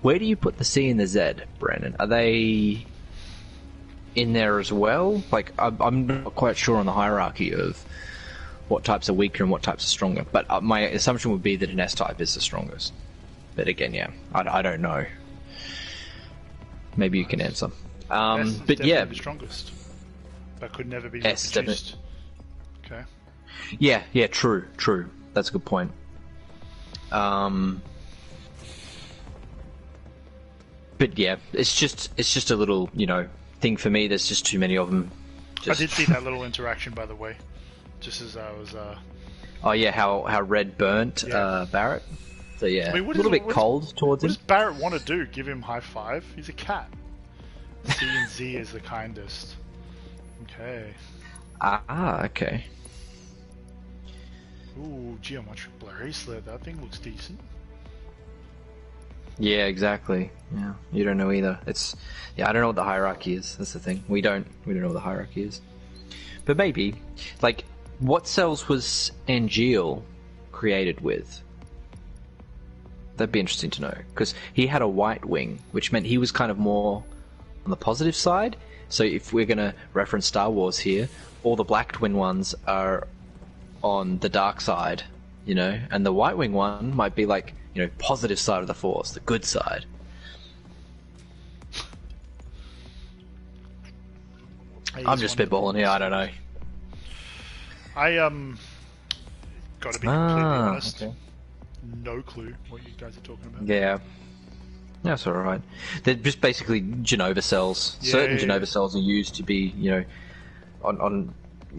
Where do you put the C and the Z, Brandon? Are they in there as well? Like, I'm not quite sure on the hierarchy of what types are weaker and what types are stronger. But my assumption would be that an S-type is the strongest. But again, yeah, I don't know. Maybe you can answer. But yeah, the strongest. That could never be S, reproduced. Okay. Yeah, true. That's a good point. But yeah, it's just a little, thing for me. There's just too many of them. I did see that little interaction, by the way, just as I was. Oh yeah, how Red burnt Barrett. So yeah, a little bit cold towards him. What does Barrett want to do? Give him high five? He's a cat. C and Z is the kindest. Okay. Okay. Ooh, geometric bracelet. That thing looks decent. Yeah, exactly. Yeah, you don't know either. I don't know what the hierarchy is. That's the thing. We don't know what the hierarchy is. But maybe, like, what cells was Angeal created with? That'd be interesting to know, because he had a white wing, which meant he was kind of more on the positive side. So if we're going to reference Star Wars here, all the black twin ones are on the dark side, and the white wing one might be like, positive side of the Force, the good side. I'm just spitballing here, I don't know. I gotta be completely honest. Okay. No clue what you guys are talking about. Yeah. That's alright. They're just basically Genova cells. Certain Genova cells are used to be, in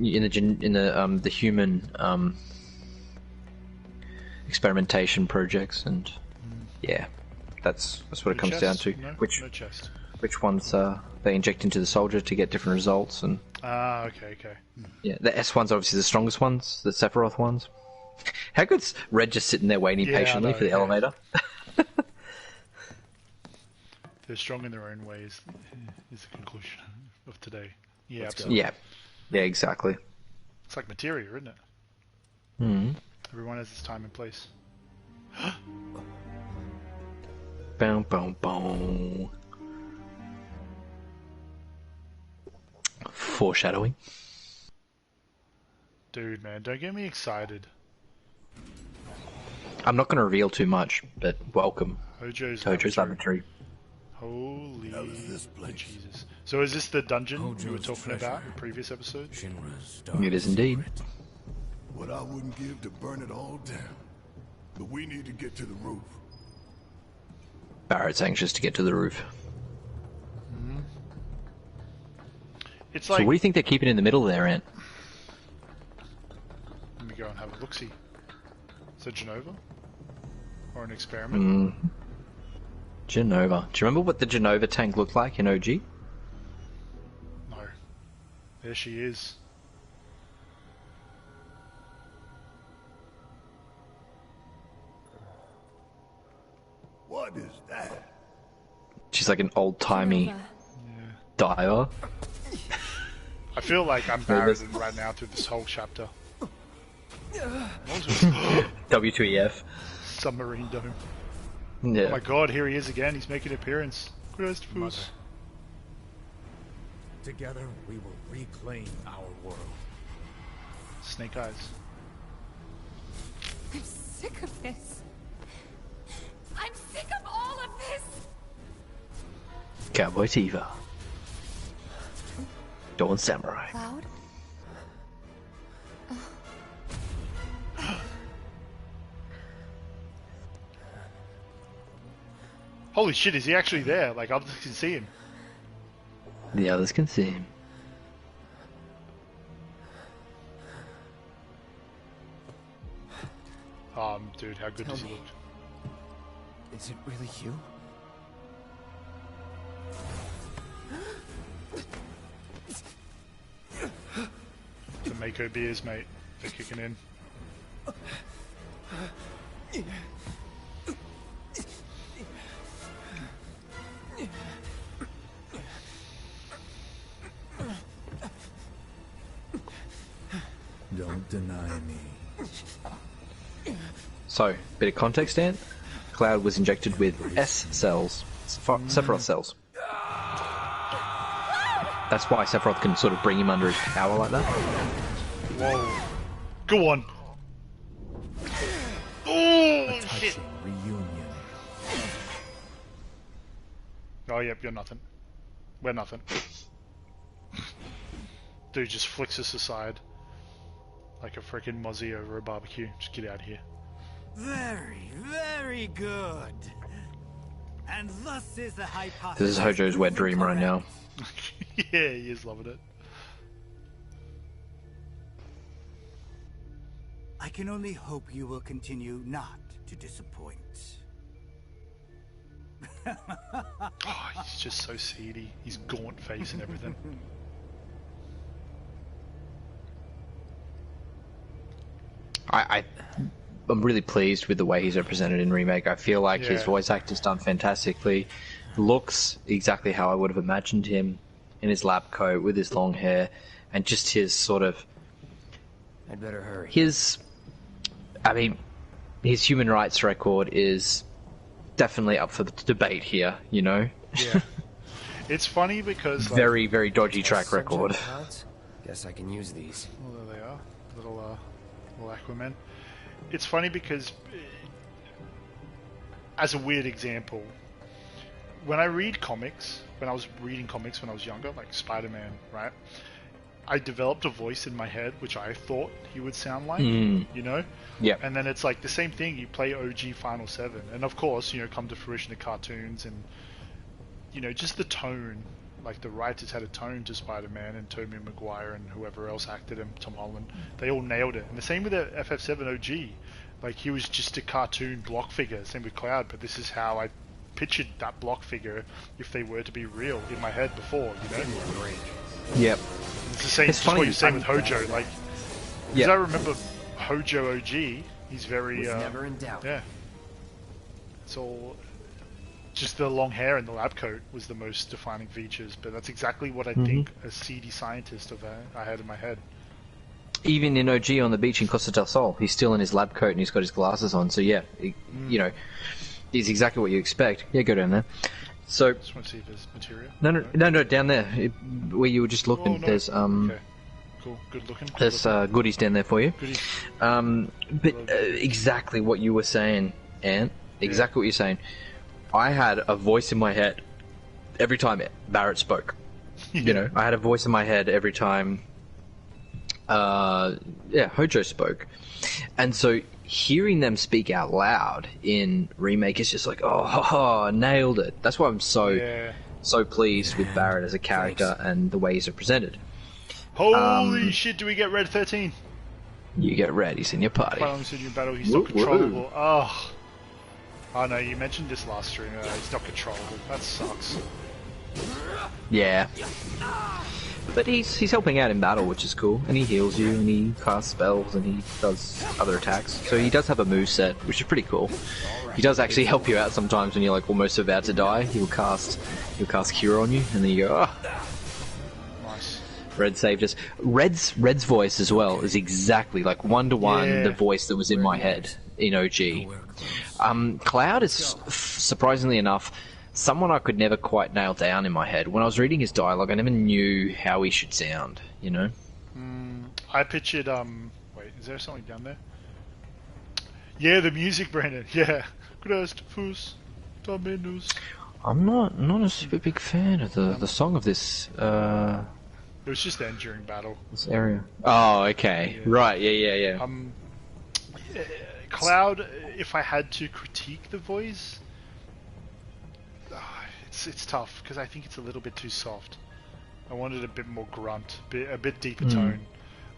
the human experimentation projects, and that's what it comes down to. No chest. Which ones they inject into the soldier to get different results, and okay. Yeah, the S ones are obviously the strongest ones, the Sephiroth ones. How good's Red just sitting there waiting patiently for the elevator? They're strong in their own ways, is the conclusion of today. Yeah, absolutely. Yeah, exactly. It's like materia, isn't it? Hmm. Everyone has its time and place. Boom, boom, boom. Foreshadowing. Dude, man, don't get me excited. I'm not going to reveal too much, but welcome. Hojo's Laboratory. Holy Jesus. So is this the dungeon you were talking about in the previous episode? It is indeed. What I wouldn't give to burn it all down. But we need to get to the roof. Barrett's anxious to get to the roof. Mm-hmm. It's like... So what do you think they're keeping in the middle there, Ant? Let me go and have a look-see. Is it Genova? Or an experiment? Genova. Do you remember what the Genova tank looked like in OG? No. There she is. What is that? She's like an old-timey diver. I feel like I'm barren right now through this whole chapter. WTF. Submarine dome. Yeah. Oh my god, here he is again. He's making an appearance. Christopher's. Together we will reclaim our world. Snake eyes. I'm sick of this. I'm sick of all of this. Cowboy Tifa. Dawn Samurai. Cloud? Holy shit, is he actually there? Like, others can see him. The others can see him. Dude, how good does he look? Is it really you? The Mako beers, mate. They're kicking in. Don't deny me. So, bit of context, Dan. Cloud was injected with S cells, Sephiroth cells. That's why Sephiroth can sort of bring him under his power like that. Whoa. Go on. Oh, shit. Reunion. Oh, yep, you're nothing. We're nothing. Dude just flicks us aside. Like a freaking mozzie over a barbecue. Just get out of here. Very, very good. And thus is the hypothesis. This is Hojo's wet dream right now. Yeah, he is loving it. I can only hope you will continue not to disappoint. Oh, he's just so seedy. He's gaunt face and everything. I'm really pleased with the way he's represented in Remake. I feel like his voice actor's done fantastically. Looks exactly how I would have imagined him in his lab coat with his long hair, and just his sort of... I'd better hurry. His human rights record is definitely up for the debate here, you know? Yeah. It's funny because... Like, very, very dodgy track record. Guess I can use these. well, there they are. Little Aquaman. It's funny because, as a weird example, when I read comics, when I was reading comics when I was younger, like Spider-Man, right? I developed a voice in my head which I thought he would sound like, you know? Yeah. And then it's like the same thing, you play OG Final 7, and of course, you know, come to fruition the cartoons and, you know, just the tone, like the writers had a tone to Spider-Man and Tobey Maguire and whoever else acted him, Tom Holland, they all nailed it. And the same with the FF7 OG, like he was just a cartoon block figure, same with Cloud, but this is how I pictured that block figure if they were to be real in my head before, you know? Yep. It's the same. It's It's funny, what you're saying with Hojo. Like, because Yeah. I remember Hojo OG. He's very. Never in doubt. Yeah. It's all. Just the long hair and the lab coat was the most defining features, but that's exactly what I think a seedy scientist of I had in my head. Even in OG on the beach in Costa del Sol, he's still in his lab coat and he's got his glasses on. So yeah, you know, he's exactly what you expect. Yeah, go down there. So Just want to see if there's material. no, down there where you were just looking. Oh, no. There's Okay. Cool. Good looking. there's goodies down there for you. Goodies. But exactly what you were saying, Ant. Exactly what you're saying. I had a voice in my head every time Barrett spoke. You know, I had a voice in my head every time Hojo spoke. And so hearing them speak out loud in Remake is just like, oh, nailed it. That's why I'm so pleased with Barrett as a character and the way he's represented. Holy shit! Do we get Red 13? You get Red, he's in your party. Balance in your battle. He's not controllable. Oh no! You mentioned this last stream. He's not controllable. That sucks. Yeah. But he's helping out in battle, which is cool. And he heals you, and he casts spells, and he does other attacks. So he does have a moveset, which is pretty cool. He does actually help you out sometimes when you're like almost about to die. He'll cast Cure on you, and then you go, Nice. Red saved us. Red's voice as well is exactly like 1-to-1 the voice that was in my head in OG. Cloud is surprisingly enough someone I could never quite nail down in my head. When I was reading his dialogue, I never knew how he should sound, you know? I pictured, wait, is there something down there? Yeah, the music, Brandon, yeah. Christopus Dominus. I'm not a super big fan of the song of this, It was just then during battle. this area. Oh, okay. Yeah. Right, yeah. Cloud, if I had to critique the voice, it's tough, because I think it's a little bit too soft. I wanted a bit more grunt, a bit deeper tone.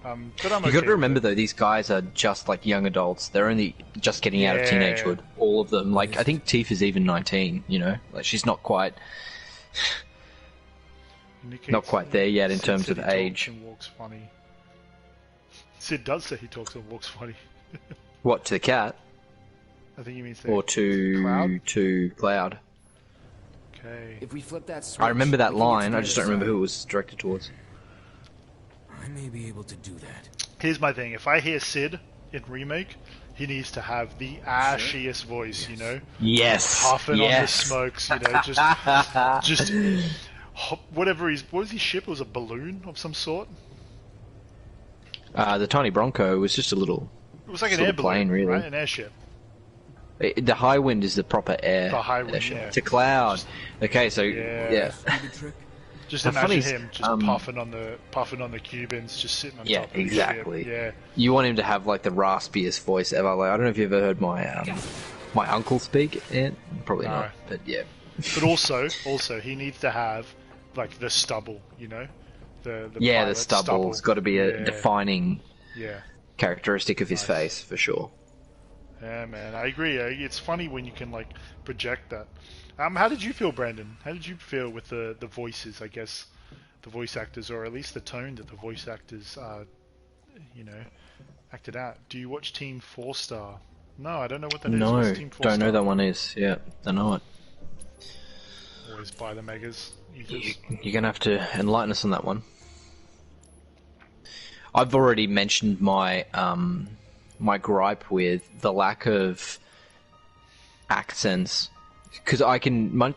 But I'm okay. You got to remember though, these guys are just like young adults. They're only just getting out of teenagehood. All of them. Like I think Tifa's even 19. You know, like she's not quite there yet in terms of age. And walks funny. Sid does say he talks and walks funny. What, to the cat? I think he means or to Cloud. Okay. If we flip that switch, I remember that we can get line. to I the just don't other remember side. who it was directed towards. I may be able to do that. Here's my thing. If I hear Sid in Remake, he needs to have the ashiest voice, you know, Yes. puffing on the Yes. smokes, you know, just whatever what was his ship? It was a balloon of some sort. The tiny Bronco was just a little. It was like an sort air of plane, balloon, really. right? An airship. The high wind is the proper air. The high wind, airship. yeah. It's a cloud. Okay, so Yeah. yeah. Just The imagine funny is, him just puffing on the Cubans, just sitting on Yeah, top of the exactly. ship. You want him to have like the raspiest voice ever. Like I don't know if you ever heard my uncle speak. Probably No. not, but yeah. But also he needs to have like the stubble, you know, the pilot stubble's got to be a Yeah. defining Yeah. characteristic of his face for sure. Yeah, man, I agree. It's funny when you can like project that. How did you feel, Brandon? How did you feel with the voices? I guess the voice actors, or at least the tone that the voice actors, you know, acted out. Do you watch Team 4-Star? No, I don't know what that is. No, What's Team 4-Star? don't know that one is. Yeah, I know it. Always buy the megas. Ethers. You're gonna have to enlighten us on that one. I've already mentioned my my gripe with the lack of accents, because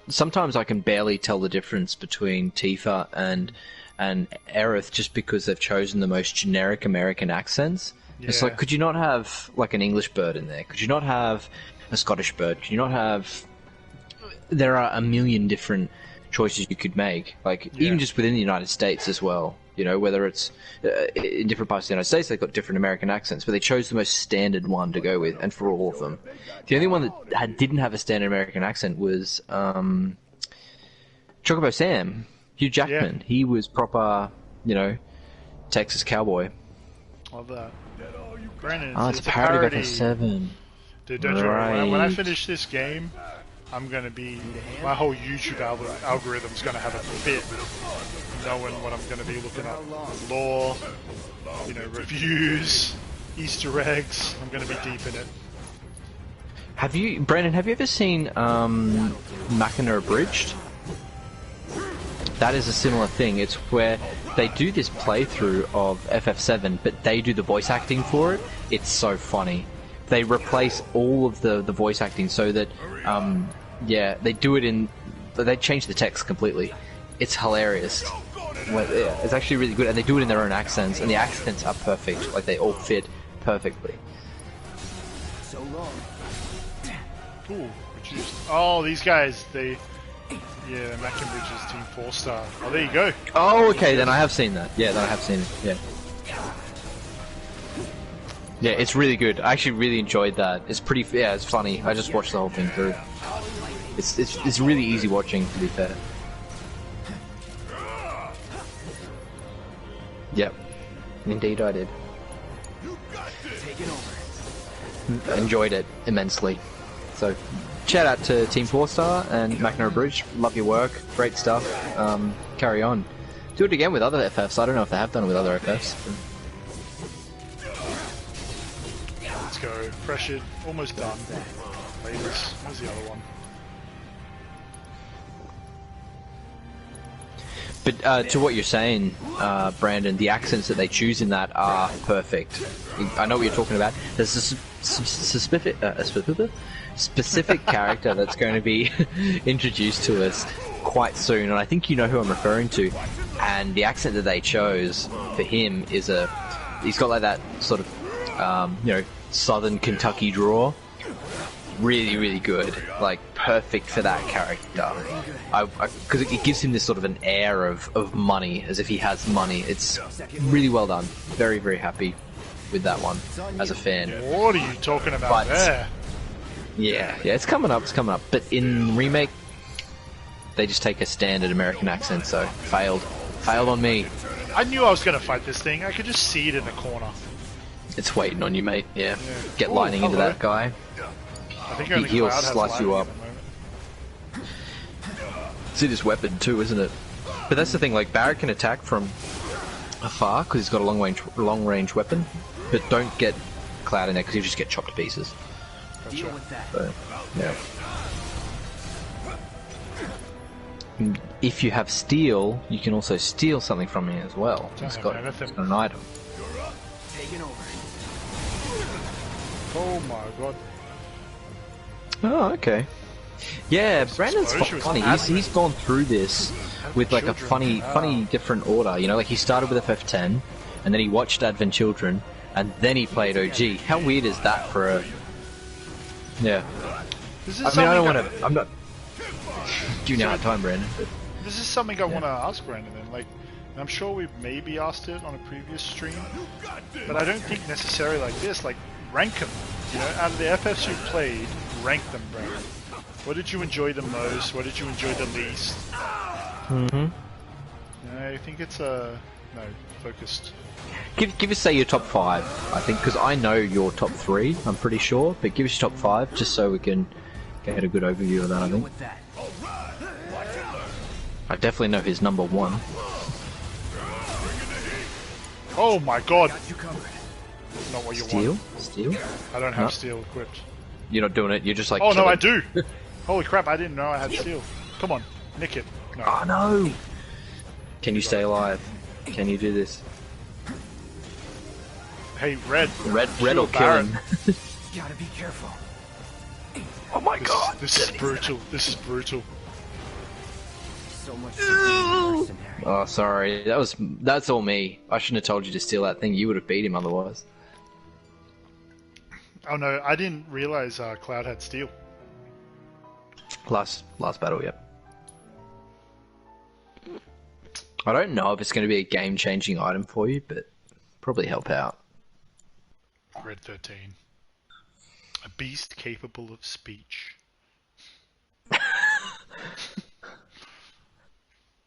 sometimes I can barely tell the difference between Tifa and Aerith just because they've chosen the most generic American accents. It's Yeah. like, could you not have like an English bird in there? Could you not have a Scottish bird? Could you not have? There are a million different choices you could make, like even just within the United States as well. You know, whether it's in different parts of the United States, they've got different American accents, but they chose the most standard one to go with, and for all of them. The only one that didn't have a standard American accent was Chocobo Sam, Hugh Jackman. Yeah. He was proper, you know, Texas cowboy. Love that. Brandon, Oh, it's a parody of FF7. Dude, don't you worry. When I Right. finish this game, I'm gonna be my whole YouTube algorithm's gonna have a fit knowing what I'm gonna be looking at. Lore, you know, reviews, Easter eggs. I'm gonna be deep in it. Brandon, have you ever seen Machina Abridged? That is a similar thing. It's where they do this playthrough of FF7, but they do the voice acting for it. It's so funny. They replace all of the voice acting so that, they do it in... They change the text completely. It's hilarious. It's actually really good, and they do it in their own accents, and the accents are perfect. Like, they all fit perfectly. So long. Ooh, reduced. Oh, these guys, yeah, Mackenbridge's Team 4-Star. Oh, there you go. Oh, okay, then I have seen that. Yeah, then I have seen it, yeah. Yeah, it's really good. I actually really enjoyed that. It's pretty, it's funny. I just watched the whole thing through. It's really easy watching, to be fair. Yep. Indeed I did. Enjoyed it immensely. So, shout out to Team 4-Star and Machina Bridge. Love your work. Great stuff. Carry on. Do it again with other FFs. I don't know if they have done it with other FFs. Let's go. Pressured. Almost done. Latest. Where's the other one? But to what you're saying, Brandon, the accents that they choose in that are perfect. I know what you're talking about. There's a specific character that's going to be introduced to us quite soon, and I think you know who I'm referring to. And the accent that they chose for him is he's got like that sort of, southern Kentucky drawl. Really, really good. Like, perfect for that character. Because it gives him this sort of an air of money, as if he has money. It's really well done. Very, very happy with that one, as a fan. What are you talking about there? Yeah, it's coming up, But in Remake, they just take a standard American accent, so failed on me. I knew I was going to fight this thing. I could just see it in the corner. It's waiting on you, mate. Yeah. Get Ooh, lightning into hello. that guy. I think only He'll Cloud has slice you lightning up. at the moment. It's in his weapon too, isn't it? But that's the thing, like, Barrett can attack from afar because he's got a long range weapon, but don't get Cloud in there because you just get chopped to pieces. Deal with that. So, yeah. And if you have steal, you can also steal something from me as well. Don't It's have got anything. an item. Taking over. Oh my god. Oh, okay. Yeah, Brandon's exposure is funny. He's gone through this with like a funny different order. You know, like he started with FF10, and then he watched Advent Children, and then he played OG. How weird is that for a? Yeah. This is I mean, I don't something want to. I'm not giving you a hard time, Brandon. But This is something I want to ask Brandon then. Like, I'm sure we've maybe asked it on a previous stream, but I don't think necessarily like this. Like, rank them. You know, out of the FFs you played, rank them, Brandon. What did you enjoy the most? What did you enjoy the least? mm-hmm. I think it's focused. Give us say your top 5. I think because I know your top 3. I'm pretty sure, but give us your top 5 just so we can get a good overview of that. I think. I definitely know his number 1. Oh my god! Not what you Steel? want. Steel? I don't have steel equipped. You're not doing it. You're just like. Oh no, I killing. do! Holy crap! I didn't know I had steel. Come on, nick it. No. Oh no! Can you stay alive? Can you do this? Hey, red. Red Shoot or kill him. Gotta be careful. Oh my god! This is brutal. This is brutal. So much for being mercenary. Oh, sorry. That's all me. I shouldn't have told you to steal that thing. You would have beat him otherwise. Oh no, I didn't realize Cloud had steel. Last battle, yep. I don't know if it's going to be a game-changing item for you, but probably help out. Red 13. A beast capable of speech.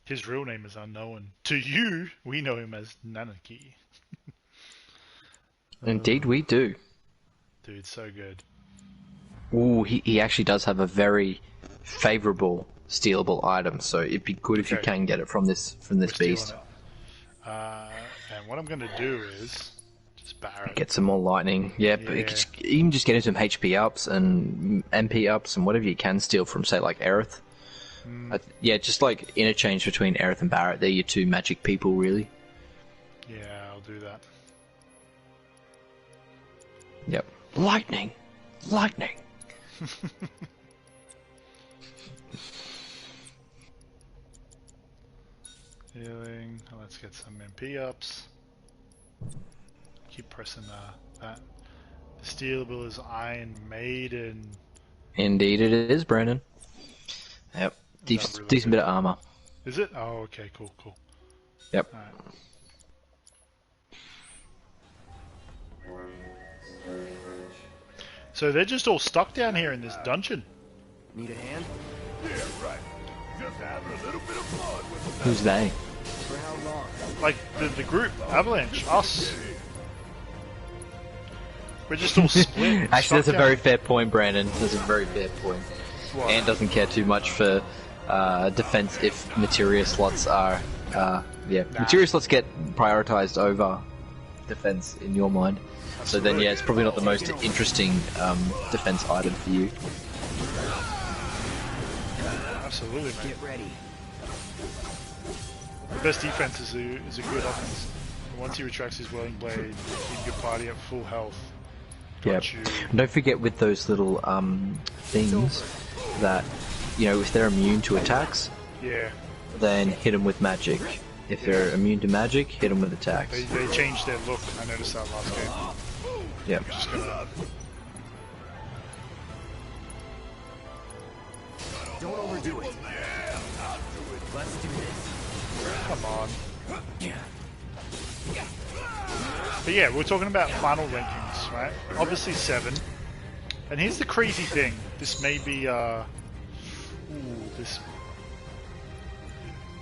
His real name is unknown. To you, we know him as Nanaki. Indeed, we do. Dude, so good. Ooh, he actually does have a very favourable stealable item, so it'd be good if you can get it from this beast. And what I'm going to do is just Barret. Get some more lightning. Yeah, but you can just get some HP ups and MP ups and whatever you can steal from, say, like Aerith. Yeah, just like interchange between Aerith and Barret. They're your 2 magic people, really. Yeah, I'll do that. Yep. Lightning! Lightning! Healing. Let's get some MP ups. Keep pressing that. The stealable is Iron Maiden. Indeed it is, Brandon. Yep. Decent bit of armor. Is it? Oh, okay, cool. Yep. Alright. So they're just all stuck down here in this dungeon. Need a hand? Yeah, right. Just having a little bit of fun with them. Who's they? For how long? Like, the group, Avalanche, us. We're just all split. Actually, that's a stuck very down. fair point, Brandon. That's a very fair point. What? Ant doesn't care too much for defense if materia slots are... materia slots get prioritized over defense in your mind. So then, yeah, it's probably not the most interesting defense item for you. Absolutely, man. Get ready. The best defense is a good offense. And once he retracts his Whirling Blade, keep your party at full health. Yep. Don't forget with those little things that, you know, if they're immune to attacks, then hit them with magic. If they're immune to magic, hit them with attacks. They changed their look. I noticed that last game. Yep. Just gonna... Don't overdo it. Let's do this. Come on. But yeah, we're talking about final rankings, right? Obviously 7. And here's the crazy thing. This may be,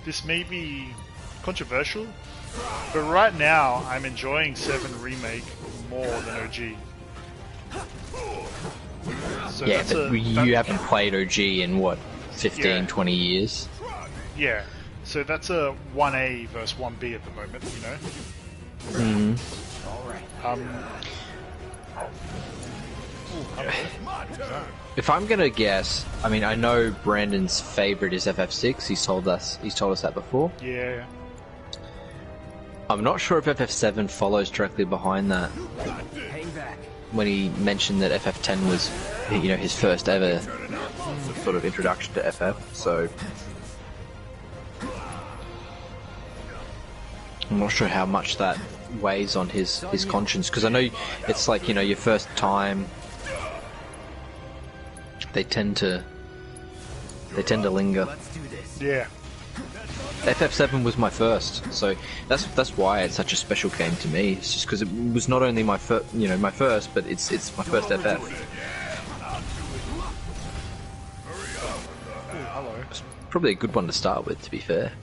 this may be controversial, but right now I'm enjoying 7 Remake more than OG. So Yeah, but you haven't played OG in, what, 15, 20 years? Yeah, so that's a 1A versus 1B at the moment, you know? Mm-hmm. Alright. If I'm gonna guess, I mean, I know Brandon's favorite is FF6. He's told us that before. Yeah. I'm not sure if FF7 follows directly behind that. Hang back. when he mentioned that FF10 was, you know, his first ever sort of introduction to FF. So I'm not sure how much that weighs on his conscience, because I know it's like, you know, your first time. They tend to linger. Yeah. FF7 was my first, so that's why it's such a special game to me. It's just because it was not only my first, you know, but it's my first FF. It's probably a good one to start with, to be fair.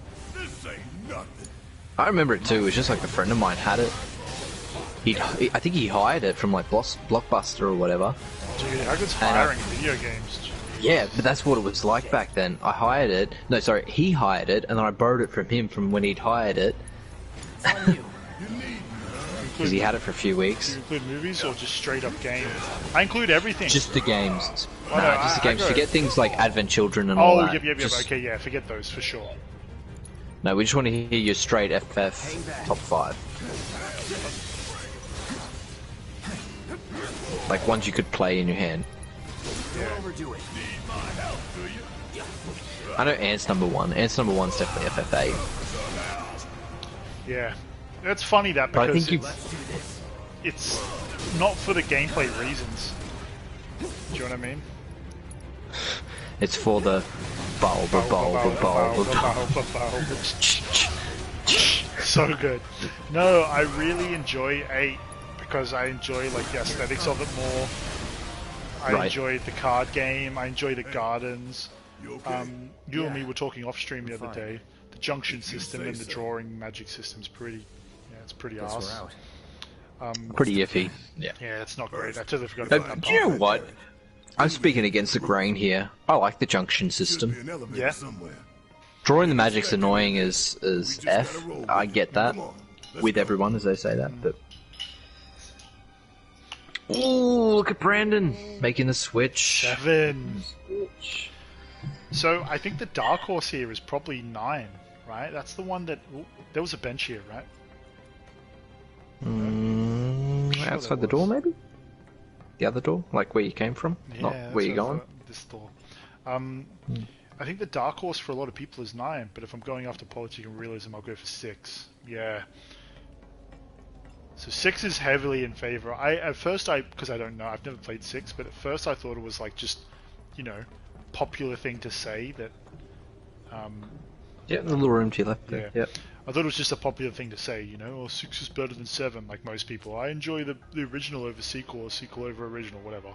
I remember it too. It was just like a friend of mine had it. I think he hired it from like Blockbuster or whatever. Dude, how good's hiring video games? Yeah, but that's what it was like back then. I hired it. No, sorry, he hired it, and then I borrowed it from him from when he'd hired it. Because he had it for a few weeks. Do you include movies or just straight up games? I include everything. Just the games. Oh, no, just the games. Forget things like Advent Children and all that. Yep. Just... Okay, yeah, forget those for sure. No, we just want to hear your straight FF top 5. Like ones you could play in your hand. Yeah. I know Ant's number 1. Ant's number 1's definitely FF8. Yeah. It's funny that But because I think it's not for the gameplay reasons. Do you know what I mean? It's for the bulb. So good. No, I really enjoy 8 because I enjoy like the aesthetics of it more. I enjoy the card game. I enjoy the gardens. You and me were talking off stream the other day. The junction system and the drawing magic system's pretty. Yeah, it's pretty awesome. Pretty iffy. Yeah. Yeah, it's not great. I totally forgot about that. Do you know what? I'm speaking against the grain here. I like the junction system. Yeah. Drawing the magic's annoying as F. I get that. With everyone, as they say that, but. Ooh, look at Brandon making the switch. 7. So I think the dark horse here is probably 9, right? That's the one that there was a bench here, right? Sure outside the door, maybe. The other door, like where you came from, not where you're going. This door. I think the dark horse for a lot of people is 9, but if I'm going after politics and realism, I'll go for 6. Yeah. So 6 is heavily in favor. At first, because I don't know, I've never played 6, but at first I thought it was like just, you know, popular thing to say that. Yeah, the little room to your left there. Yeah. Yep. I thought it was just a popular thing to say, you know, 6 is better than 7, like most people. I enjoy the original over sequel, or sequel over original, whatever.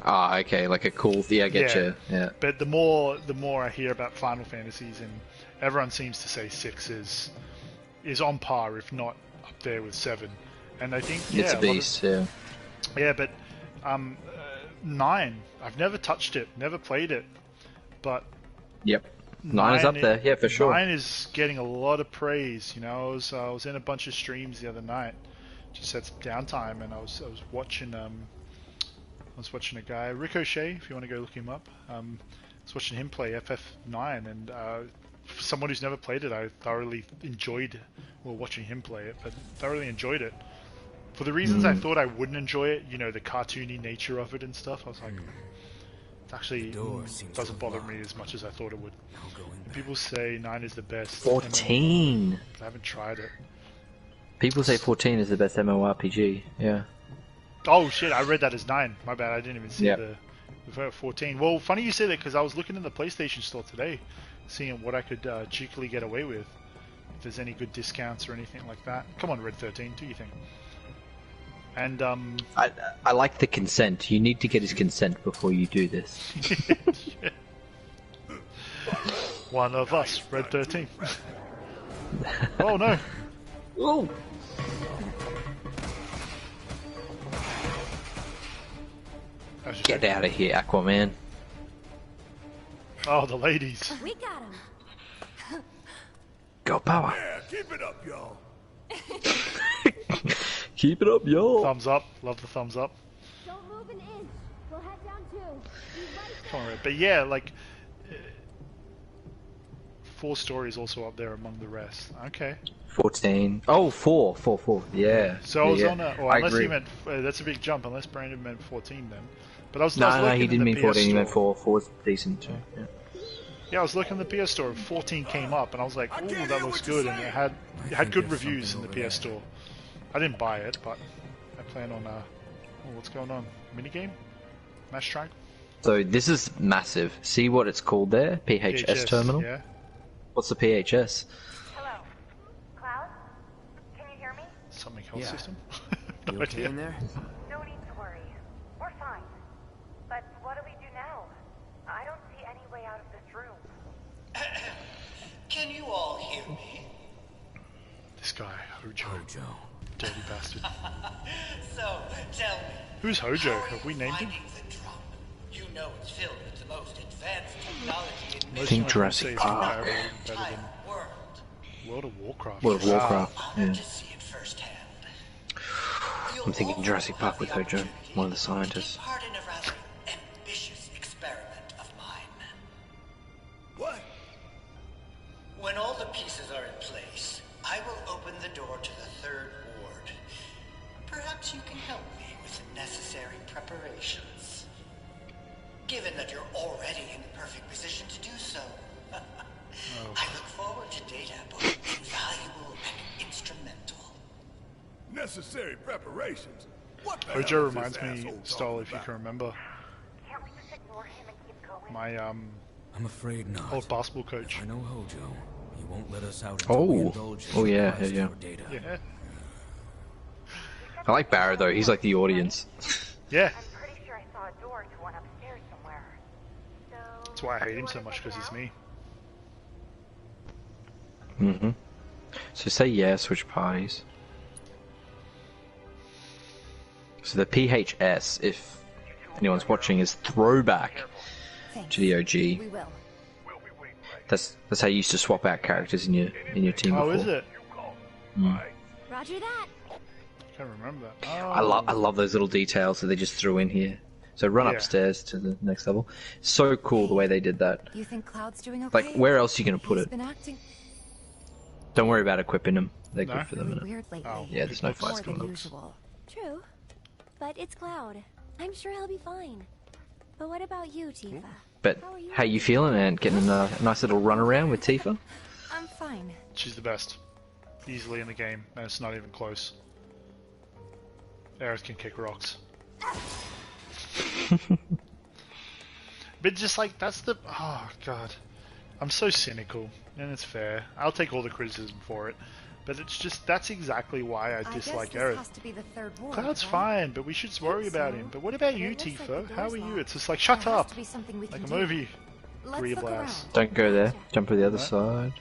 Ah, okay, like a cool. Yeah, I get you. Yeah. But the more I hear about Final Fantasies, and everyone seems to say 6 is on par, if not up there with 7. And I think it's a beast. Yeah. Yeah, but 9, I've never touched it, never played it, but. Yep. 9 is up there, yeah, for sure. 9 is getting a lot of praise. You know, I was in a bunch of streams the other night, just had some downtime, and I was watching a guy, Ricochet, if you want to go look him up. I was watching him play FF9, and for someone who's never played it, I thoroughly enjoyed, watching him play it, but thoroughly enjoyed it. For the reasons I thought I wouldn't enjoy it, you know, the cartoony nature of it and stuff, I was like, it actually doesn't bother me as much as I thought it would. And people say 9 is the best. 14! I haven't tried it. People say 14 is the best MMORPG, yeah. Oh shit, I read that as 9. My bad, I didn't even see the 14. Well, funny you say that, because I was looking in the PlayStation store today, seeing what I could cheekily get away with. If there's any good discounts or anything like that. Come on, Red 13, do you think? And I like the consent. You need to get his consent before you do this. One of us, Red 13. Oh no! Oh! Get out of here, Aquaman. Oh, the ladies. We got him. Go power. Yeah, keep it up, y'all. Keep it up, yo. Thumbs up. Love the thumbs up. Don't move an inch. We'll head down too. Come on, Red. But yeah, like 4 stories also up there among the rest. Okay. 14. Oh, 4. Yeah. So I was yeah. on a... Or I unless agree. he meant... that's a big jump, unless Brandon meant 14 then. But I was No, looking he in didn't the mean PS 14. He meant store. 4. 4's decent too. Yeah. Yeah, I was looking in the PS store, and 14 came up, and I was like, ooh, that looks good, and it had good reviews in the PS store. I didn't buy it, but I plan on, oh, what's going on? Minigame? Mash Triangle? So this is massive. See what it's called there? PHS terminal? Yeah. What's the PHS? Hello? Cloud? Can you hear me? Something health Yeah. system? You No okay idea. in there? No need to worry. We're fine. But what do we do now? I don't see any way out of this room. Can you all hear me? This guy, Hojo. Hojo. Dirty bastard. So, tell me. Who's Hojo? how are Have we you named him? finding the drum? You know it's filled with the most advanced technology in Most Think of my Jurassic say it's Park. comparable the better entire than world. World of Warcraft. World of Wow. Warcraft. Honored Yeah. to see it firsthand. I'm thinking Jurassic Park with Hojo, one of the scientists. Take part in a rather ambitious experiment of mine. What? When all the pieces are in place, I will open the door to the third ward. Perhaps you can help me with the necessary preparations. Given that you're already in the perfect position to do so. I look forward to data both invaluable and instrumental. Necessary preparations? What the Hojo hell is reminds this me, asshole Stoll, talking if you about? can remember, Can't we just ignore him and keep going? my I'm afraid not. old basketball coach. I know Hojo. He won't let us out until we Oh. indulge his Oh, yeah, request yeah. for data. Yeah. I like Barrow though. He's like the audience. Yeah. I'm pretty sure I saw a door to one upstairs somewhere. So... That's why I hate him so wanna much, check because it he's out? me. So say yeah, switch parties. So the PHS, if anyone's watching, is throwback to the OG. We will. That's how you used to swap out characters in your team Oh, before. is it? Roger that. I can't remember that. Oh. I love those little details that they just threw in here. So run Yeah. upstairs to the next level. So cool the way they did that. You think Cloud's doing okay? Like, where else are you gonna put He's it? been acting Don't worry about equipping them. They're No? good for the minute. weird lately. Oh. Yeah, there's no More fights More going than on. usual. True. But it's Cloud. I'm sure he'll be fine. But what about you, Tifa? But how you feeling, man? Getting a nice little run around with Tifa? I'm fine. She's the best. Easily in the game, and it's not even close. Aerith can kick rocks. But just like, that's the... Oh, God. I'm so cynical, and it's fair. I'll take all the criticism for it. But it's just, that's exactly why I dislike guess this Aerith. has to be the third ward, Cloud's right? fine, but we should worry about so. him. But what about But you, it looks like Tifa? the How are door's you? locked. It's just like, shut There has up! to be something we Like can a do. movie. Let's Real look blast. around. Don't go there. Gotcha. Jump to the other Right. side.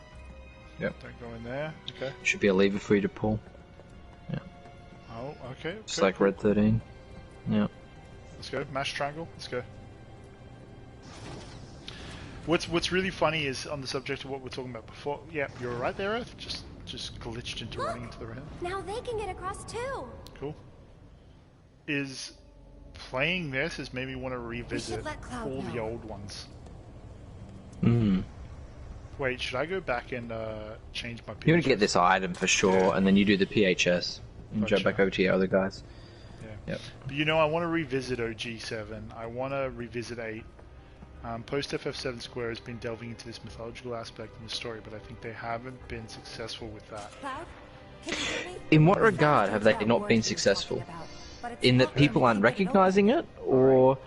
Don't go in there. Okay. Should be a lever for you to pull. Oh, okay. Just okay, like cool. Red 13. Yeah. Let's go. Mash triangle. Let's go. What's really funny is on the subject of what we're talking about before. Yeah, you're right there, Earth. Just glitched into running into the round. Now they can get across too. Cool. Is playing this has made me want to revisit let Cloud all the know. old ones. Mm. Wait, should I go back and change my? You're gonna get PHS? this item for sure, Yeah. and then you do the PHS. And Gotcha. jump back over to your other guys. Yeah. Yep. But you know, I want to revisit OG7. I want to revisit 8. Post FF7 Square has been delving into this mythological aspect in the story, but I think they haven't been successful with that. Cloud, can you hear me? In what regard have they That not ward been he was successful? talking about, but it's In that not people aren't letting me get it recognizing open. it, or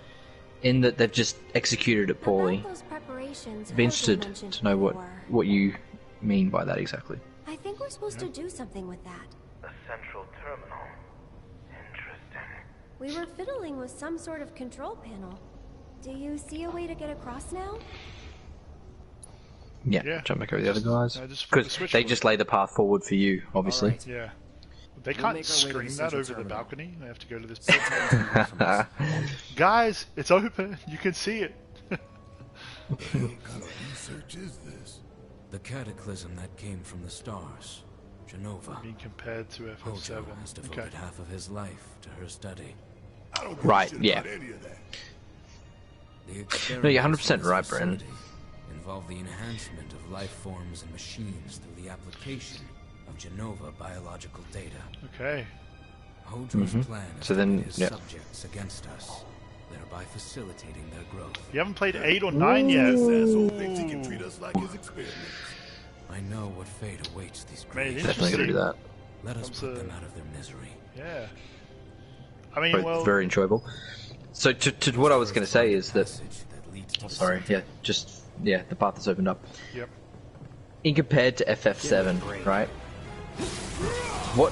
in that they've just executed it poorly? About those preparations I'd be Hojo interested mentioned to know before. what you mean by that exactly. I think we're supposed to do something with that. A central terminal. Interesting. We were fiddling with some sort of control panel. Do you see a way to get across now? Yeah, Yeah. jump back over the other guys. No, just flip the Because switch they for just lay the path forward for you, obviously. Alright. Yeah. They We'll can't make our way to the scream that central over the terminal. balcony. They have to go to this. From us. Guys, it's open. You can see it. What kind of research is this? The cataclysm that came from the stars. Genova. Being compared to Hojo FF7. has devoted Okay. half of his life to her study. I don't give Right, a shit yeah. about any of that. The No, you're 100% experiments in right, this Brandon. facility, in involve the enhancement of life forms and machines through the application of Genova biological data. Okay. Hojo's plan is So to then, pit his yeah. subjects against us, thereby facilitating their growth. You haven't played 8 or 9 yet. Asshole thinks he can treat us like his experiments. I know what fate awaits these Mate, creatures. Definitely gonna do that. Let us Comes put a- them out of their misery. Yeah. I mean, Both well, very enjoyable. So to what I was going to say is that. Passage that leads to Oh, the sorry. center. Yeah, the path has opened up. yep. In compared to FF7, right? What?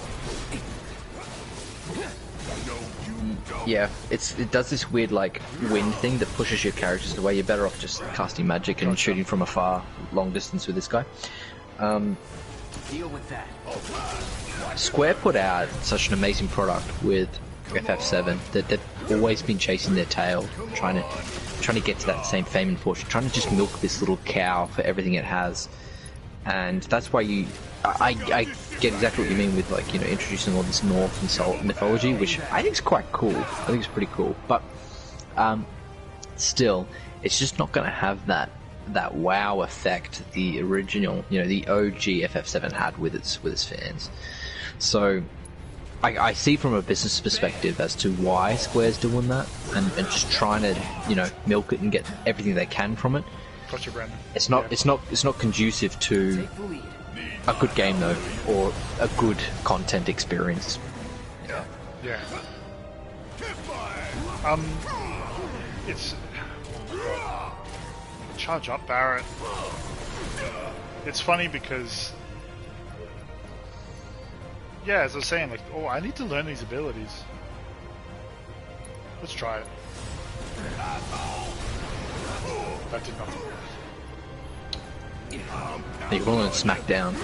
Yeah, it does this weird like wind thing that pushes your characters away. You're better off just casting magic and shooting from afar, long distance with this guy. Deal with that. Square put out such an amazing product with FF7 that they've always been chasing their tail, trying to get to that same fame and fortune, trying to just milk this little cow for everything it has. And that's why I get exactly what you mean with, like, you know, introducing all this Norse mythology, which I think is quite cool. I think it's pretty cool, but still, it's just not going to have that wow effect the original, you know, the OG FF7 had with its fans. So I see from a business perspective as to why Square's doing that and just trying to, you know, milk it and get everything they can from it. Gotcha, Brandon. It's not Yeah. it's not conducive to Take the lead. a good game though, or a good content experience. Yeah. It's... Charge up, Barrett. It's funny because... Yeah, as I was saying, like, oh, I need to learn these abilities. Let's try it. That did nothing. You're going to smack down.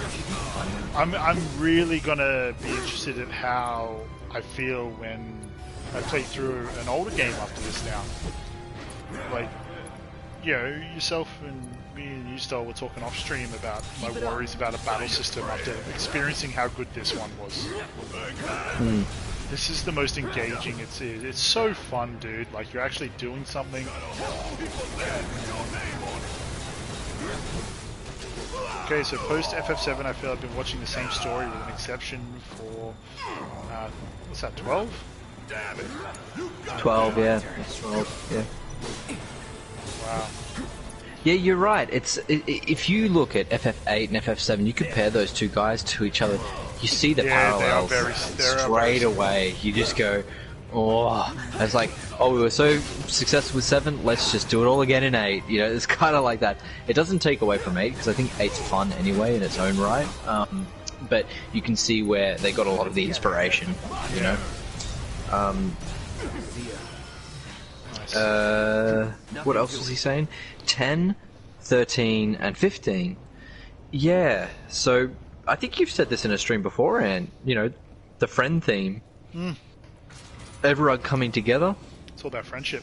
I'm really gonna be interested in how I feel when I play through an older game after this now. Like, you know, yourself and me and you still were talking off stream about my worries about a battle system after experiencing how good this one was. This is the most engaging it's so fun, dude. Like, you're actually doing something. Okay, so post FF7, I feel I've been watching the same story with an exception for, what's that, 12? 12, yeah. That's 12, yeah. Wow. Yeah, you're right. If you look at FF8 and FF7, you compare those two guys to each other, you see the Yeah, they are parallels very straight away. You just go, oh, it's like, oh, we were so successful with 7, let's just do it all again in 8. You know, it's kind of like that. It doesn't take away from 8, because I think 8's fun anyway in its own right. But you can see where they got a lot of the inspiration, you know. What else was he saying? 10, 13, and 15. Yeah, so I think you've said this in a stream before, and, you know, the friend theme. Everyone coming together. It's all about friendship.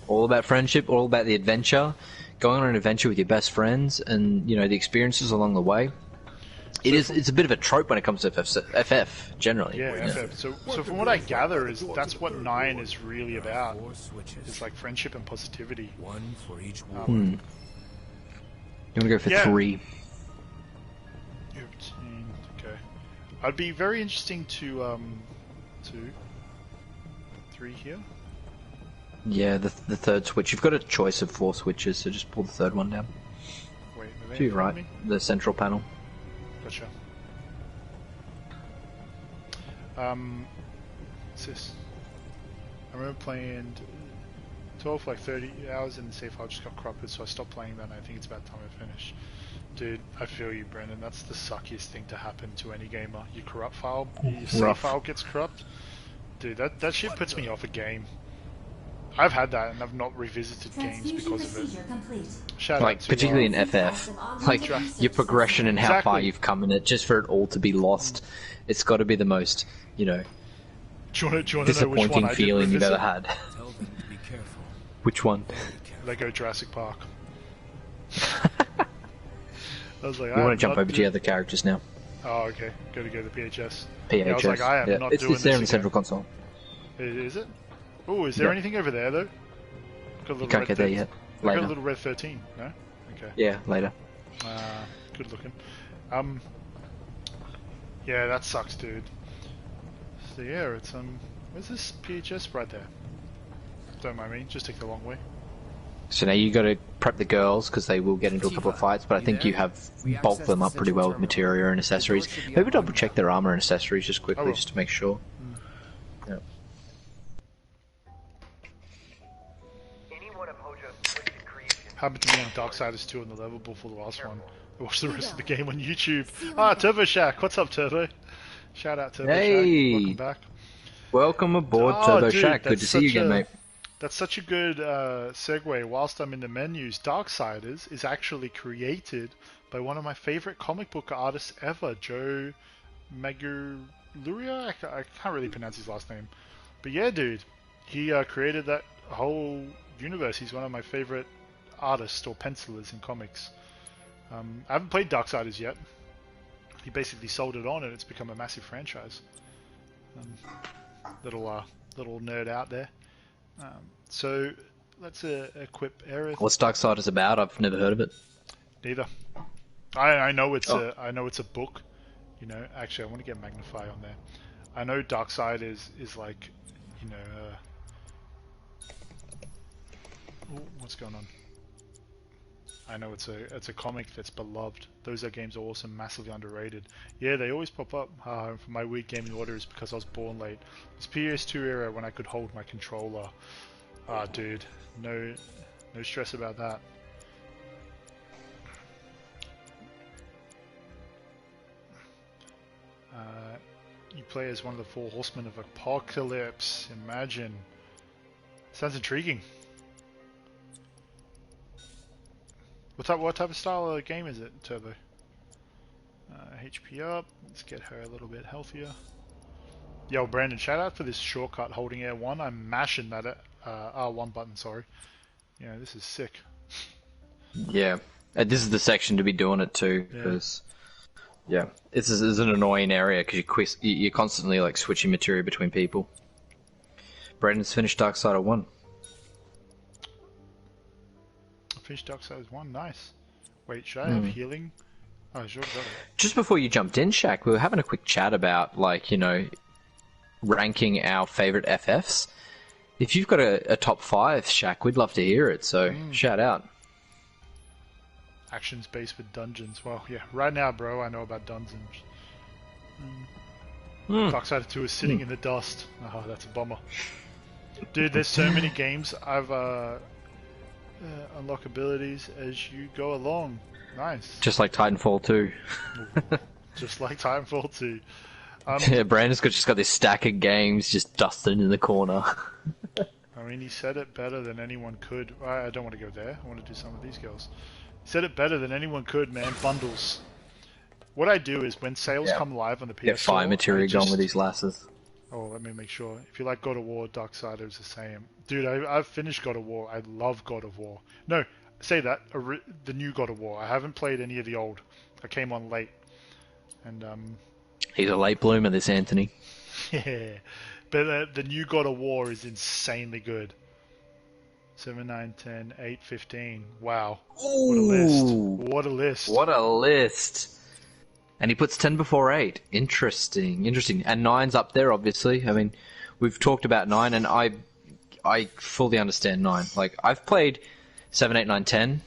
All about friendship, all about the adventure. Going on an adventure with your best friends, and, you know, the experiences along the way. It's a bit of a trope when it comes to FF generally. Yeah, FF. So from what I gather, is that's what 9 is really about. 4 switches. It's like friendship and positivity. One for each ward. You want to go for Yeah. 3? 15, okay. I'd be very interesting to 3 here. Yeah, the third switch. You've got a choice of 4 switches, so just pull the third one down. Wait, are they To in your front right, of me? the central panel. Gotcha. What's this? I remember playing 12, like 30 hours, and the save file just got corrupted, so I stopped playing that, and I think it's about time I finish. Dude, I feel you, Brendan. That's the suckiest thing to happen to any gamer. Your corrupt file, your save Rough. file gets corrupt. Dude, that shit puts me off a game. I've had that, and I've not revisited games because of it. Shout Like, out to particularly in FF. Like, your progression and how far Exactly. you've come in it, just for it all to be lost, it's got to be the most, you know, do you want to know which one disappointing I did feeling you've revisit? ever had. Tell them to be careful. Which one? Lego Jurassic Park. I was like, You want to jump over to the other characters now. Oh, okay. Go to the PHS. PHS. Yeah, I was like, I am yeah. not it's doing there this in the central again. console. Is it? Oh, is there Yeah. anything over there though? Got a little You can't red get there 13. yet. I got a Later. little red 13. No. Okay. Yeah, later. Good looking. Yeah, that sucks, dude. So yeah, it's where's this PHS right there? Don't mind me, just take the long way. So now you got to prep the girls because they will get into a couple of fights, but I think you have bulked them up pretty well with materia and accessories. Maybe double check their armor and accessories just quickly, just to make sure. Yeah. Happened to me on Darksiders 2 on the level before the last one. I watched the rest of the game on YouTube. Ah, Turbo Shack, what's up, Turbo? Shout out Turbo Hey. Shack, welcome back. Welcome aboard, Turbo dude, Shack. Good to see you again, mate. That's such a good segue. Whilst I'm in the menus, Darksiders is actually created by one of my favorite comic book artists ever, Joe Maguiluria? I can't really pronounce his last name. But yeah, dude, he created that whole universe. He's one of my favorite artists or pencilers in comics. I haven't played Darksiders yet. He basically sold it on and it's become a massive franchise. Little nerd out there. So let's equip Aerith. What's Darksiders about? I've never heard of it. Neither. I know it's a book. You know, actually, I want to get Magnify on there. I know Darkside is like, you know. What's going on? I know it's a comic that's beloved. Those are games are awesome, massively underrated. Yeah, they always pop up. For my weird gaming order is because I was born late. It's PS2 era when I could hold my controller. Ah, dude, no stress about that. You play as one of the 4 horsemen of Apocalypse. Imagine. Sounds intriguing. What type of style of game is it, Turbo? HP up. Let's get her a little bit healthier. Yo, Brandon, shout out for this shortcut holding R1. I'm mashing that R1 button, sorry. Yeah, this is sick. Yeah. This is the section to be doing it too, because this is an annoying area because you're constantly like switching material between people. Brandon's finished Darksider 1. Finished Darksiders 1, nice. Wait, should I have healing? Oh, sure, got it. Just before you jumped in, Shaq, we were having a quick chat about, like, you know, ranking our favourite FFs. If you've got a top 5, Shaq, we'd love to hear it, so shout out. Actions based with dungeons. Well, yeah, right now, bro, I know about dungeons. Darksider 2 is sitting in the dust. Oh, that's a bummer. Dude, there's so many games I've unlock abilities as you go along. Nice. Just like Titanfall 2. Just like Titanfall 2. Yeah, Brandon's just got this stack of games just dusted in the corner. I mean, he said it better than anyone could. I don't want to go there. I want to do some of these girls. He said it better than anyone could, man. Bundles. What I do is when sales come live on the PS4... Get fire material going with these lasses. Oh, let me make sure. If you like God of War, Darksiders is the same. Dude, I've finished God of War. I love God of War. No, say that. The new God of War. I haven't played any of the old. I came on late. And, He's a late bloomer, this Anthony. Yeah. But the new God of War is insanely good. 7, 9, 10, 8, 15. Wow. Ooh. What a list. What a list. What a list. And he puts 10 before 8. Interesting. And 9's up there, obviously. I mean, we've talked about 9, and I fully understand 9. Like, I've played 7, 8, 9, 10,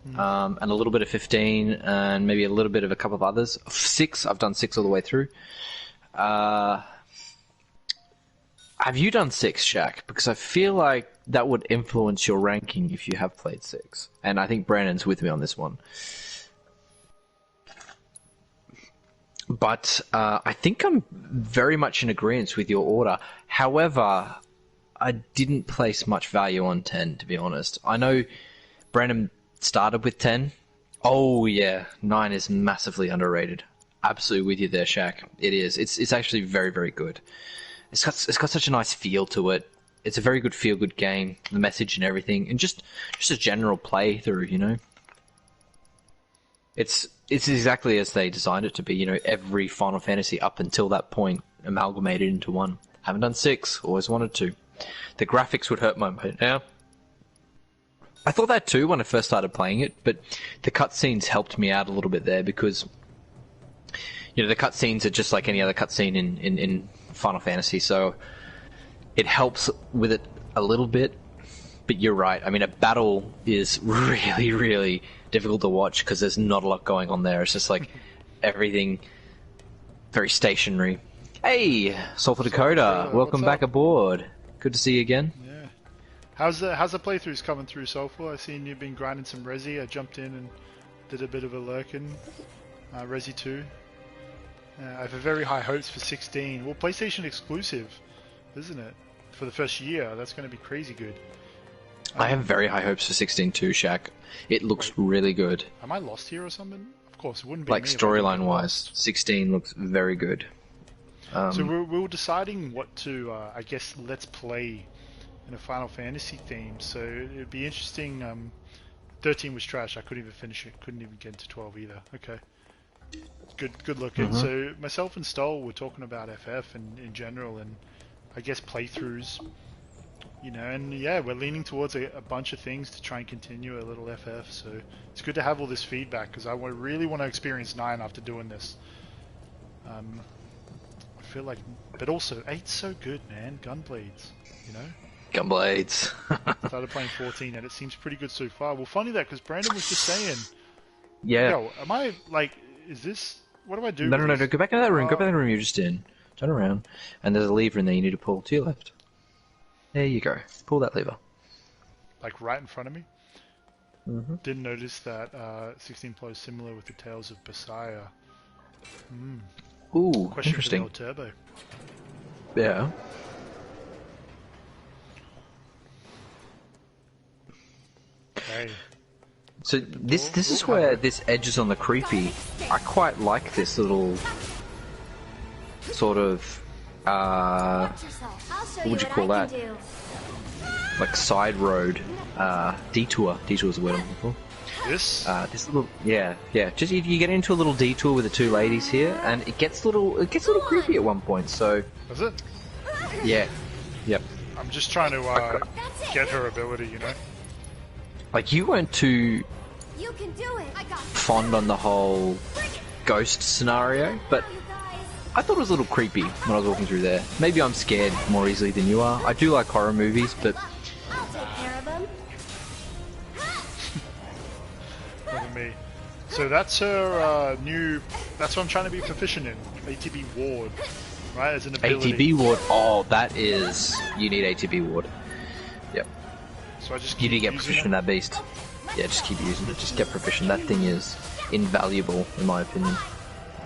and a little bit of 15, and maybe a little bit of a couple of others. 6, I've done 6 all the way through. Have you done 6, Shaq? Because I feel like that would influence your ranking if you have played 6. And I think Brandon's with me on this one. But I think I'm very much in agreement with your order. However, I didn't place much value on 10, to be honest. I know Brandon started with 10. Oh, yeah. 9 is massively underrated. Absolutely with you there, Shaq. It is. It's actually very, very good. It's got such a nice feel to it. It's a very good feel-good game. The message and everything. And just a general playthrough, you know? It's exactly as they designed it to be, you know, every Final Fantasy up until that point amalgamated into one. Haven't done 6, always wanted to. The graphics would hurt my mood now. I thought that too when I first started playing it, but the cutscenes helped me out a little bit there because, you know, the cutscenes are just like any other cutscene in Final Fantasy, so it helps with it a little bit. But you're right. I mean, a battle is really, really difficult to watch because there's not a lot going on there. It's just like everything very stationary. Hey, Sulfur Dakota, welcome back aboard. Good to see you again. Yeah. How's the playthroughs coming through, Sulfur? I seen you've been grinding some Resi. I jumped in and did a bit of a lurkin. Resi 2. I have very high hopes for 16. Well, PlayStation exclusive, isn't it? For the first year, that's going to be crazy good. I have very high hopes for 16 too, Shaq. It looks really good. Am I lost here or something? Of course, it wouldn't be like storyline-wise. 16 looks very good. So we were deciding what to, I guess, let's play in a Final Fantasy theme. So it'd be interesting. 13 was trash. I couldn't even finish it. Couldn't even get to 12 either. Okay. Good looking. So myself and Stoll were talking about FF and in general, and I guess playthroughs. You know, and yeah, we're leaning towards a bunch of things to try and continue a little FF. So it's good to have all this feedback because I really want to experience 9 after doing this. I feel like, but also 8's so good, man. Gunblades, you know. Gunblades. Started playing 14 and it seems pretty good so far. Well, funny that because Brandon was just saying. Yeah. Yo, am I like? Is this? What do I do? No. Go back into that room. Go back in the room you're just in. Turn around, and there's a lever in there you need to pull to your left. There you go. Pull that lever. Like right in front of me? Didn't notice that 16 Pro is similar with the Tales of Berseria. Ooh, Question interesting. for the old Turbo. Yeah. Okay. So this is where this edges on the creepy. I quite like this little sort of what would you call that? Like side road, detour. Detour is the word I'm looking for. This? This little, yeah. Just you get into a little detour with the two ladies here, and it gets a little creepy at one point. So. Is it? Yeah. Yep. I'm just trying to get her ability, you know. Like you weren't too fond on the whole ghost scenario, but I thought it was a little creepy when I was walking through there. Maybe I'm scared more easily than you are. I do like horror movies, but... I'll take care of them. Look at me. So that's her new... That's what I'm trying to be proficient in. ATB Ward. Right, as an ability. ATB Ward. Oh, that is... You need ATB Ward. Yep. So I just keep you need to get proficient in that beast. Yeah, just keep using it. Just get proficient. That thing is invaluable, in my opinion.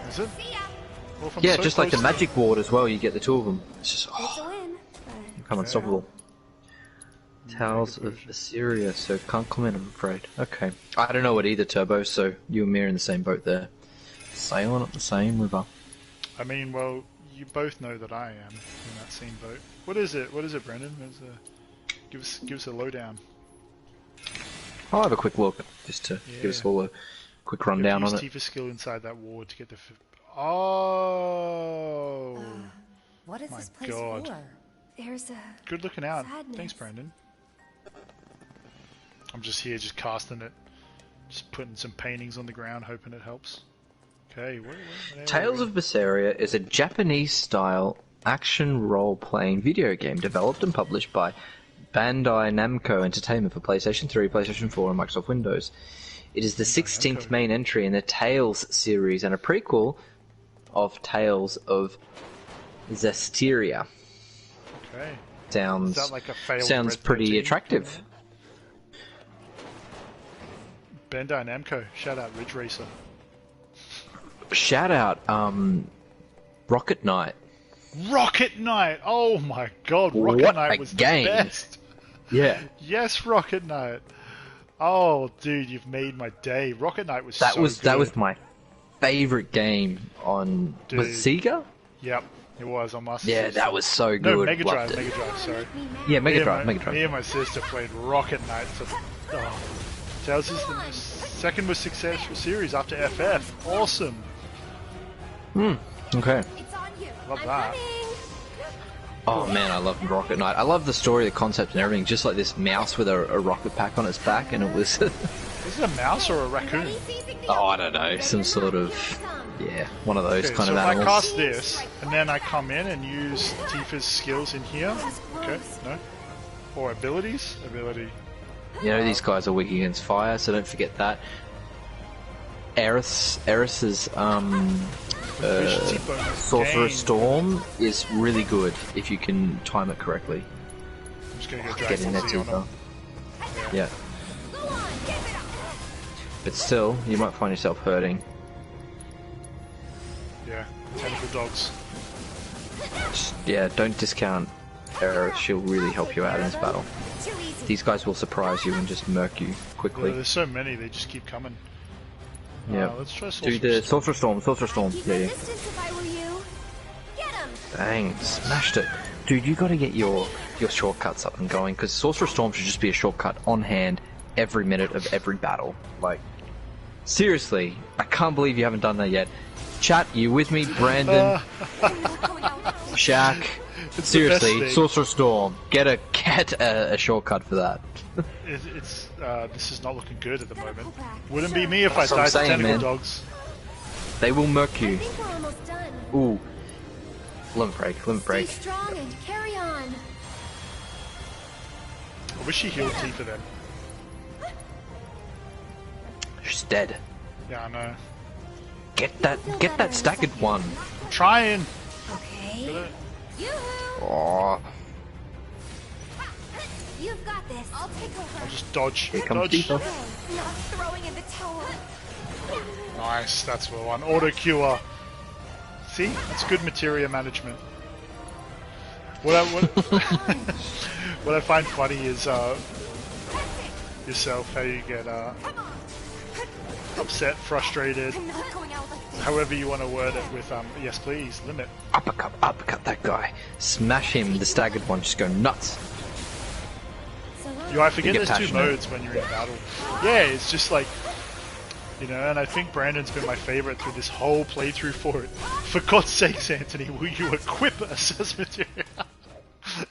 Is it? Well, yeah, so just like the magic ward as well, you get the two of them. It's just, you become unstoppable. Tales of Berseria, so can't comment, I'm afraid. Okay. I don't know it either, Turbo, so you and me are in the same boat there. Sailing up the same river. I mean, well, you both know that I am in that same boat. What is it, Brendan? Give us a lowdown. I'll have a quick look, just to give us all a quick rundown on it. Use Tifa's skill inside that ward to get the... Oh! What is this place God. for? There's a... Good looking out. sadness. Thanks, Brandon. I'm just here, just casting it. Just putting some paintings on the ground, hoping it helps. Okay, what Tales of Berseria is a Japanese-style action role-playing video game developed and published by Bandai Namco Entertainment for PlayStation 3, PlayStation 4, and Microsoft Windows. It is the 16th main entry in the Tales series and a prequel of Tales of Zestiria. Okay. Sounds Is that like a failed sounds Red pretty 13? attractive. Bandai Namco, shout out Ridge Racer. Shout out Rocket Knight. Rocket Knight! Oh my god, What Rocket Knight a was game. the best! Yeah. Yes, Rocket Knight! Oh, dude, you've made my day. Rocket Knight was That so was good. that was my favorite game on was it Sega? Yep, it was on Master Yeah, System. that was so good. No, Mega Drive, Loved it. Mega Drive, sorry. Yeah, Mega Drive, Me Mega Drive. and my sister played Rocket Knight. Tales is the second most successful series after FF. Awesome. Okay. It's on you. Love I'm that. coming. Oh man, I love Rocket Knight. I love the story, the concept, and everything. Just like this mouse with a rocket pack on its back, and it was. Is it a mouse or a raccoon? Oh, I don't know, some sort of one of those kind so of if animals. I cast this, and then I come in and use Tifa's skills in here. Okay, no. Or abilities? Ability. You know, these guys are weak against fire, so don't forget that. Eris's Sorcerer's Storm is really good if you can time it correctly. I'm just gonna go Get in there, Tifa. Yeah. But still, you might find yourself hurting. Yeah, tentacle dogs. Yeah, don't discount Eris. She'll really help you out in this battle. These guys will surprise you and just murk you quickly. Yeah, there's so many, they just keep coming. Yeah. Let's try Do the Sorcerer's Storm. Yeah. Get him! Dang, smashed it. Dude, you gotta get your shortcuts up and going, because Sorcerer's Storm should just be a shortcut on hand every minute of every battle. Like, seriously, I can't believe you haven't done that yet. Chat, you with me? Brandon? Shaq? Seriously, Sorcerer's Storm. Get a shortcut for that. This is not looking good at the moment. Wouldn't be me if I died to tentacle dogs. They will murk you. I think we're almost done. Ooh. Limit break. Stay strong and carry on. I wish she healed Tifa then. She's dead. Yeah, I know. Get that staggered one. I'm trying. Okay. Oh. You've got this. I'll take over. I'll just dodge. Here comes Dodge. Tifa. Not throwing in the towel. Nice, that's what I want. Auto cure. See, that's good materia management. What I find funny is yourself, how you get upset, frustrated, however you want to word it with yes please, limit. Uppercut that guy. Smash him, the staggered one, just go nuts. I forget You get there's two passionate. modes when you're in battle. Yeah, it's just like, you know, and I think Brandon's been my favorite through this whole playthrough for it. For God's sakes, Anthony, will you equip assess material?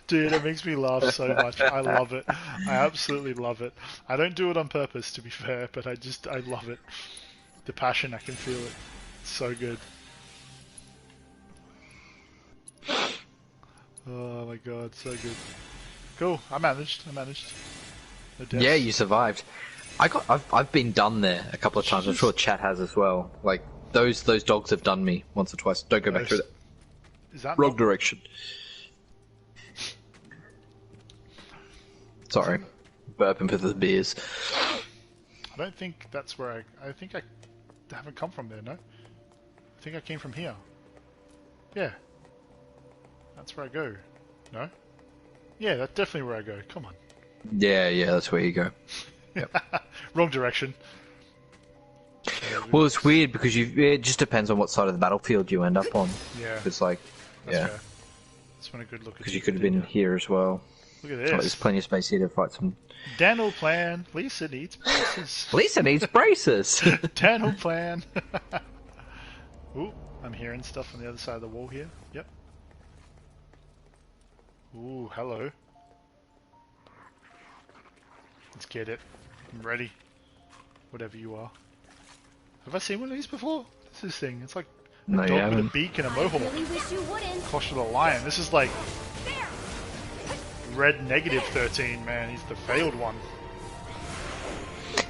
Dude, it makes me laugh so much. I love it. I absolutely love it. I don't do it on purpose, to be fair, but I love it. The passion, I can feel it. It's so good. Oh my god, so good. Cool, I managed. No deaths. Yeah, you survived. I've been done there a couple of times. I'm sure chat has as well. Like those dogs have done me once or twice. Don't go back through that. Is that Wrong direction. Sorry, burping for the beers. I don't think that's where I think I haven't come from there, no? I think I came from here. Yeah. That's where I go. No? Yeah, that's definitely where I go. Come on. Yeah, that's where you go. Yep. Wrong direction. Well, it's weird because it just depends on what side of the battlefield you end up on. Yeah. It's like, That's yeah. fair. Let's want a good look at Because you could have been here as well. Look at Like, there's this. plenty of space here to fight some. Dental plan. Lisa needs braces. Lisa needs braces! Dental plan. Ooh, I'm hearing stuff on the other side of the wall here. Yep. Ooh, hello. Let's get it. I'm ready. Whatever you are. Have I seen one of these before? What's this thing? It's like a No, you dog with a haven't. beak and a mohawk. Really wish you wouldn't. Clash of the Lion. This is like red negative 13, man. He's the failed one.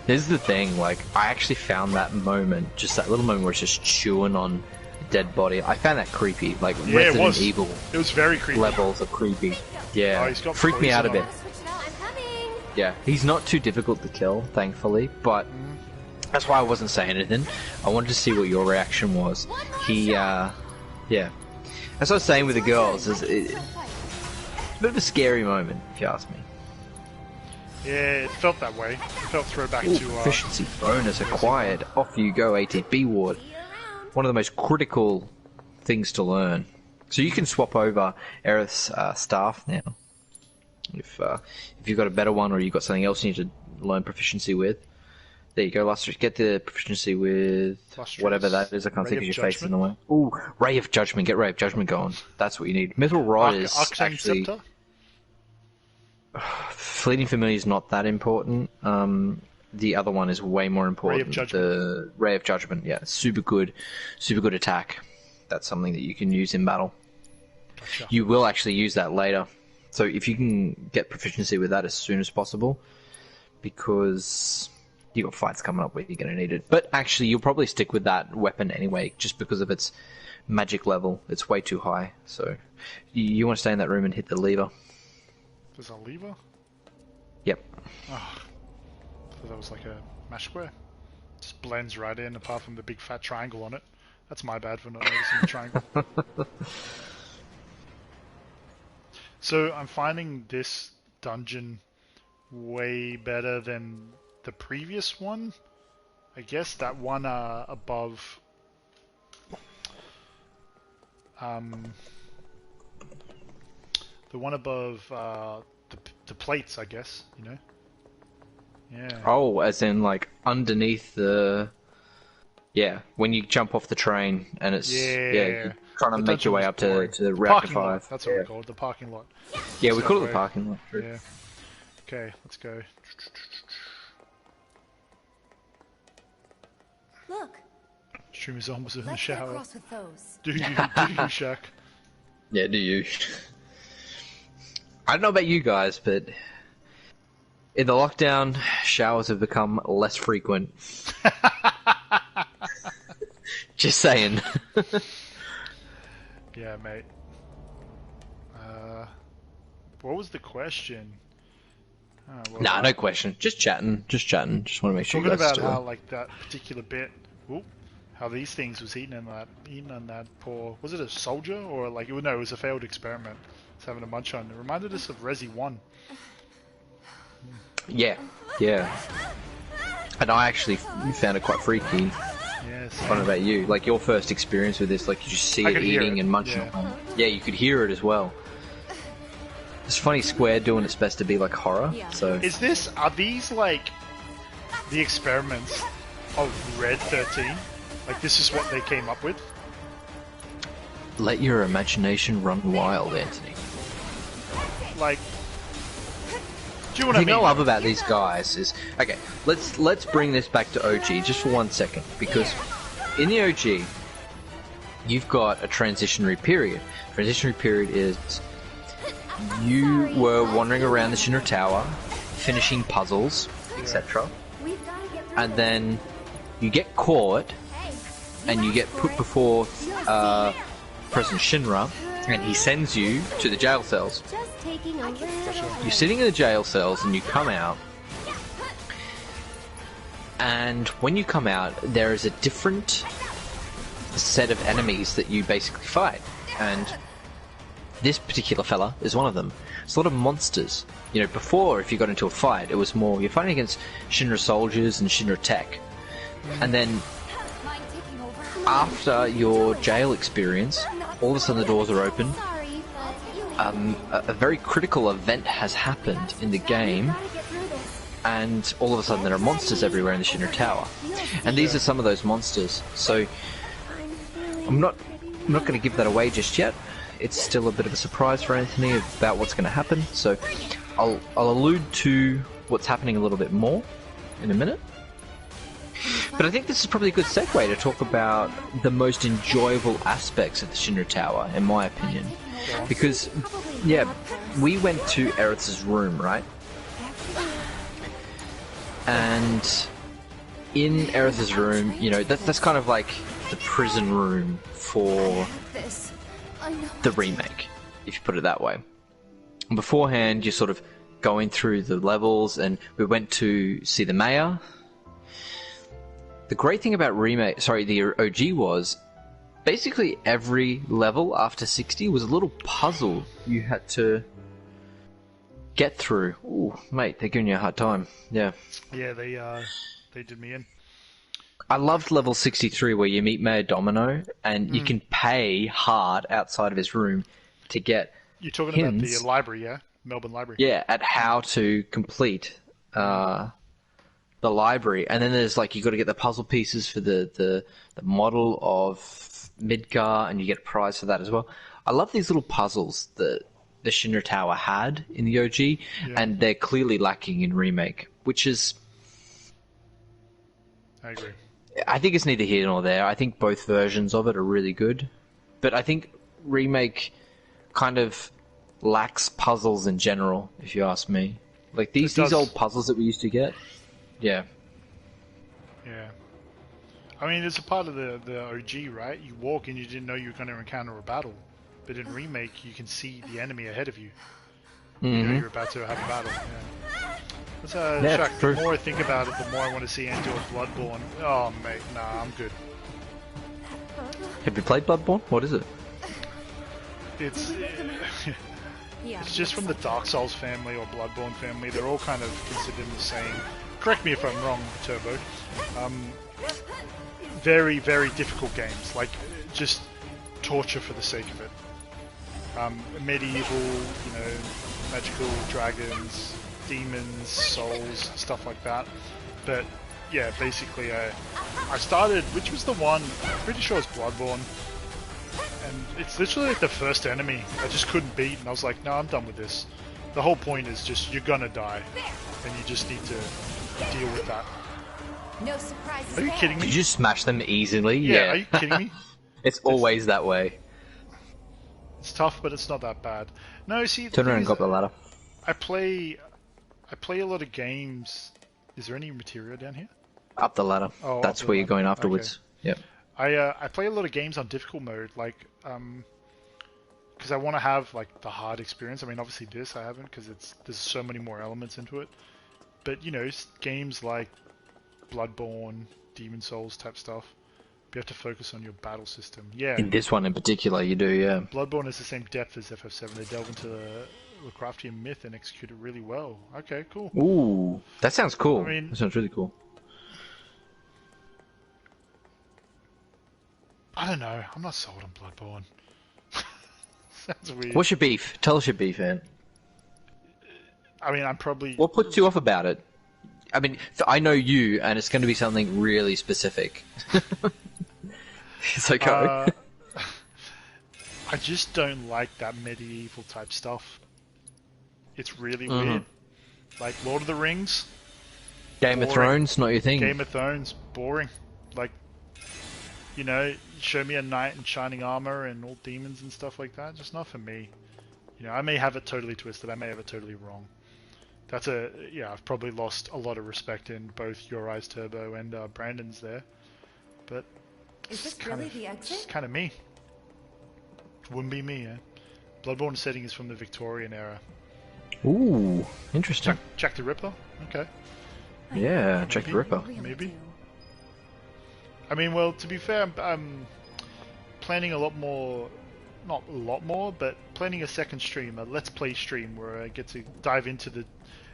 This is the thing, like, I actually found that moment, just that little moment where it's just chewing on a dead body. I found that creepy, like Yeah, it Resident was. Evil It was very creepy. levels of creepy. Yeah, Oh, he's got freaked me out a poison bit. on Switch it out. I'm coming. Yeah, he's not too difficult to kill, thankfully, but that's why I wasn't saying anything. I wanted to see what your reaction was. He, yeah. As I was saying with the girls, it's a bit of a scary moment, if you ask me. Yeah, it felt that way. It felt throwback Ooh, to efficiency bonus acquired. Off you go, ATB ward. One of the most critical things to learn. So you can swap over Aerith's staff now. If you've got a better one or you've got something else you need to learn proficiency with. There you go, Lustrous. Get the proficiency with Lustrous. whatever that is. I can't Ray think of of your face in the Judgment. way. Ooh, Ray of Judgment. Get Ray of Judgment going. That's what you need. Mithril Rod is Arcane actually... Scepter? Fleeting Familiar is not that important. The other one is way more important. Judgment. The Ray of Judgment, yeah. Super good attack. That's something that you can use in battle. Gotcha. You will actually use that later. So if you can get proficiency with that as soon as possible, because you got fights coming up where you're going to need it. But actually, you'll probably stick with that weapon anyway, just because of its magic level. It's way too high. So you want to stay in that room and hit the lever. There's a lever? Yep. Oh, I thought that was like a mash square. Just blends right in, apart from the big fat triangle on it. That's my bad for not noticing the triangle. So I'm finding this dungeon way better than the previous one. I guess that one above the one above the plates, I guess, you know? Yeah. Oh, as in like underneath the... Yeah, when you jump off the train and it's... Yeah, you're trying to The make your way dungeon up was to boring. the The Reactor parking 5. lot, that's what we call it, the parking lot. Yeah, we call it the Subway. parking lot. True. Yeah. Okay, let's go. Look, Stream is almost in the let's get shower. across with those. Do you, Shaq? Yeah, do you? I don't know about you guys, but in the lockdown, showers have become less frequent. Just saying. Yeah, mate. What was the question? Nah, no question. Just chatting. Just want to make sure you Talking guys about are how still... like that particular bit, how these things was eating on that poor. Was it a soldier or like no? It was a failed experiment. It's having a munch on. It reminded us of Resi 1. Yeah. And I actually found it quite freaky. Yes. I don't know about you. Like your first experience with this, like you just see I it could hear eating it, and munching yeah. on it. Yeah, you could hear it as well. It's funny, Square doing its best to be like horror. So Are these like the experiments of Red 13? Like this is what they came up with? let your imagination run wild, Anthony. Like, do you know what The I thing I mean? love about these guys is, okay, let's bring this back to OG just for 1 second, because in the OG, you've got a transitionary period. Transitionary period is you were wandering around the Shinra Tower, finishing puzzles, etc. And then you get caught, and you get put before President Shinra, and he sends you to the jail cells. You're sitting in the jail cells, and you come out, and when you come out, there is a different set of enemies that you basically fight, and this particular fella is one of them. It's a lot of monsters. You know, before, if you got into a fight, it was more, you're fighting against Shinra soldiers and Shinra tech. And then, after your jail experience, all of a sudden the doors are open. A very critical event has happened in the game, and all of a sudden there are monsters everywhere in the Shinra Tower. And these are some of those monsters. So, I'm not going to give that away just yet. It's still a bit of a surprise for Anthony about what's going to happen. So, I'll allude to what's happening a little bit more in a minute. But I think this is probably a good segue to talk about the most enjoyable aspects of the Shinra Tower, in my opinion. Because, yeah, we went to Aerith's room, right? And in Aerith's room, you know, that's kind of like the prison room for the remake, if you put it that way. And beforehand, you're sort of going through the levels, and we went to see the mayor. The great thing about the OG was, basically every level after 60 was a little puzzle you had to get through. Ooh, mate, they're giving you a hard time. Yeah. Yeah, they did me in. I loved level 63 where you meet Mayor Domino and you can pay hard outside of his room to get You're talking hints, about the library, yeah? Melbourne Library. yeah, at how to complete the library, and then there's like you got to get the puzzle pieces for the model of Midgar, and you get a prize for that as well. I love these little puzzles that the Shinra Tower had in the OG, and they're clearly lacking in Remake, which is... I agree. I think it's neither here nor there. I think both versions of it are really good, but I think Remake kind of lacks puzzles in general, if you ask me. Like these old puzzles that we used to get. Yeah. Yeah. I mean, it's a part of the OG, right? You walk and you didn't know you were going to encounter a battle. But in Remake, you can see the enemy ahead of you. You know you're about to have a battle. Yeah. That's Shaq, the more I think about it, the more I want to see Angel of Bloodborne. Oh, mate, nah, I'm good. Have you played Bloodborne? What is it? It's just from the Dark Souls family or Bloodborne family. They're all kind of considered the same. Correct me if I'm wrong, Turbo. Very, very difficult games. Like, just torture for the sake of it. Medieval, you know, magical dragons, demons, souls, stuff like that. But yeah, basically, I started. Which was the one? I'm pretty sure it's Bloodborne. And it's literally like the first enemy I just couldn't beat, and I was like, no, I'm done with this. The whole point is just you're gonna die, and you just need to deal with that. No surprises. Are you kidding me? Did you smash them easily? Yeah. Are you kidding me? It's always that way. It's tough, but it's not that bad. No, see, Turn around and go up the ladder. I play a lot of games. Is there any materia down here? Up the ladder. Oh, that's where you're going afterwards. Okay. Yep. I play a lot of games on difficult mode, like because I want to have like the hard experience. I mean, obviously this I haven't because there's so many more elements into it. But you know, games like Bloodborne, Demon Souls type stuff, you have to focus on your battle system. Yeah. In this one in particular, you do, yeah. Bloodborne has the same depth as FF7. They delve into the Lovecraftian myth and execute it really well. Okay, cool. Ooh, that sounds cool. I mean, that sounds really cool. I don't know. I'm not sold on Bloodborne. Sounds weird. What's your beef? Tell us your beef, man. I mean, I'm probably... What puts you off about it? I mean, I know you, and it's going to be something really specific. So go. I just don't like that medieval type stuff. It's really weird. Like Lord of the Rings. Game boring. of Thrones, not your thing. Game of Thrones, boring. Like, you know, show me a knight in shining armor and all demons and stuff like that. Just not for me. You know, I may have it totally twisted. I may have it totally wrong. I've probably lost a lot of respect in both Your Eyes Turbo and Brandon's there. But is this really the exit? It's kind of me. It wouldn't be me, yeah. Bloodborne setting is from the Victorian era. Ooh, interesting. Jack the Ripper? Okay. Yeah, Jack the Ripper. Maybe. I mean, well, to be fair, I'm planning a lot more, not a lot more, but planning a second stream, a Let's Play stream, where I get to dive into the,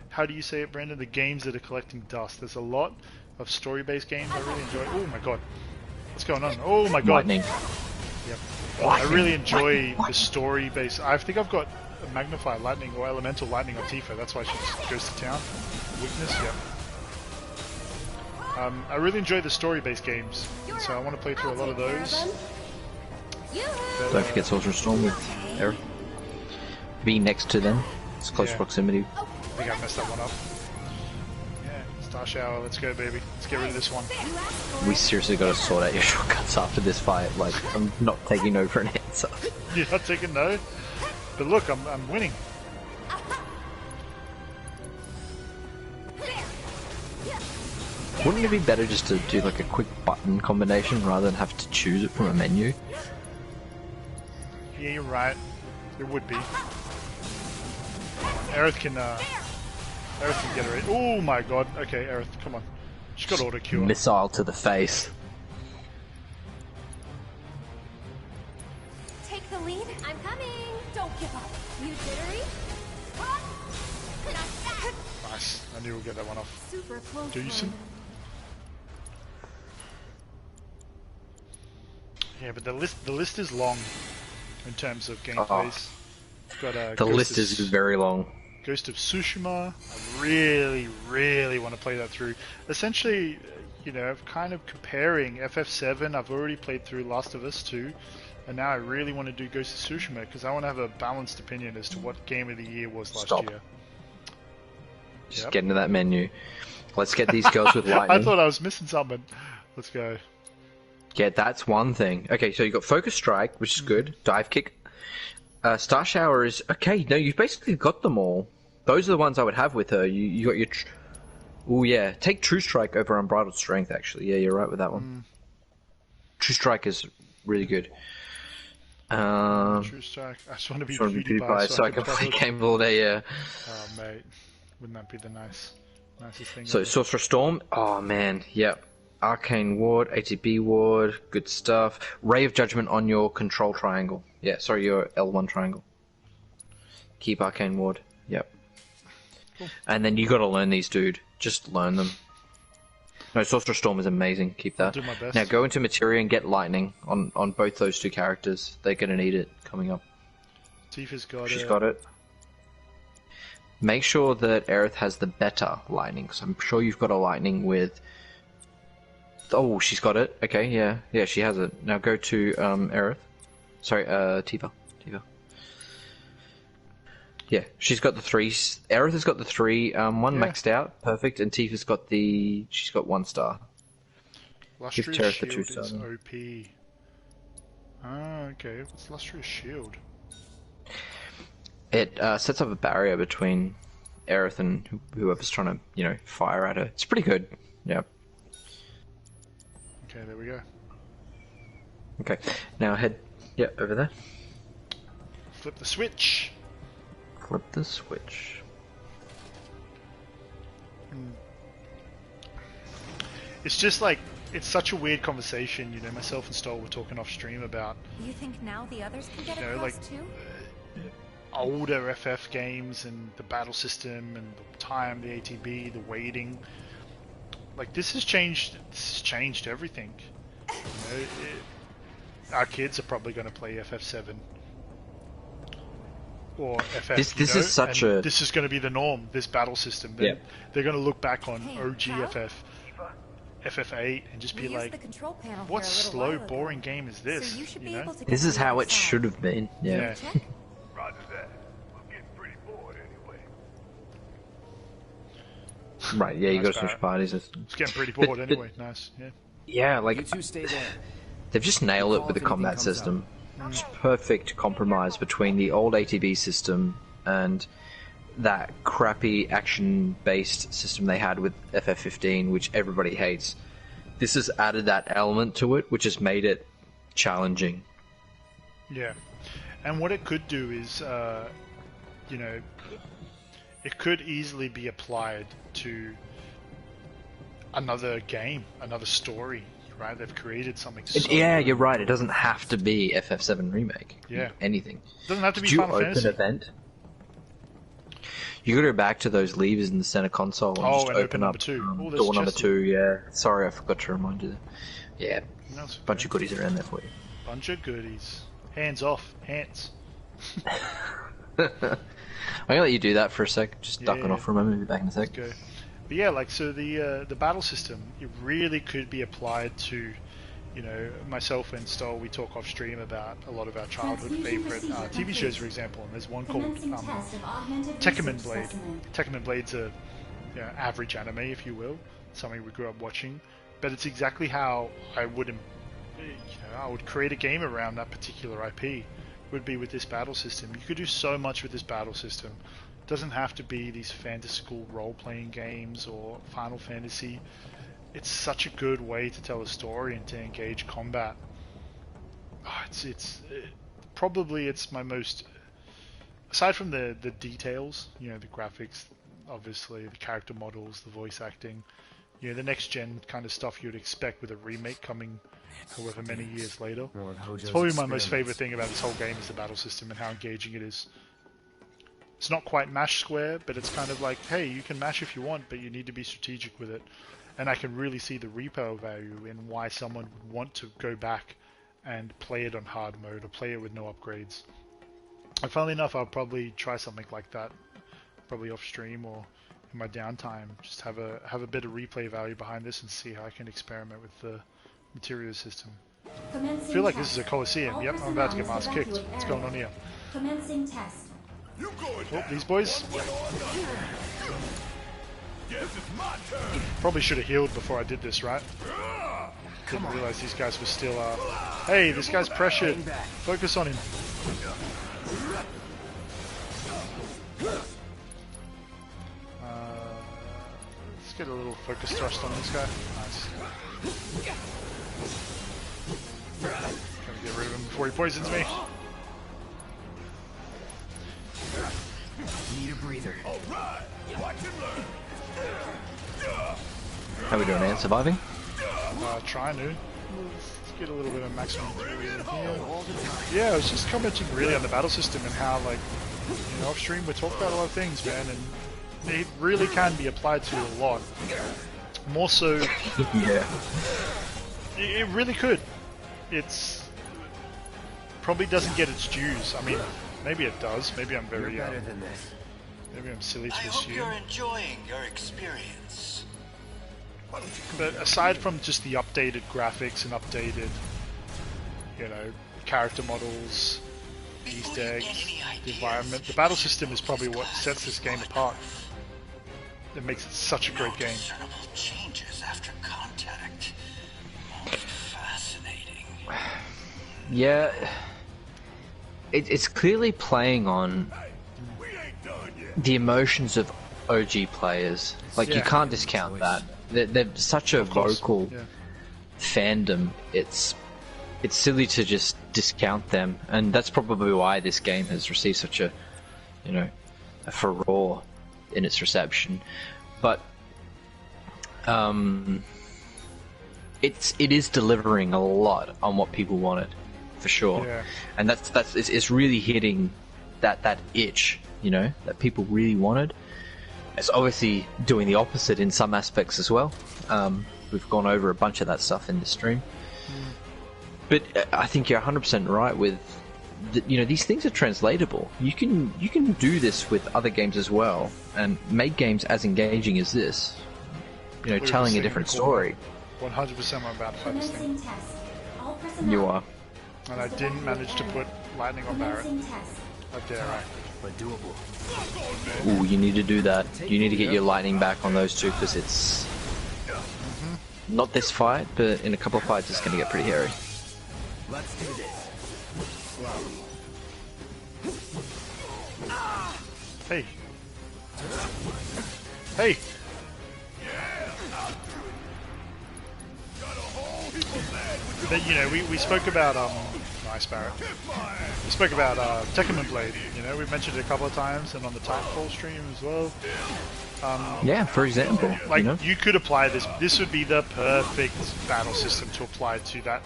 how do you say it, Brandon? The games that are collecting dust. There's a lot of story-based games I really enjoy. Oh my god. What's going on? Oh my god. Lightning. Yep. I really enjoy the story-based. I think I've got a Magnify Lightning or Elemental Lightning on Tifa. That's why she just goes to town. Weakness, yep. I really enjoy the story-based games, and so I want to play through a lot of those. But, don't forget Soldier Storm with Eric. Be next to them. It's close proximity. I think I messed that one up. Yeah, Star Shower, let's go, baby. Let's get rid of this one. We seriously got to sort out your shortcuts after this fight. Like, I'm not taking no for an answer. You're not taking no? But look, I'm winning. Wouldn't it be better just to do like a quick button combination rather than have to choose it from a menu? Yeah, you're right. It would be. Aerith can get her in. Oh my god. Okay, Aerith, come on. She's got auto cure. Missile to the face. Take the lead. I'm coming. Don't give up. You jittery? Nice. I knew we'll get that one off. Super close. Decent. Yeah, but the list is long in terms of gameplays. The list is very long. Ghost of Tsushima. I really, really want to play that through. Essentially, you know, kind of comparing FF7. I've already played through Last of Us 2, and now I really want to do Ghost of Tsushima because I want to have a balanced opinion as to what game of the year was last year. Just get into that menu. Let's get these girls with lightning. I thought I was missing something. Let's go. Yeah, that's one thing. Okay, so you got Focus Strike, which is good. Dive Kick. Star Shower is okay. No, you've basically got them all. Those are the ones I would have with her. You got your. Oh yeah, take True Strike over Unbridled Strength. Actually, yeah, you're right with that one. True Strike is really good. True Strike. I just want to be PewDiePie so I can play games all day. Yeah. Oh mate, wouldn't that be the nicest thing? So Sorcerer Storm. Oh man, yep. Arcane Ward, ATB Ward, good stuff. Ray of Judgment on your control triangle. Yeah, sorry, your L1 triangle. Keep Arcane Ward. Yep. Cool. And then you got to learn these, dude. Just learn them. No, Sorcerer Storm is amazing. Keep that. I'll do my best. Now go into Materia and get Lightning on both those two characters. They're gonna need it coming up. Tifa's got She's got it. Make sure that Aerith has the better Lightning. So I'm sure you've got a Lightning with. Oh, she's got it. Okay, yeah, she has it. Now go to Aerith. Sorry, Tifa. Yeah, she's got the 3. Aerith has got the 3. One maxed out, perfect, and Tifa's got she's got 1 star. Lustrous Shield is OP. Ah, okay. What's Lustrous Shield? It sets up a barrier between Aerith and whoever's trying to, fire at her. It's pretty good. Yeah. Okay, there we go. Okay, now head, over there. Flip the switch. Flip the switch. It's just like, it's such a weird conversation, myself and Stoll were talking off stream about... You think now the others can get across too? Older FF games and the battle system and the time, the ATB, the waiting... Like, this has changed everything. Our kids are probably going to play FF7. Or FF, this is such a... This is going to be the norm, this battle system. They're going to look back on OG FF, FF8, and just be like, what slow, boring game is this? This is how it should have been. Yeah. Roger that. I'm getting pretty bored anyway. Right, yeah, you got to switch parties. It's getting pretty bored anyway. Nice, yeah. Yeah, like... You two stay there. They've just nailed it with the combat system. It's perfect compromise between the old ATB system and that crappy action-based system they had with FF15, which everybody hates. This has added that element to it, which has made it challenging. Yeah, and what it could do is, it could easily be applied to another game, another story. Right, they've created something. Yeah, you're right. It doesn't have to be FF7 remake. Yeah, anything. It doesn't have to be Did Final you Fantasy. open event? You got to go back to those levers in the center console and just open up number 2. door number 2. Yeah, sorry, I forgot to remind you. Yeah, a bunch of goodies around there for you. Bunch of goodies. Hands off, hands. I'm gonna let you do that for a sec. Just ducking off for a moment. Be back in a sec. Okay. But yeah, so the battle system, it really could be applied to, myself and Stoll, we talk off stream about a lot of our childhood favorite TV shows, for example. And there's one called Tekkaman Blade. Tekkaman Blade's a average anime, if you will, something we grew up watching. But it's exactly how I would create a game around that particular IP. Would be with this battle system. You could do so much with this battle system. Doesn't have to be these fantastical role-playing games or Final Fantasy. It's such a good way to tell a story and to engage combat. Probably it's my most, aside from the details, the graphics, obviously the character models, the voice acting, the next gen kind of stuff you'd expect with a remake coming however many years later. It's probably my most favorite thing about this whole game is the battle system and how engaging it is. It's not quite mash square, but it's kind of like, hey, you can mash if you want, but you need to be strategic with it. And I can really see the repo value in why someone would want to go back and play it on hard mode or play it with no upgrades. And funnily enough, I'll probably try something like that probably off stream or in my downtime, just have a bit of replay value behind this and see how I can experiment with the material system. I feel like this is a Coliseum. Yep, I'm about to get my ass kicked. What's going on here? Commencing test. Oh, these boys. Probably should have healed before I did this, right? Didn't realize these guys were still. Hey, this guy's pressured. Focus on him. Let's get a little focus thrust on this guy. Nice. Trying to get rid of him before he poisons me. Need a breather. How we doing, man? Surviving? Trying to. Let's get a little bit of maximum in here. Yeah, I was just commenting really on the battle system and how, like, you know, off stream we talk about a lot of things, man, and it really can be applied to a lot. More so. Yeah. It really could. It's probably doesn't get its dues. I mean, maybe it does. Maybe I'm very. Maybe I'm silly to assume. I hope you're enjoying your experience. But aside from just the updated graphics and updated, you know, character models, Easter eggs, the environment, the battle system is probably what sets this game apart. It makes it such a great game. Changes after contact. Most fascinating. Yeah, it's clearly playing on the emotions of OG players. Like, you can't discount that. They're such a vocal fandom. It's silly to just discount them, and that's probably why this game has received such a, you know, a furore in its reception. But it is delivering a lot on what people wanted, for sure. And it's really hitting that itch, you know, that people really wanted. It's obviously doing the opposite in some aspects as well. We've gone over a bunch of that stuff in the stream. But I think you're 100% right with, you know, these things are translatable. You can do this with other games as well, and make games as engaging as this. You know, telling a different story. 100% I'm about to fight this thing. You are. And I didn't manage to put lightning on Barret. How dare I? But doable. Ooh, you need to do that. You need to get your lightning back on those two, because it's not this fight, but in a couple of fights it's going to get pretty hairy. Let's do this. Hey. Hey. But, you know, we spoke about nice Barret. We spoke about Tekkaman Blade. You know, we mentioned it a couple of times, and on the Titanfall stream as well. Yeah, for example, like, you know? You could apply this. This would be the perfect battle system to apply to that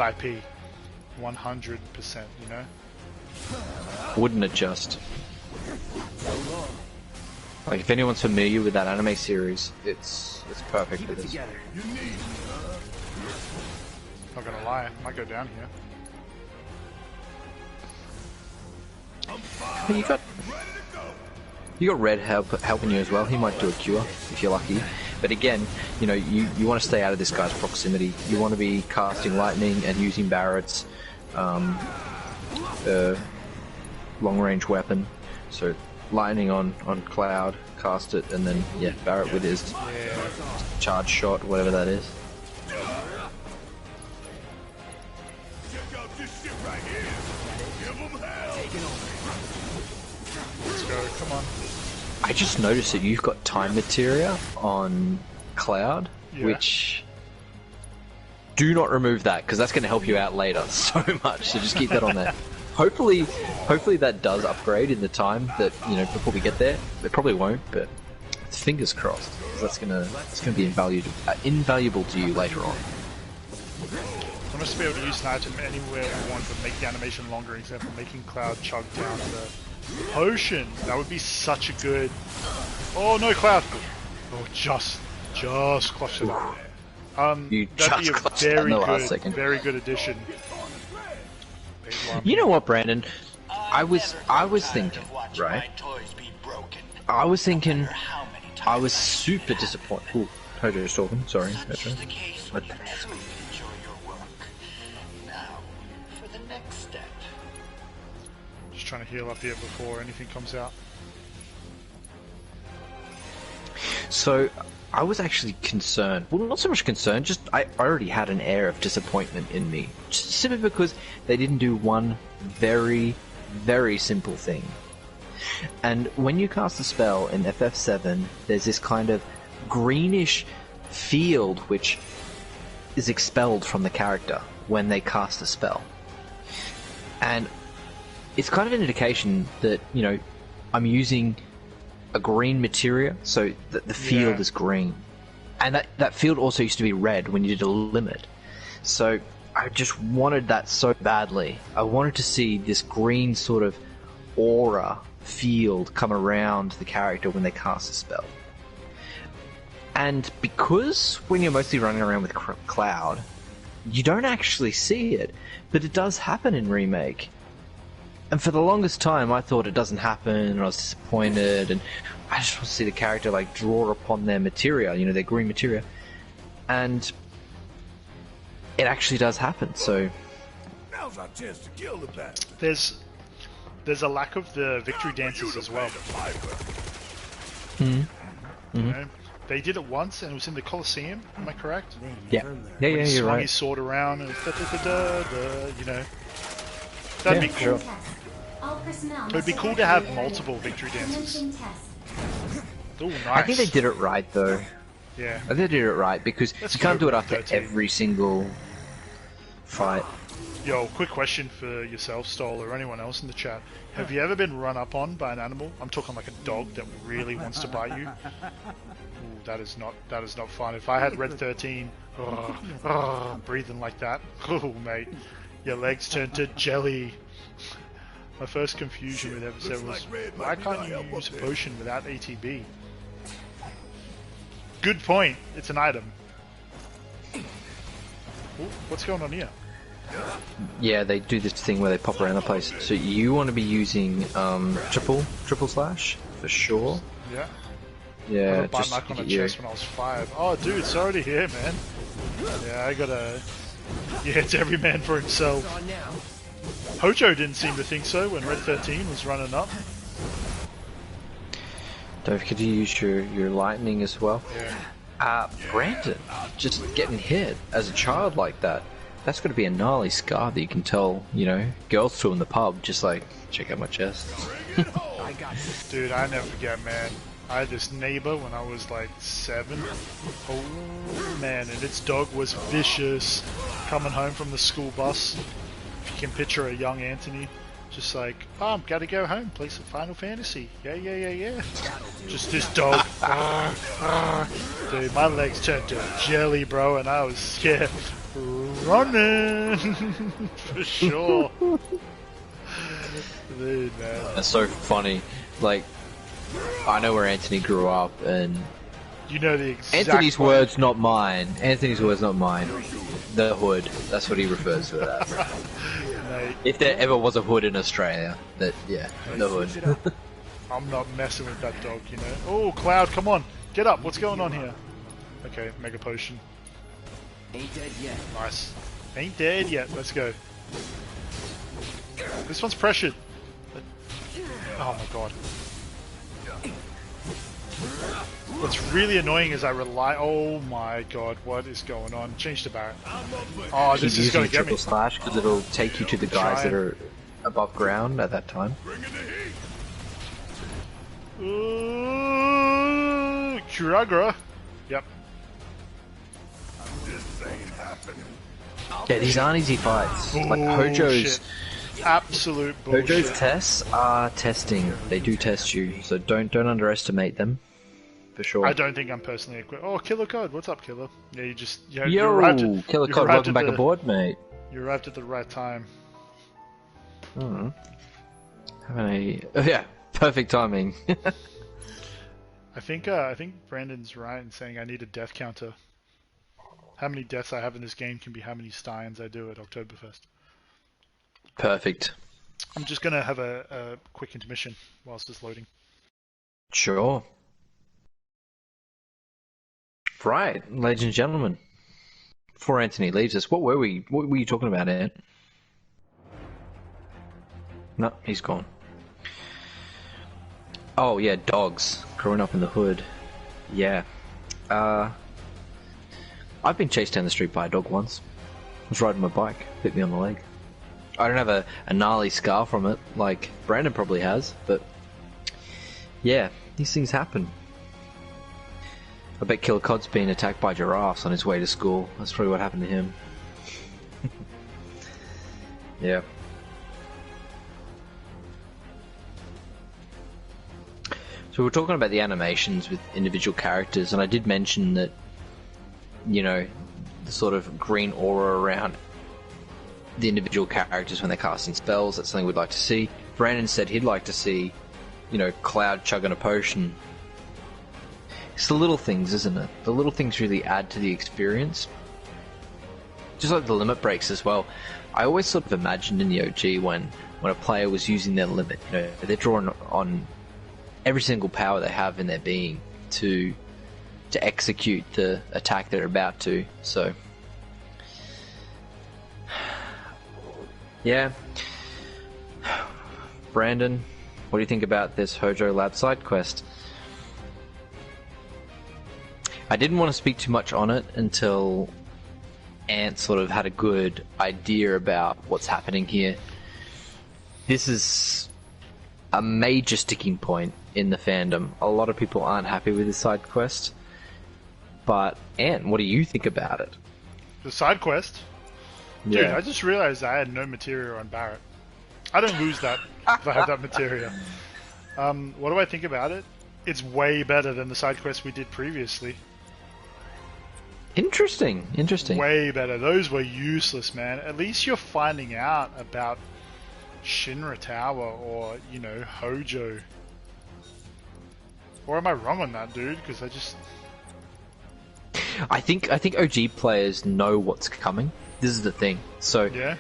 IP. 100%. You know. Wouldn't it just? Like, if anyone's familiar with that anime series, it's perfect for this. Not gonna lie, I might go down here. But you got Red helping you as well. He might do a cure if you're lucky. But again, you know, you want to stay out of this guy's proximity. You want to be casting lightning and using Barret's long-range weapon. So lightning on Cloud, cast it, and then yeah, Barret with his charge shot, whatever that is. Let's go, come on. I just noticed that you've got time materia on Cloud, which... Do not remove that, because that's going to help you out later so much, so just keep that on there. Hopefully that does upgrade in the time that, you know, before we get there. It probably won't, but fingers crossed, because that's gonna be invaluable to you later on. I must be able to use an item anywhere we want, but make the animation longer. Example, making Cloud chug down the potion. That would be such a good. Oh no, Cloud! Oh, just clutched it up. That'd be a very good addition. You know what, Brandon? I was thinking, right? I was thinking, How many times I was super disappointed. Ooh, Hojo's talking. Sorry, such Hojo. is the case What? whenever you enjoy your work. Now, for the next step. Just trying to heal up here before anything comes out. So, I was actually concerned. Well, not so much concerned, just I already had an air of disappointment in me. Just simply because they didn't do one very, very simple thing. And when you cast a spell in FF7, there's this kind of greenish field which is expelled from the character when they cast a spell. And it's kind of an indication that, you know, I'm using a green materia, so the field is green. And that field also used to be red when you did a limit. So I just wanted that so badly. I wanted to see this green sort of aura field come around the character when they cast a spell. And because when you're mostly running around with Cloud, you don't actually see it, but it does happen in Remake. And for the longest time I thought it doesn't happen, and I was disappointed, and I just want to see the character like draw upon their materia, you know, their green materia. And it actually does happen, so Now's our chance to kill the bastard. There's a lack of the victory dances as well. Mhm. You know, they did it once, and it was in the Colosseum. Am I correct? yeah, When he you're swung right. his sword around, and you know, that'd be cool. All personnel It would be must cool to have evacuate multiple victory dances. Commencing test. Ooh, nice. I think they did it right though. Yeah. I think they did it right because Let's you can't go do it with after 13. every single fight. Yo, quick question for yourself, Stoll, or anyone else in the chat. Have you ever been run up on by an animal? I'm talking like a dog that really wants to bite you. Ooh, that is not fun. If I had Red 13, breathing like that, oh mate, your legs turn to jelly. My first confusion with episode was, why can't you use a potion without ATB? Good point. It's an item. Ooh, what's going on here? Yeah, they do this thing where they pop around the place. So you want to be using triple slash for sure. Yeah. I Yeah, had a bite just mark on the get you. chest when I was 5. Oh, dude, sorry to hear, man. Yeah, I gotta... Yeah, it's every man for himself. Hojo didn't seem to think so when Red 13 was running up. Don't forget to use your lightning as well. Yeah. Brandon, just getting hit as a child like that. That's going to be a gnarly scar that you can tell, you know, girls to in the pub, just like, check out my chest. Dude, I never forget, man. I had this neighbor when I was like 7. Oh man, and its dog was vicious. Coming home from the school bus, if you can picture a young Anthony, just like, oh, I'm gotta go home, play some Final Fantasy. Yeah. Just this dog. Dude, my legs turned to jelly, bro, and I was, running for sure. Dude, man. That's so funny. Like, I know where Anthony grew up, and You know the exact Anthony's point. words, not mine. Anthony's words, not mine. The hood. That's what he refers to it as. Mate, If there ever was a hood in Australia, that yeah, the hood. I'm not messing with that dog, you know. Oh, Cloud, come on, get up. What's going on here? Okay, Mega Potion. Ain't dead yet. Nice. Ain't dead yet. Let's go. This one's pressured. Oh my god. What's really annoying is I rely. Oh my god, what is going on? Change to Barret. Oh, Keep this is using gonna get me. triple slash because it'll take you to the guys that Try are above ground at that time. Ooh, Kiragra. Yep. Yeah, these aren't easy fights. Like Oh, Hojo's shit. Absolute bullshit. Hojo's tests are testing. They do test you, so don't underestimate them. For sure. I don't think I'm personally equipped. Oh, Killer Code, what's up, Killer? Yeah, you just you Yo, arrived at, Killer you Cod, arrived welcome at back the- aboard, mate. You arrived at the right time. Oh, yeah, perfect timing. I think Brandon's right in saying I need a death counter. How many deaths I have in this game can be how many Steins I do at Oktoberfest. Perfect. I'm just gonna have a quick intermission whilst it's loading. Sure. Right, ladies and gentlemen. Before Anthony leaves us, what were you talking about, Ant? No, he's gone. Oh yeah, dogs. Growing up in the hood. Yeah. I've been chased down the street by a dog once. I was riding my bike, bit me on the leg. I don't have a gnarly scar from it, like Brandon probably has, but yeah, these things happen. I bet Killer Cod's been attacked by giraffes on his way to school. That's probably what happened to him. Yeah. So we're talking about the animations with individual characters, and I did mention that, you know, the sort of green aura around the individual characters when they're casting spells, that's something we'd like to see. Brandon said he'd like to see, you know, Cloud chugging a potion. It's the little things, isn't it? The little things really add to the experience. Just like the limit breaks as well. I always sort of imagined in the OG when a player was using their limit, you know, they're drawing on every single power they have in their being to execute the attack they're about to. So, yeah. Brandon, what do you think about this Hojo Lab side quest? I didn't want to speak too much on it until Ant sort of had a good idea about what's happening here. This is a major sticking point in the fandom. A lot of people aren't happy with this side quest. But Ant, what do you think about it? The side quest? Yeah. Dude, I just realized I had no materia on Barret. I don't lose that if I have that materia. What do I think about it? It's way better than the side quests we did previously. Interesting. Way better. Those were useless, man. At least you're finding out about Shinra Tower or, you know, Hojo. Or am I wrong on that, dude? Because I think OG players know what's coming. This is the thing. So yeah.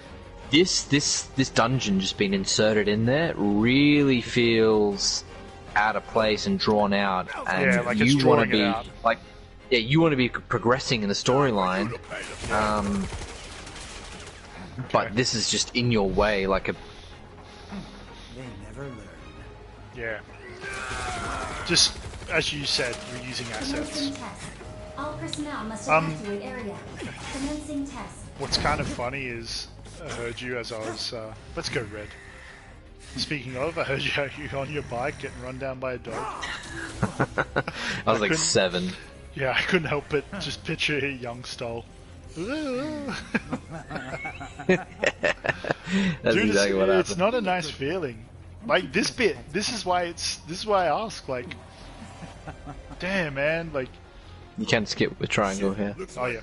This dungeon just being inserted in there really feels out of place and drawn out, and yeah, like you want to be out. like, yeah, you want to be progressing in the storyline, but this is just in your way, like a. They never learn. Yeah. Just as you said, you're using assets. All personnel must evacuate area. Commencing test. What's kind of funny is I heard you as I was. Let's go red. Speaking of, I heard you on your bike getting run down by a dog. I was like 7. Yeah, I couldn't help but just picture a young Stoll. That's Dude, exactly what happened. it's not a nice feeling. Like this bit, this is why I ask. Like, damn, man, like. You can skip with triangle here. Oh yeah.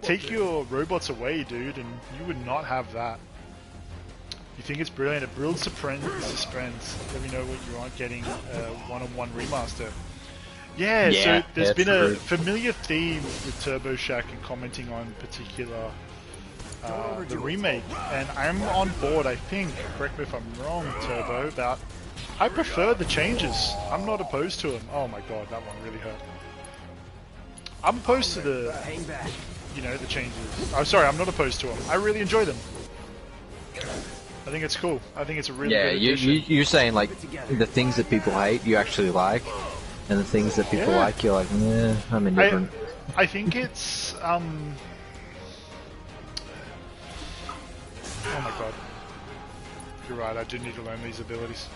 Take your robots away, dude, and you would not have that. You think it's brilliant? It builds suspense. Let me know what you aren't getting one-on-one remaster. Yeah, so there's been a familiar theme with Turbo Shack and commenting on particular the remake, and I'm on board. I think. Correct me if I'm wrong, Turbo. About I prefer the changes. I'm not opposed to them. Oh my god, that one really hurt. I'm opposed to the, you know, the changes. Oh, sorry, I'm not opposed to them. I really enjoy them. I think it's cool. I think it's a really good addition. You're saying like the things that people hate, you actually like, and the things that people like, you're like, nah, I'm indifferent. I think it's oh my god. You're right. I do need to learn these abilities.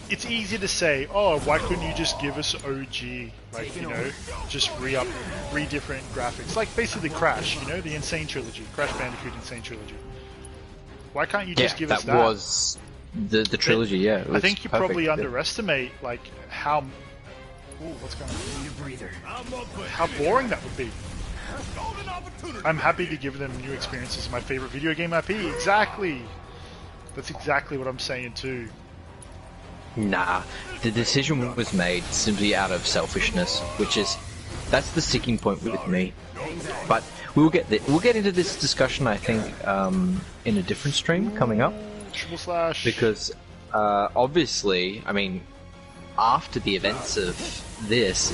It's easy to say, oh, why couldn't you just give us OG? Like, you know, just re-different graphics. Like, basically Crash, you know, the Insane Trilogy. Crash Bandicoot Insane Trilogy. Why can't you just give us that? That was the trilogy, yeah. I think you probably underestimate, like, how... Ooh, what's going on? How boring that would be. I'm happy to give them new experiences. My favorite video game IP. Exactly! That's exactly what I'm saying, too. Nah, the decision was made simply out of selfishness, that's the sticking point with me. But we'll get into this discussion, I think, in a different stream coming up. Triple slash. Because obviously, I mean, after the events of this,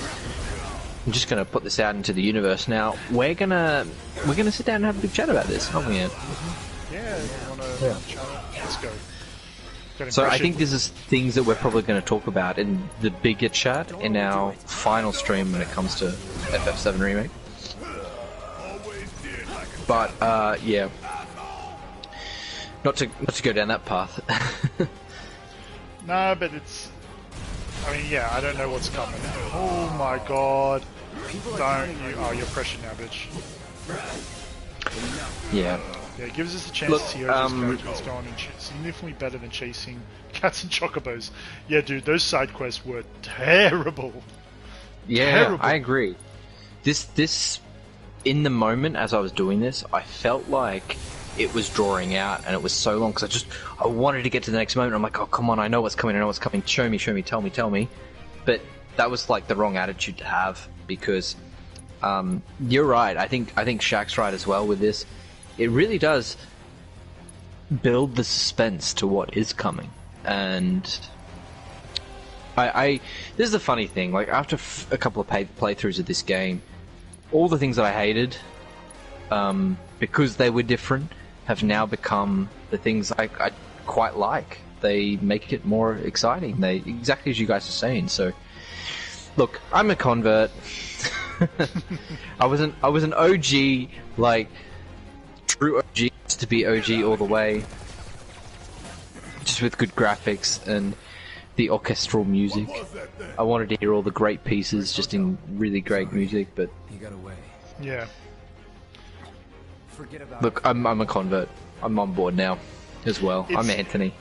I'm just gonna put this out into the universe now. We're gonna sit down and have a big chat about this, aren't we, Ant? Yeah, you wanna chat? Let's go. So I think this is things that we're probably going to talk about in the bigger chat in our final stream when it comes to FF7 Remake. But yeah, not to go down that path. No, but it's. I mean, yeah, I don't know what's coming. Oh my god! Don't you? Oh, you're pressured now, bitch. Yeah. Yeah, it gives us a chance to see OG's characters go on and significantly better than chasing cats and chocobos. Yeah, dude, those side quests were terrible. Yeah, terrible. I agree. This, in the moment as I was doing this, I felt like it was drawing out and it was so long because I wanted to get to the next moment. I'm like, oh, come on, I know what's coming, Show me, tell me. But that was like the wrong attitude to have because you're right. I think Shaq's right as well with this. It really does build the suspense to what is coming, and this is the funny thing. Like after a couple of playthroughs of this game, all the things that I hated, because they were different, have now become the things I quite like. They make it more exciting. They exactly as you guys are saying. So, look, I'm a convert. I was an OG, like. True OG to be OG all the way, just with good graphics and the orchestral music. I wanted to hear all the great pieces, just in really great music. But you got away. Yeah. Look, I'm a convert. I'm on board now, as well. I'm Anthony.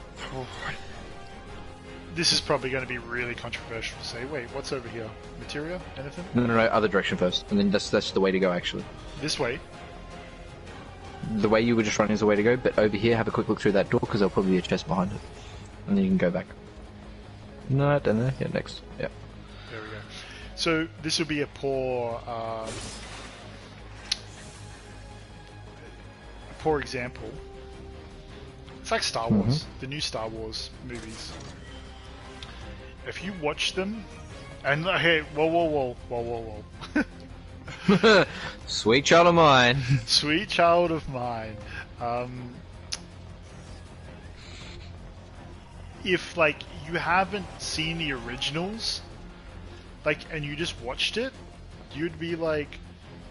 This is probably going to be really controversial to say. Wait, what's over here? Materia? Anything? No. Other direction first, and then that's the way to go. Actually, this way. The way you were just running is the way to go, but over here, have a quick look through that door, because there'll probably be a chest behind it. And then you can go back. No, down there. Yeah, next. Yeah. There we go. So, this would be a poor example. It's like Star Wars, the new Star Wars movies. If you watch them, and hey, whoa. Sweet child of mine. Sweet child of mine. If like you haven't seen the originals, like, and you just watched it, you'd be like,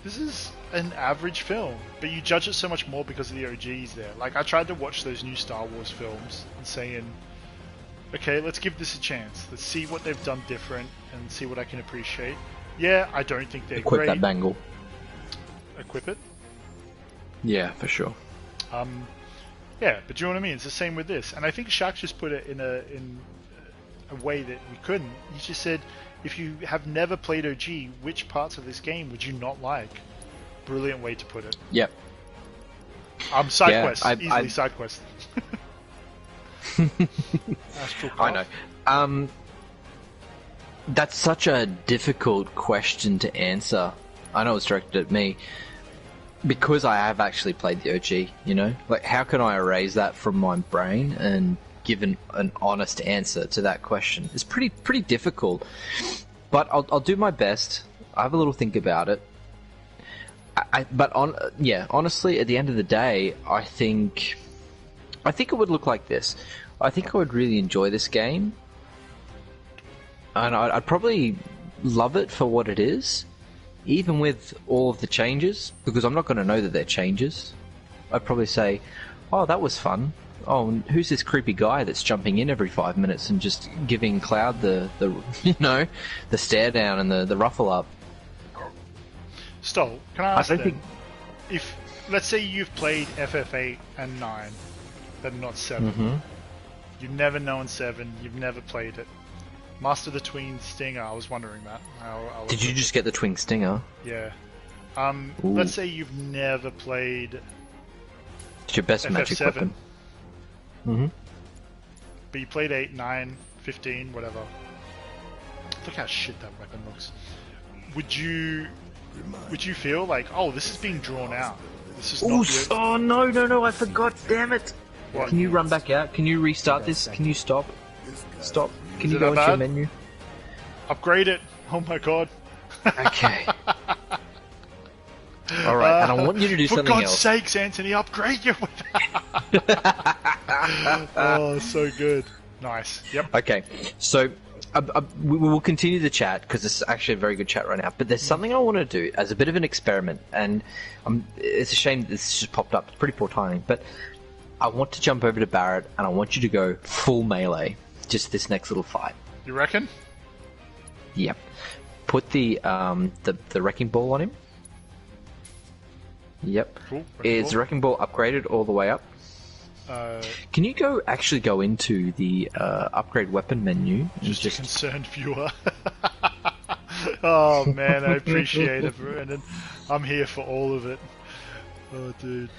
this is an average film. But you judge it so much more because of the OGs there. Like, I tried to watch those new Star Wars films and saying, okay, let's give this a chance. Let's see what they've done different and see what I can appreciate. Yeah, I don't think they're Equip great. that bangle. Equip it? Yeah, for sure. Yeah, but do you know what I mean? It's the same with this. And I think Shaq just put it in a way that we couldn't. He just said, if you have never played OG, which parts of this game would you not like? Brilliant way to put it. Yep. Side quest. Easily side quest. I know. That's such a difficult question to answer. I know it's directed at me. Because I have actually played the OG, you know? Like, how can I erase that from my brain and give an honest answer to that question? It's pretty difficult. But I'll do my best. I have a little think about it. Honestly, at the end of the day, I think it would look like this. I think I would really enjoy this game. And I'd probably love it for what it is. Even with all of the changes, because I'm not going to know that they're changes. I'd probably say, oh, that was fun. Oh, and who's this creepy guy that's jumping in every 5 minutes and just giving Cloud the the stare down and the ruffle up? Stoll, can I ask if, let's say you've played FF8 and 9, but not 7. Mm-hmm. You've never known 7, you've never played it. Master the Twin Stinger, I was wondering that. Did you just get the Twin Stinger? Yeah. Let's say you've never played It's your best FF7. magic weapon. Mm-hmm. But you played 8, 9, 15, whatever. Look how shit that weapon looks. Would you feel like, oh, this is being drawn out? This is not Oh no, I forgot, damn it! Can you run back out? Can you restart this? Can you stop? Stop. Can you it go that into your bad? menu? Upgrade it. Oh my god. Okay. All right, and I want you to do for something God's else. sakes, Anthony, upgrade your Oh, so good. Nice. Yep. Okay, so we will continue the chat because it's actually a very good chat right now. But there's something I want to do as a bit of an experiment, and it's a shame this just popped up. It's pretty poor timing, but I want to jump over to Barrett, and I want you to go full melee, just this next little fight. You reckon? Yep. Put the wrecking ball on him. Yep. Cool. Is the wrecking ball upgraded all the way up? Can you actually go into the upgrade weapon menu? And just a concerned viewer. Oh man, I appreciate it, Brandon. I'm here for all of it. Oh dude.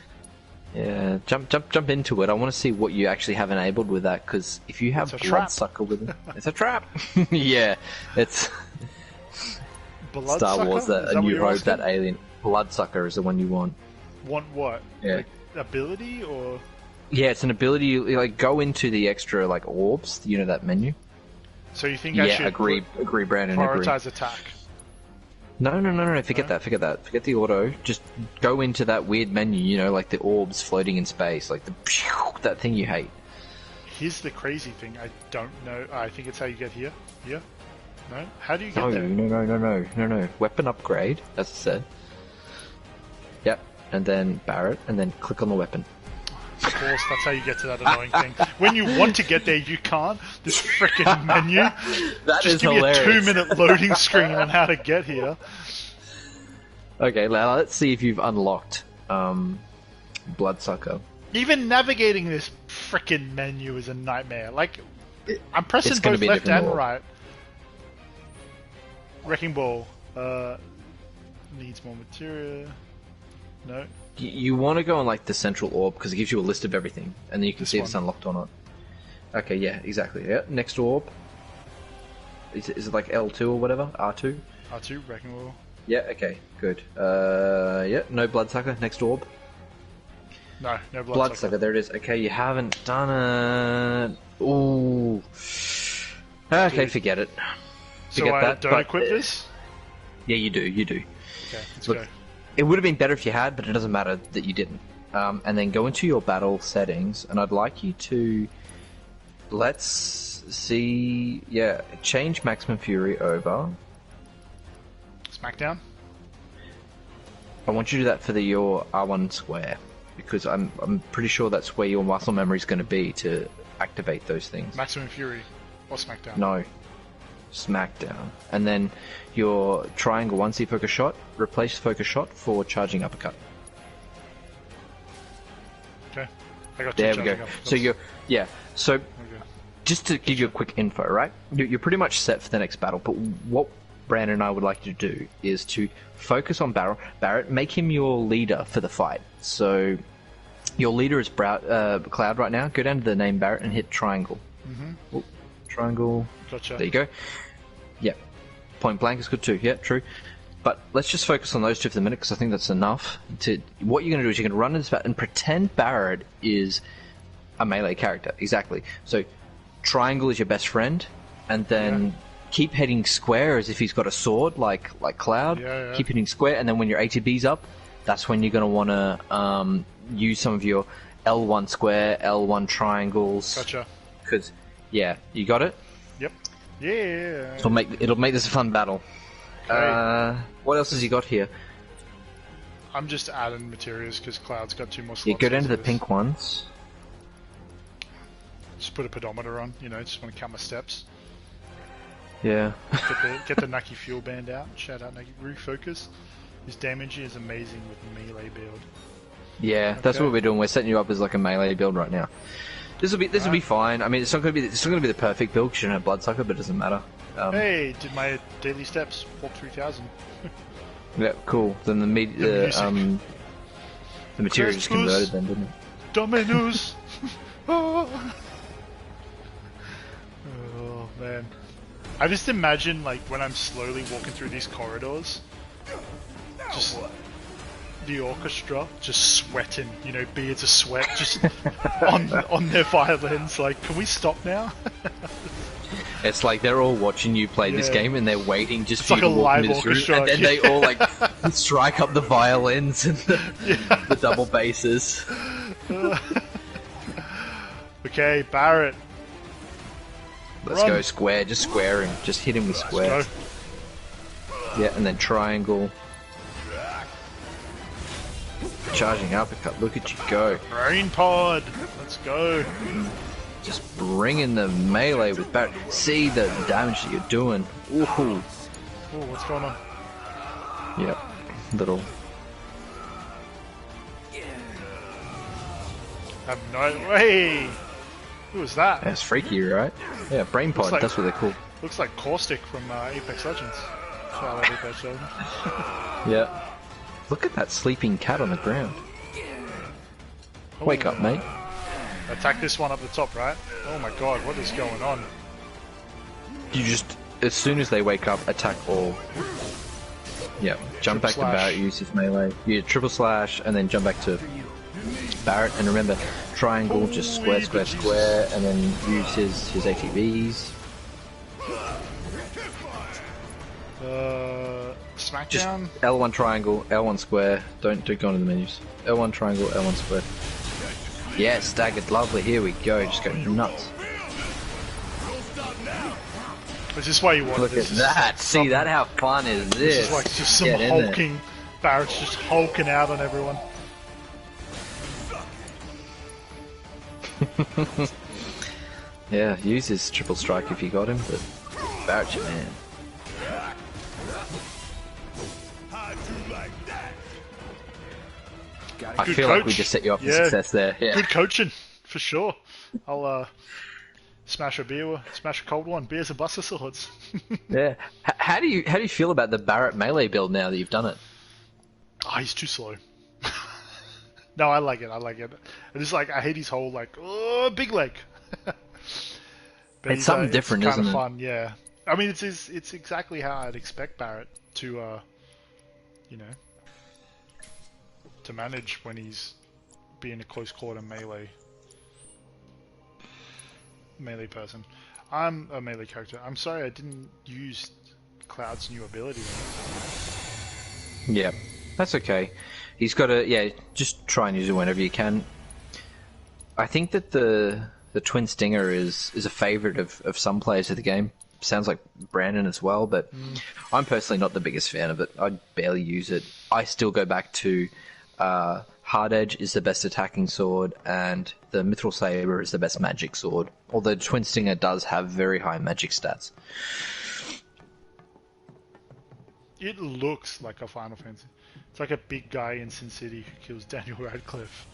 Yeah, jump into it. I want to see what you actually have enabled with that, because if you have Bloodsucker with it, it's a trap. Yeah, it's Star Wars, A New Hope, that alien. Bloodsucker is the one you want. Want what? Yeah. Like, ability or? Yeah, it's an ability. You, like, go into the extra like orbs. You know that menu. So you think I should agree, Brandon. prioritize attack? No. Forget that. Forget the auto. Just go into that weird menu. You know, like the orbs floating in space, like that thing you hate. Here's the crazy thing. I don't know. I think it's how you get here. Here? No. How do you get there? No. Weapon upgrade, as I said. Yep. And then Barrett, and then click on the weapon. Of course, that's how you get to that annoying thing. When you want to get there, you can't. This freaking menu. That Just is give hilarious. me a 2-minute loading screen on how to get here. Okay, now let's see if you've unlocked Bloodsucker. Even navigating this freaking menu is a nightmare. Like, I'm pressing It's gonna both be left different and order. right. Wrecking ball. Needs more material. No. You want to go on like the central orb because it gives you a list of everything, and then you can see if it's unlocked or not. Okay, yeah, exactly. Yeah, next orb. Is it like L2 or whatever? R2? R2, wrecking ball. Yeah, okay, good. Yeah, no Bloodsucker. Next orb. No bloodsucker. Bloodsucker, there it is. Okay, you haven't done it. Ooh. Okay, Dude. forget it. So Forget I that, don't but- equip this? Yeah, you do. Okay, let's Look, go. it would have been better if you had, but it doesn't matter that you didn't. And then go into your battle settings, and I'd like you to... Let's see... Yeah, change Maximum Fury over. Smackdown? I want you to do that for your R1 square, because I'm pretty sure that's where your muscle memory is going to be to activate those things. Maximum Fury. Or Smackdown? No. Smackdown. And then your triangle 1C focus shot, replace focus shot for charging uppercut. Okay. I got two There we go. charging uppercuts. So so Okay. just to give you a quick info, right? You're pretty much set for the next battle, but what Brandon and I would like you to do is to focus on Barrett, make him your leader for the fight. So your leader is Cloud right now. Go down to the name Barrett and hit triangle. Mm-hmm. Triangle. Gotcha. There you go. Yeah. Point blank is good too. Yeah, true. But let's just focus on those two for the minute because I think that's enough. What you're going to do is you're going to run into this battle and pretend Barrett is a melee character. Exactly. So triangle is your best friend, and then keep hitting square as if he's got a sword, like Cloud. Yeah. Keep hitting square, and then when your ATB's up, that's when you're going to want to use some of your L1 square, L1 triangles. Gotcha. Because, yeah, you got it? Yep. Yeah. It'll make this a fun battle. Okay. What else has he got here? I'm just adding materials because Cloud's got 2 more slots. Yeah, go down to the this. pink ones. Just put a pedometer on, just want to count my steps. Yeah. Get the Nucky fuel band out. Shout out Nucky. Refocus. His damage is amazing with melee build. Yeah, that's Okay. what we're doing. We're setting you up as like a melee build right now. This will be fine. I mean, it's not going to be the perfect build because you don't have Bloodsucker, but it doesn't matter. Hey, did my daily steps walk 3,000? Yeah, cool. Then the material just converted then, didn't it? Dominus. Oh man, I just imagine like when I'm slowly walking through these corridors, just the orchestra just sweating, you know, beads of sweat just on their violins. Like, can we stop now? It's like they're all watching you play this game and they're waiting just it's for like you a to walk live into this room, orchestra, and then they all like strike up the violins and the double basses. Okay, Barrett. Let's Run. go square, just square him, just hit him with square. Let's go. Yeah, and then triangle. Charging uppercut, look at you go. Brain pod. Let's go. Just bringing the melee with Barrett. See the damage that you're doing. Ooh. Oh, what's going on? Yep. Little. Have no way. Who was that? That's freaky, right? Yeah, brain pod. like- That's what they're called. Looks like Caustic from Apex Legends. Shout out Apex Legends. Yeah. Look at that sleeping cat on the ground. Wake up, mate. Attack this one up the top, right? Oh my god, what is going on? You just, as soon as they wake up, attack all. Yeah, jump back to Barrett, use his melee. You triple slash, and then jump back to Barrett. And remember, triangle, just square, square, square, and then use his ATVs. Just Smackdown? L1 triangle, L1 square. Don't go into the menus. L1 triangle, L1 square. Yeah, staggered, lovely. Here we go. Just go nuts. Is this why you want Look this? at that. See that? How fun is this? This is like just some Get in there. hulking. Barrett's just hulking out on everyone. Yeah, use his triple strike if you got him, but Barrett's your man. I Good feel like coach. we just set you up for Yeah. success there. Yeah. Good coaching, for sure. I'll smash a beer, smash a cold one. Beers and buster swords. Yeah. How do you feel about the Barrett melee build now that you've done it? Oh, he's too slow. No, I like it. I like it. I just like I hate his whole like big leg. But It's something different, it's kind isn't of it? fun, yeah. I mean, it's exactly how I'd expect Barrett to, you know, to manage when he's being a close quarter melee person. I'm a melee character. I'm sorry I didn't use Cloud's new ability. Yeah, that's okay. He's got to, just try and use it whenever you can. I think that the Twin Stinger is a favourite of some players of the game. Sounds like Brandon as well, but I'm personally not the biggest fan of it. I barely use it. I still go back to Hard Edge is the best attacking sword, and the Mithril Saber is the best magic sword. Although Twin Stinger does have very high magic stats. It looks like a Final Fantasy. It's like a big guy in Sin City who kills Daniel Radcliffe.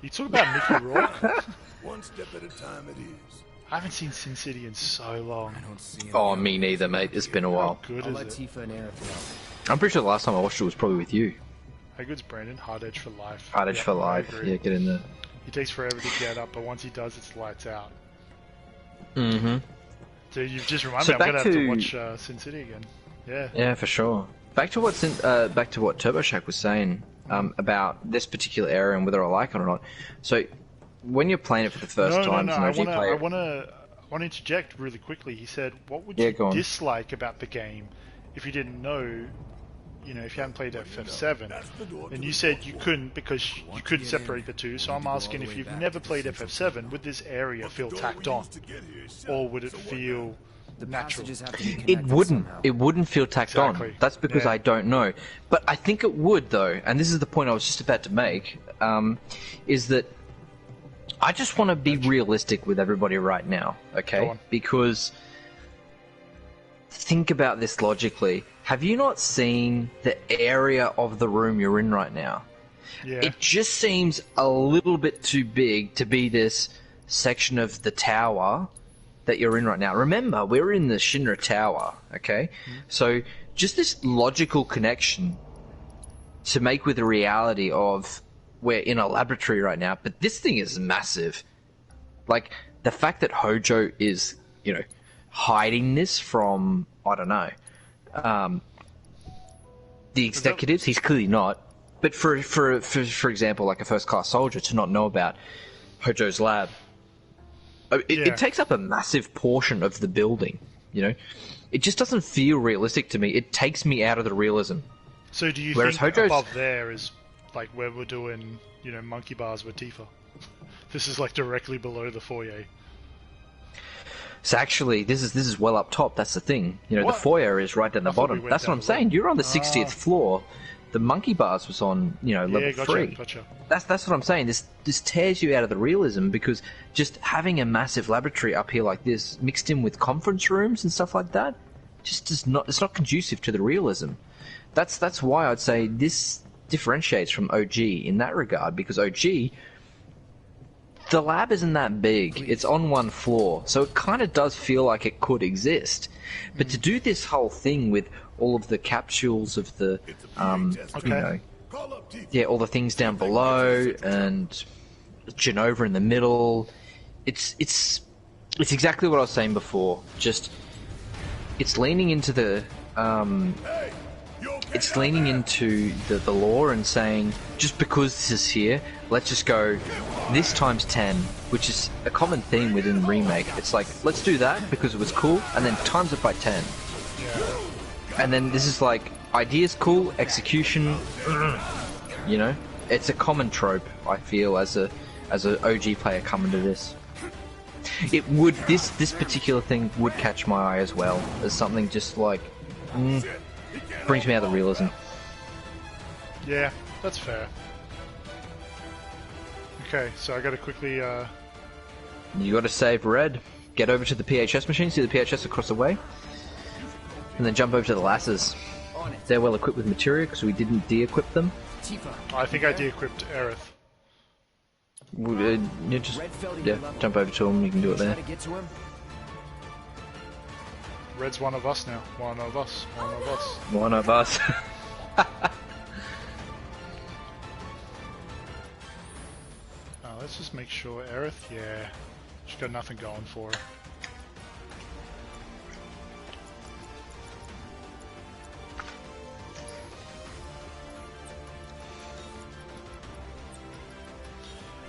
You talk about Mickey Rourke? One step at a time it is. I haven't seen Sin City in so long. Oh, me neither, mate. It's been a while. How good I'll is let it? Tifa and Eric know. I'm pretty sure the last time I watched it was probably with you. How good's Brandon? Hard Edge for life. Hard Edge Yeah, for I life. agree. Yeah, get in there. He takes forever to get up, but once he does, it's lights out. Mm-hmm. Dude, you've just reminded So me. I'm gonna back have to to- watch Sin City again. Yeah. Yeah, for sure. Back to what TurboShack was saying about this particular area and whether I like it or not. So, when you're playing it for the first time, I sometimes you play it. want to interject really quickly. He said, "What would Yeah, you go on. dislike about the game if you didn't know? You know, if you hadn't played FF7?" And you said you couldn't because you couldn't separate the two. So I'm asking, if you've never played FF7, would this area feel tacked on, or would it feel natural? Passages have to be It connected wouldn't. somehow. It wouldn't feel tacked Exactly. on. That's because Yeah. I don't know. But I think it would, though. And this is the point I was just about to make. Is that I just want to be realistic with everybody right now, Go okay? on. Because think about this logically. Have you not seen the area of the room you're in right now? Yeah. It just seems a little bit too big to be this section of the tower that you're in right now. Remember, we're in the Shinra Tower, okay? So just this logical connection to make with the reality of we're in a laboratory right now, but this thing is massive. Like, the fact that Hojo is, hiding this from, I don't know, the executives, he's clearly not, But for example, like a first class soldier to not know about Hojo's lab, it takes up a massive portion of the building. You know, it just doesn't feel realistic to me. It takes me out of the realism. So do you Whereas think Hojo's... above there is like where we're doing, you know, monkey bars with Tifa? This is like directly below the foyer. So actually, this is well up top. That's the thing. You know, What? the foyer is right down the bottom. That's what I'm saying. You're on the 60th floor. The monkey bars was on, you know, level 3. Gotcha. That's what I'm saying. This tears you out of the realism, because just having a massive laboratory up here like this, mixed in with conference rooms and stuff like that, just does not. It's not conducive to the realism. That's why I'd say this differentiates from OG in that regard, because OG, the lab isn't that big. It's on one floor, so it kind of does feel like it could exist. But to do this whole thing with all of the capsules of the, you know, all the things down below and Genova in the middle, it's exactly what I was saying before. Just it's leaning into the the lore and saying, just because this is here, let's just go this times 10, which is a common theme within Remake. It's like, let's do that because it was cool, and then times it by 10. And then this is like, idea's cool, execution, you know? It's a common trope, I feel, as a OG player coming to this. It would, this particular thing would catch my eye as well, as something just like, brings me out of the realism. Yeah, that's fair. Okay, so I gotta quickly, You gotta save Red, get over to the PHS machine, see the PHS across the way, and then jump over to the lasses. They're well equipped with materia because we didn't de-equip them. I think I de-equipped Aerith. You just, jump over to him, you can do it there. Red's one of us now. One of us. One of us. One of us. Let's just make sure. Aerith, yeah. She's got nothing going for her.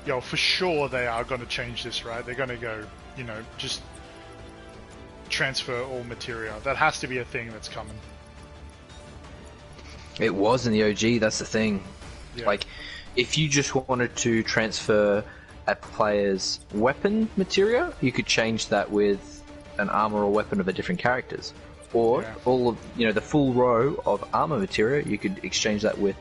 Yo, for sure they are going to change this, right? They're going to go, you know, just transfer all materia. That has to be a thing that's coming. It was in the OG, that's the thing. Yeah. Like, if you just wanted to transfer a player's weapon materia, you could change that with an armor or weapon of a different characters. Or all of, you know, the full row of armor materia, you could exchange that with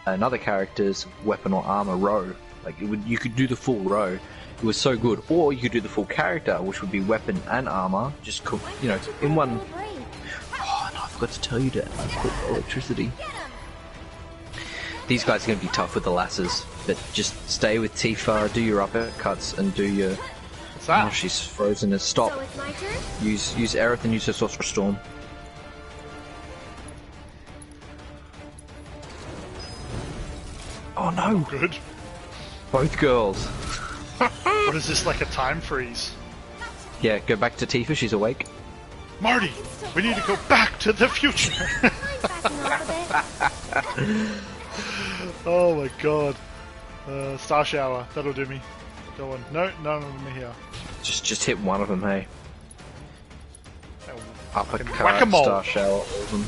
another character's weapon or armor row. Like, you could do the full row. It was so good. Or you could do the full character, which would be weapon and armor, just, you know, in one. Oh, no, I forgot to tell you to put electricity. These guys are going to be tough with the lasses, but just stay with Tifa, do your uppercuts, and do your... What's that? Oh, she's frozen. Stop. So it's my turn? Use Aerith and use her Sorcerer Storm. Oh no! Good. Both girls. What is this, like a time freeze? Yeah, go back to Tifa, she's awake. Marty, we need to go back to the future. Oh my god. Star Shower, that'll do me. Go on. No, none of them are here. Just hit one of them, hey. Uppercut, Whack-a-mole. Star Shower, all of them.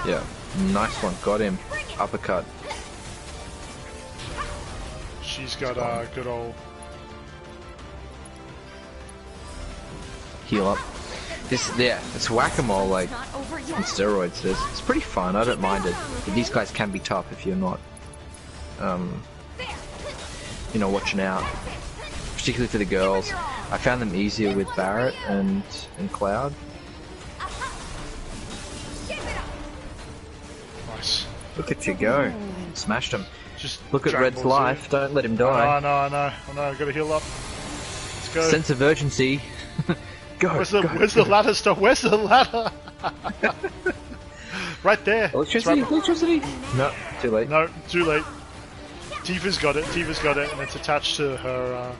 Yeah, nice one, got him. Uppercut. She's got a good old... Heal up. It's whack-a-mole, like, on steroids. It's pretty fun, I don't mind it. But these guys can be tough if you're not, you know, watching out. Particularly for the girls. I found them easier with Barret and Cloud. Nice. Look at you go. Smashed him. Just look at Dragon Red's Ball Z. life, don't let him die. I know, gotta heal up. Let's go. Sense of urgency. Go, Where's the ladder stuff? Where's the ladder? Right there. Electricity? Electricity? No, too late. No, too late. Tifa's got it, and it's attached to her,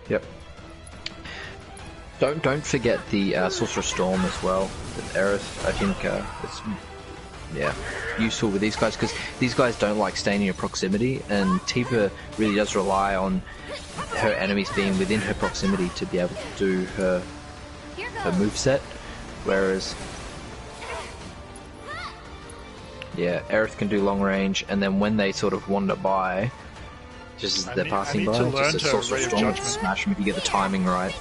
Yep. Don't forget the Sorcerer Storm as well with Aerith. I think it's... yeah. useful with these guys because these guys don't like staying in your proximity, and Tifa really does rely on her enemies being within her proximity to be able to do her moveset, whereas yeah, Aerith can do long range, and then when they sort of wander by, just as they're passing by, just a Sorcerer's Storm to smash them if you get the timing right.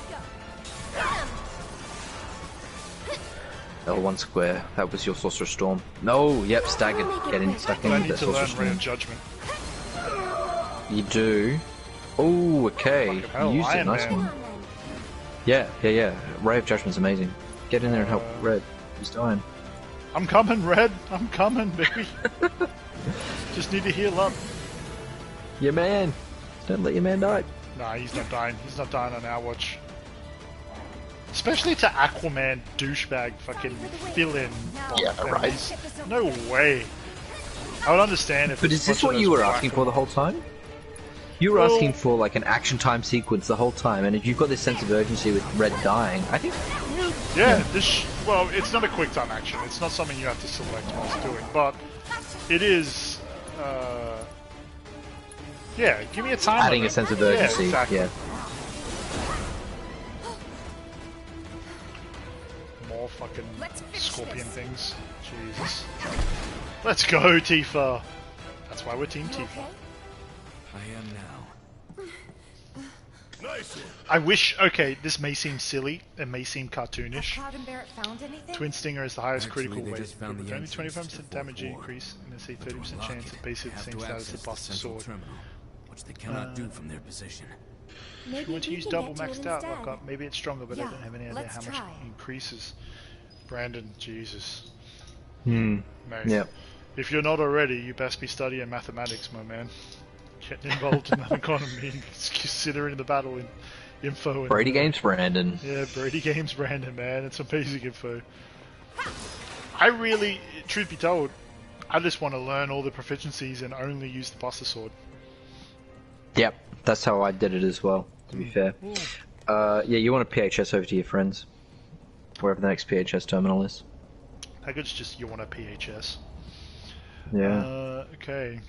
L1 square, that was your Sorcerer's Storm. No, yep, staggered, getting stuck in with that Sorcerer's Storm. Ray of Judgment. You do? Oh, okay, you used it, nice one. Yeah, Ray of Judgment's amazing. Get in there and help Red, he's dying. I'm coming, Red, I'm coming, baby. Just need to heal up. Your man, don't let your man die. Nah, he's not dying on our watch. Especially to Aquaman douchebag fucking fill-in. Yeah, right. No way. I would understand if. But is this what you were asking for the whole time? You were asking for like an action time sequence the whole time, and if you've got this sense of urgency with Red dying, I think. Yeah, well, it's not a quick time action. It's not something you have to select whilst doing, but it is. Yeah, give me a time. Adding a sense of urgency. Yeah, exactly. Yeah. More fucking scorpion things. Jesus. Let's go, Tifa. That's why we're Team Tifa. I am now. Nice. I wish. Okay, this may seem silly. It may seem cartoonish. Cloud and Barrett found anything? Twin Stinger is the highest Actually, critical they weight, just found with the only entrance 25% to the damage fourth increase, and there's a To 30% unlock chance it, of basically the have same to status as access the Buster central Sword. terminal, which they cannot do from their position. Maybe If you want to we use can double get to it maxed out instead. lockup, maybe it's stronger, but I Yeah, don't have any idea let's how much try. it increases. Brandon, Jesus. Hmm. Mate, Yep. if you're not already, you best be studying mathematics, my man. Getting involved in that economy, considering the battle in info. And Brady Games, Brandon. Yeah, Brady Games, Brandon, man. It's amazing info. I really, truth be told, I just want to learn all the proficiencies and only use the Buster Sword. Yep, that's how I did it as well, to be fair. Yeah, you want to PHS over to your friends, wherever the next PHS terminal is. I guess just you want a PHS. Yeah. Okay.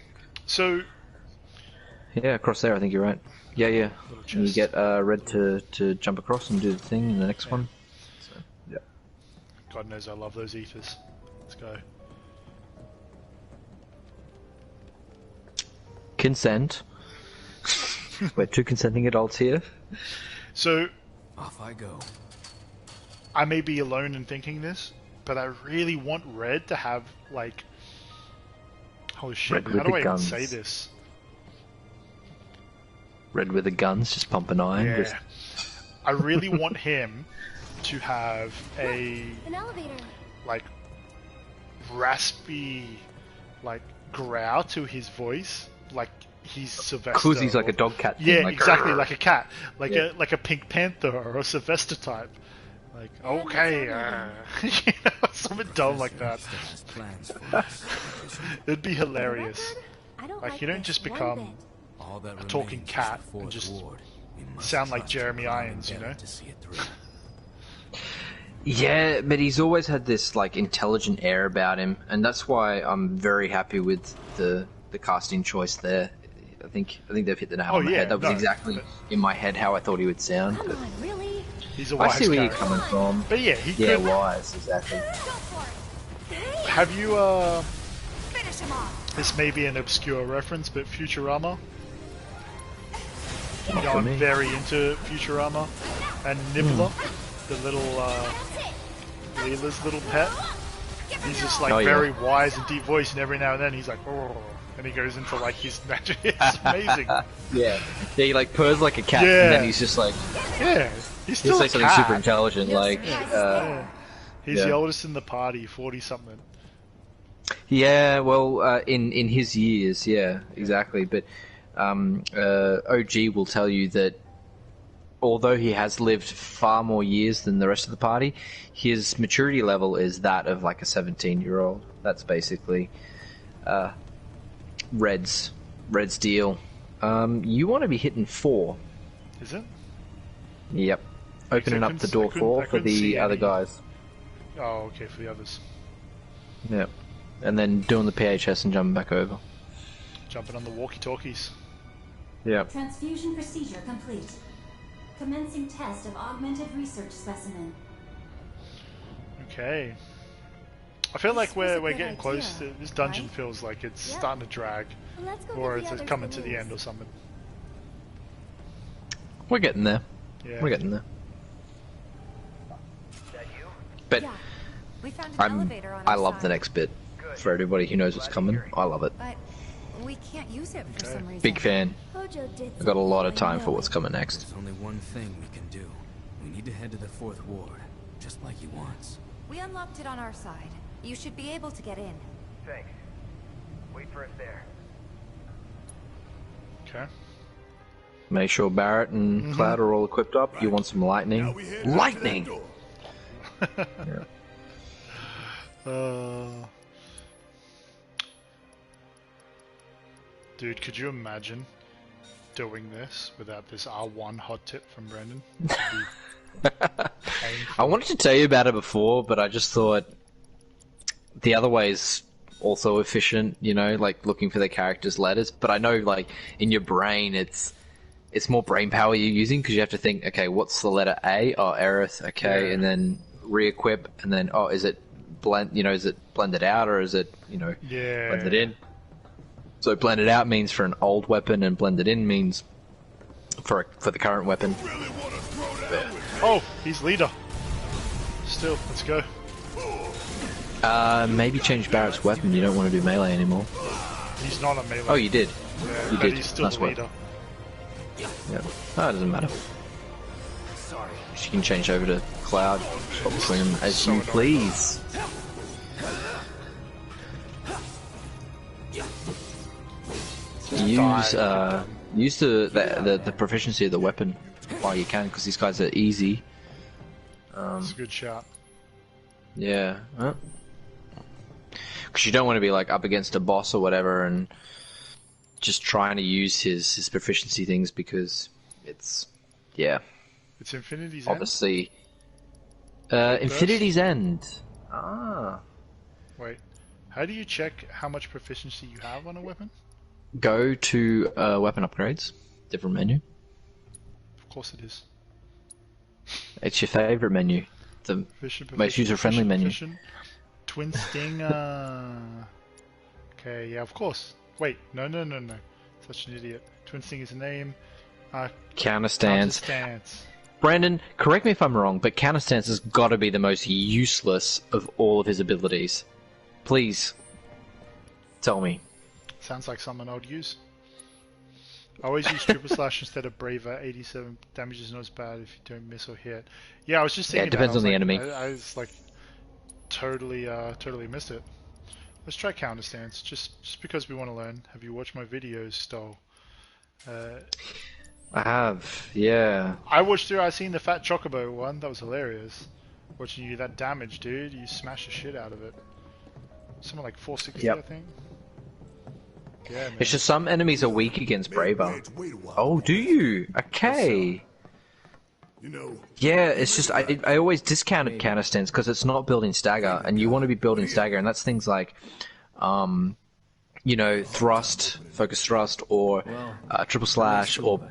So, Yeah, across there, I think you're right. Yeah. little And you chest. get Red to jump across and do the thing in the next one. So, yeah. God knows I love those ethers. Let's go. Consent. We're two consenting adults here. So, Off I go. I may be alone in thinking this, but I really want Red to have, like... Holy shit, Red how with do the I even guns. say this? Red with the guns, just pumping iron. Yeah. Just... I really want him to have a, An elevator. like, raspy, like, growl to his voice, like he's Sylvester. Because he's like a dog cat. Yeah, thing, like, exactly, "Grrr." like a cat, like Yeah. a Pink Panther or a Sylvester type. Like, okay, you know, something dumb like that. Still has plans for us. It'd be hilarious. I don't Like, you don't this just one become bit. All that talking remains is cat the and fourth just ward. We must sound like trust Jeremy Cloud and Irons, you know? Barrett to see it through. Yeah, but he's always had this like intelligent air about him, and that's why I'm very happy with the casting choice there. I think they've hit the nail on the yeah, head. That was no, exactly but- in my head how I thought he would sound. Come But on, really? He's a I wise see where you're character. coming from. But yeah, he Yeah, could. wise, exactly. Have you Finish him off. this may be an obscure reference, but Futurama? You know, for I'm me. very into Futurama. And Nibbler, the little, Leela's little pet. He's just like Oh, yeah. very wise and deep voice, and every now and then he's like, oh, and he goes into like his magic. It's amazing. Yeah, he like purrs like a cat, Yeah. and then he's just like Yeah, he's he'll still say a something cat. super intelligent, like Yeah. He's yeah. the oldest in the party, 40 something. yeah. Well, in his years, yeah, exactly. But OG will tell you that although he has lived far more years than the rest of the party, his maturity level is that of like a 17-year-old. That's basically Red's deal. You want to be hitting 4. Is it? Yep. Opening up the door I 4 for couldn't see the other any- guys. Oh, okay, for the others. Yep. and then doing the PHS and jumping back over. Jumping on the walkie-talkies. Yep. Transfusion procedure complete. Commencing test of augmented research specimen. Okay. I feel like we're good getting close idea, to this dungeon. right? Feels like it's Yep. starting to drag, Let's go or give the it's others coming the to the news. end or something. We're getting there. Yeah. We're getting there. That you? But Yeah. We found an elevator on I our love side. the next bit. For everybody who knows what's coming, I love it. But we can't use it for some reason. Big fan. Hojo did I've got a lot of something time for really what's coming next. There's only one thing we can do. We need to head to the 4th ward, just like he wants. We unlocked it on our side. You should be able to get in. Thanks. Wait for us there. Okay. Make sure Barrett and Cloud are all equipped up. You want some lightning? Now we head back to that Lightning! door. Dude, could you imagine doing this without this R1 hot tip from Brendan? That'd be painful. I wanted to tell you about it before, but I just thought the other way is also efficient, you know, like looking for the characters' letters. But I know, like, in your brain, it's more brain power you're using because you have to think, okay, what's the letter A? Oh, Aerith, okay, Yeah. and then re-equip, and then, oh, is it is it blended out or is it, you know, Yeah. blended in? So blended out means for an old weapon, and blended in means for the current weapon. Really want to throw down with Oh, he's leader. Still, let's go. Maybe change Barrett's weapon. You don't want to do melee anymore. He's not a melee. Oh, you did. Yeah, You but did. he's still That's the what. leader. Yeah. Oh, it doesn't matter. Sorry. You can change over to Cloud. Swap between them as So you annoying. please. Use the proficiency of the weapon while you can, because these guys are easy. It's a good shot. Yeah. Because you don't want to be like up against a boss or whatever and just trying to use his proficiency things, because it's It's Infinity's End? obviously Infinity's End. Ah. Wait, how do you check how much proficiency you have on a weapon? Go to weapon upgrades, different menu. Of course it is. It's your favorite menu, the most user-friendly menu. Efficient. Twin Sting, Okay, yeah, of course. Wait, no. Such an idiot. Twin Sting is a name. Counter stance. Stance. Brandon, correct me if I'm wrong, but counter stance has got to be the most useless of all of his abilities. Please, tell me. Sounds like something I would use. I always use triple slash instead of braver. 87 damage is not as bad if you don't miss or hit. Yeah, I was just thinking. it depends that. I was on the like- enemy. I was like, totally missed it. Let's try counter stance, just because we want to learn. Have you watched my videos, Stoll? I have, yeah. I seen the Fat Chocobo one. That was hilarious. Watching you that damage, dude. You smash the shit out of it. Something like 460, Yep. I think. Yeah, man. It's just some enemies are weak against Braver. Wait a while. Oh, do you? Okay. You know, Yeah, it's just I always discounted counter stance because it's not building stagger, and you want to be building stagger, and that's things like, you know, thrust, focus thrust, or triple slash, or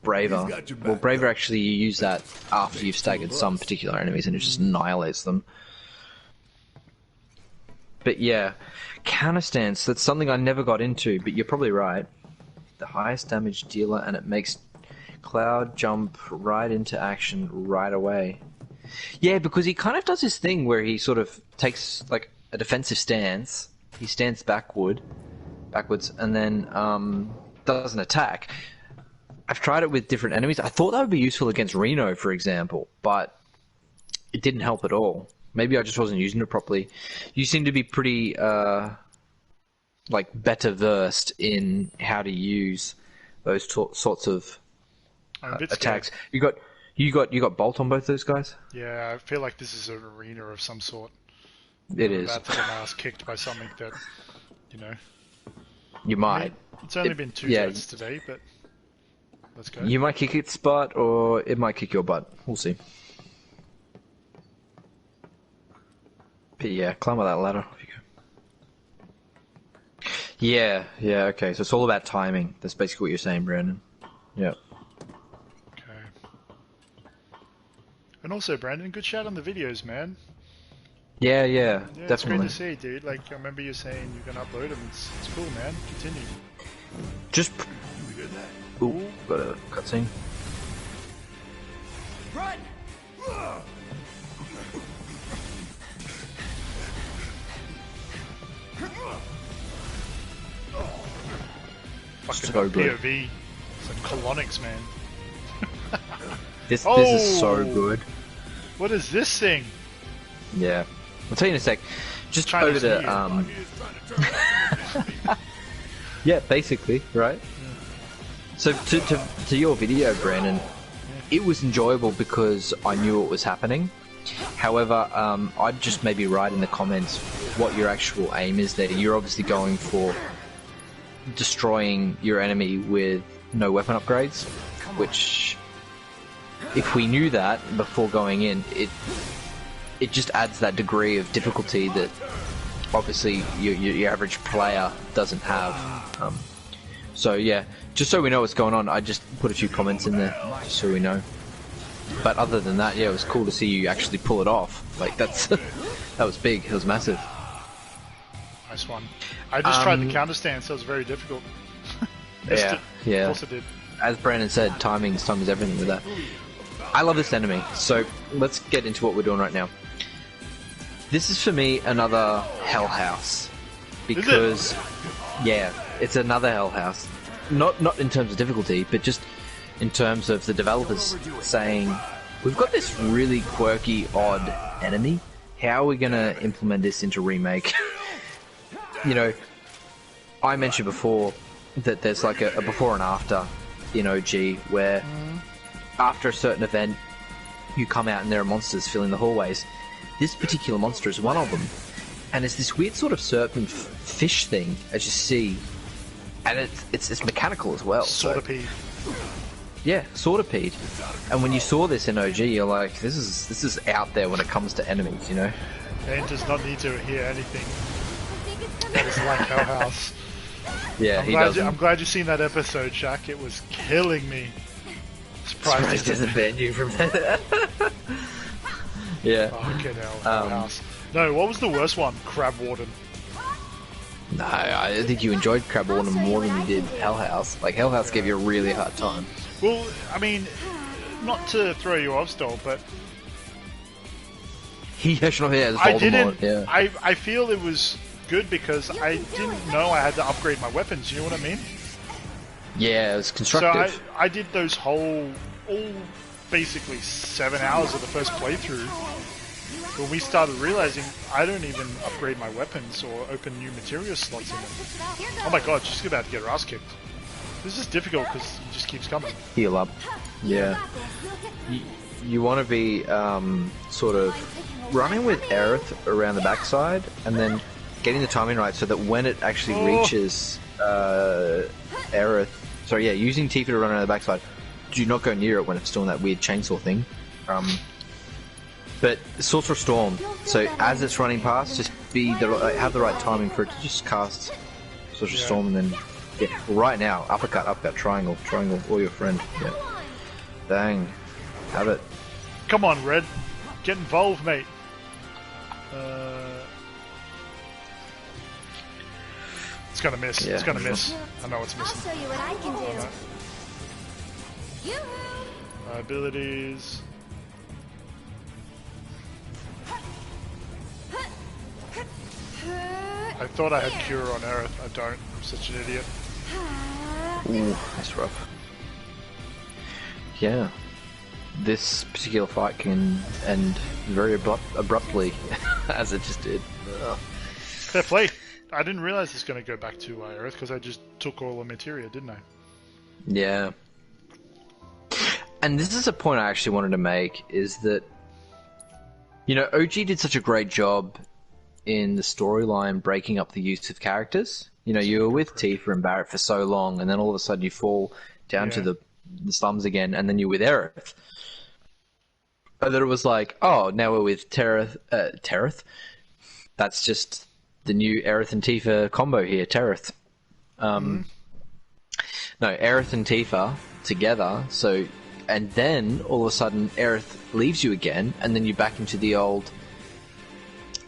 braver. Well, braver actually you use that after you've staggered some particular enemies, and it just annihilates them. But yeah, counter stance, that's something I never got into, but you're probably right. The highest damage dealer, and it makes Cloud jump right into action right away. Yeah, because he kind of does this thing where he sort of takes like a defensive stance. He stands backwards, and then does an attack. I've tried it with different enemies. I thought that would be useful against Reno, for example, but it didn't help at all. Maybe I just wasn't using it properly. You seem to be pretty like better versed in how to use those sorts of I'm a bit attacks. scared. You got bolt on both those guys. Yeah, I feel like this is an arena of some sort. It I'm is. about to get my ass kicked by something that, you know. You might. It's only been 2 yeah. deaths today, but let's go. You might kick its butt, or it might kick your butt. We'll see. But yeah, climb up that ladder. If you go. Yeah, yeah, okay. So it's all about timing. That's basically what you're saying, Brandon. Yeah. Okay. And also, Brandon, good shout on the videos, man. Yeah, Yeah, it's definitely. great to see, dude. Like, I remember you saying you're gonna upload them. It's cool, man. Continue. Just. Ooh, got a cutscene. Run! Fucking So good. POV. Some colonics, man. This is so good. What is this thing? Yeah. I'll tell you in a sec. Just China's over New to Year. yeah, basically, right? So to your video, Brandon, it was enjoyable because I knew what was happening. However, I'd just maybe write in the comments what your actual aim is there. You're obviously going for destroying your enemy with no weapon upgrades, which, if we knew that before going in, it just adds that degree of difficulty that obviously your average player doesn't have. So yeah, just so we know what's going on, I just put a few comments in there just so we know. But other than that, yeah, it was cool to see you actually pull it off. Like that's that was big. It was massive. Nice one. I just tried the counter stance, so it was very difficult. Yeah, yeah. Of course I did. As Brandon said, time is everything with that. I love this enemy, so let's get into what we're doing right now. This is for me another Hell House because, yeah, it's another Hell House. Not in terms of difficulty, but just in terms of the developers saying, we've got this really quirky, odd enemy. How are we going to implement this into remake? You know, I mentioned before that there's like a before and after in OG where after a certain event you come out and there are monsters filling the hallways. This particular monster is one of them, and it's this weird sort of serpent fish thing, as you see, and it's mechanical as well. Swordipede. Yeah, Swordipede. And when you saw this in OG, you're like, this is out there when it comes to enemies, you know. And does not need to hear anything. That is like Hell House. Yeah, I'm glad you've seen that episode, Shaq. It was killing me. Surprised it doesn't ban you from that. Yeah. Fucking hell, Hell House. No, what was the worst one? Crab Warden. No, I think you enjoyed Crab Warden more than you did Hell House. Like, Hell House gave you a really hard time. Well, I mean, not to throw you off, Stoll, but I didn't. Yeah. I feel it was good because I didn't know I had to upgrade my weapons. You know what I mean? Yeah, it was constructive. So I did those all basically 7 hours of the first playthrough. When we started realizing I don't even upgrade my weapons or open new material slots in them. Oh my god, she's about to get her ass kicked. This is difficult because he just keeps coming. Heal up. Yeah. You want to be sort of running with Aerith around the backside and then getting the timing right so that when it actually reaches Aerith, sorry, yeah, using Tifa to run around the backside, do not go near it when it's doing that weird chainsaw thing. But Sorcerer Storm, so as it's running past, just have the right timing for it to just cast Sorcerer Storm and then, yeah, right now, uppercut, triangle, or your friend, yeah. Dang, have it. Come on, Red, get involved, mate. It's gonna miss. Yeah, it's gonna miss. I know it's I'll missing. show you what I can do. Abilities. I thought I had Cure on Aerith. I don't. I'm such an idiot. Ooh, that's rough. Yeah. This particular fight can end very abruptly, as it just did. Ugh. Fair play. I didn't realize it's going to go back to Aerith because I just took all the materia, didn't I? Yeah. And this is a point I actually wanted to make, is that, you know, OG did such a great job in the storyline breaking up the use of characters. You know, you were with Tifa and Barrett for so long, and then all of a sudden you fall down to the slums again, and then you're with Aerith. And then it was like, oh, now we're with Tereth. That's just the new Aerith and Tifa combo here, Tereth. No, Aerith and Tifa together. So, and then all of a sudden, Aerith leaves you again, and then you're back into the old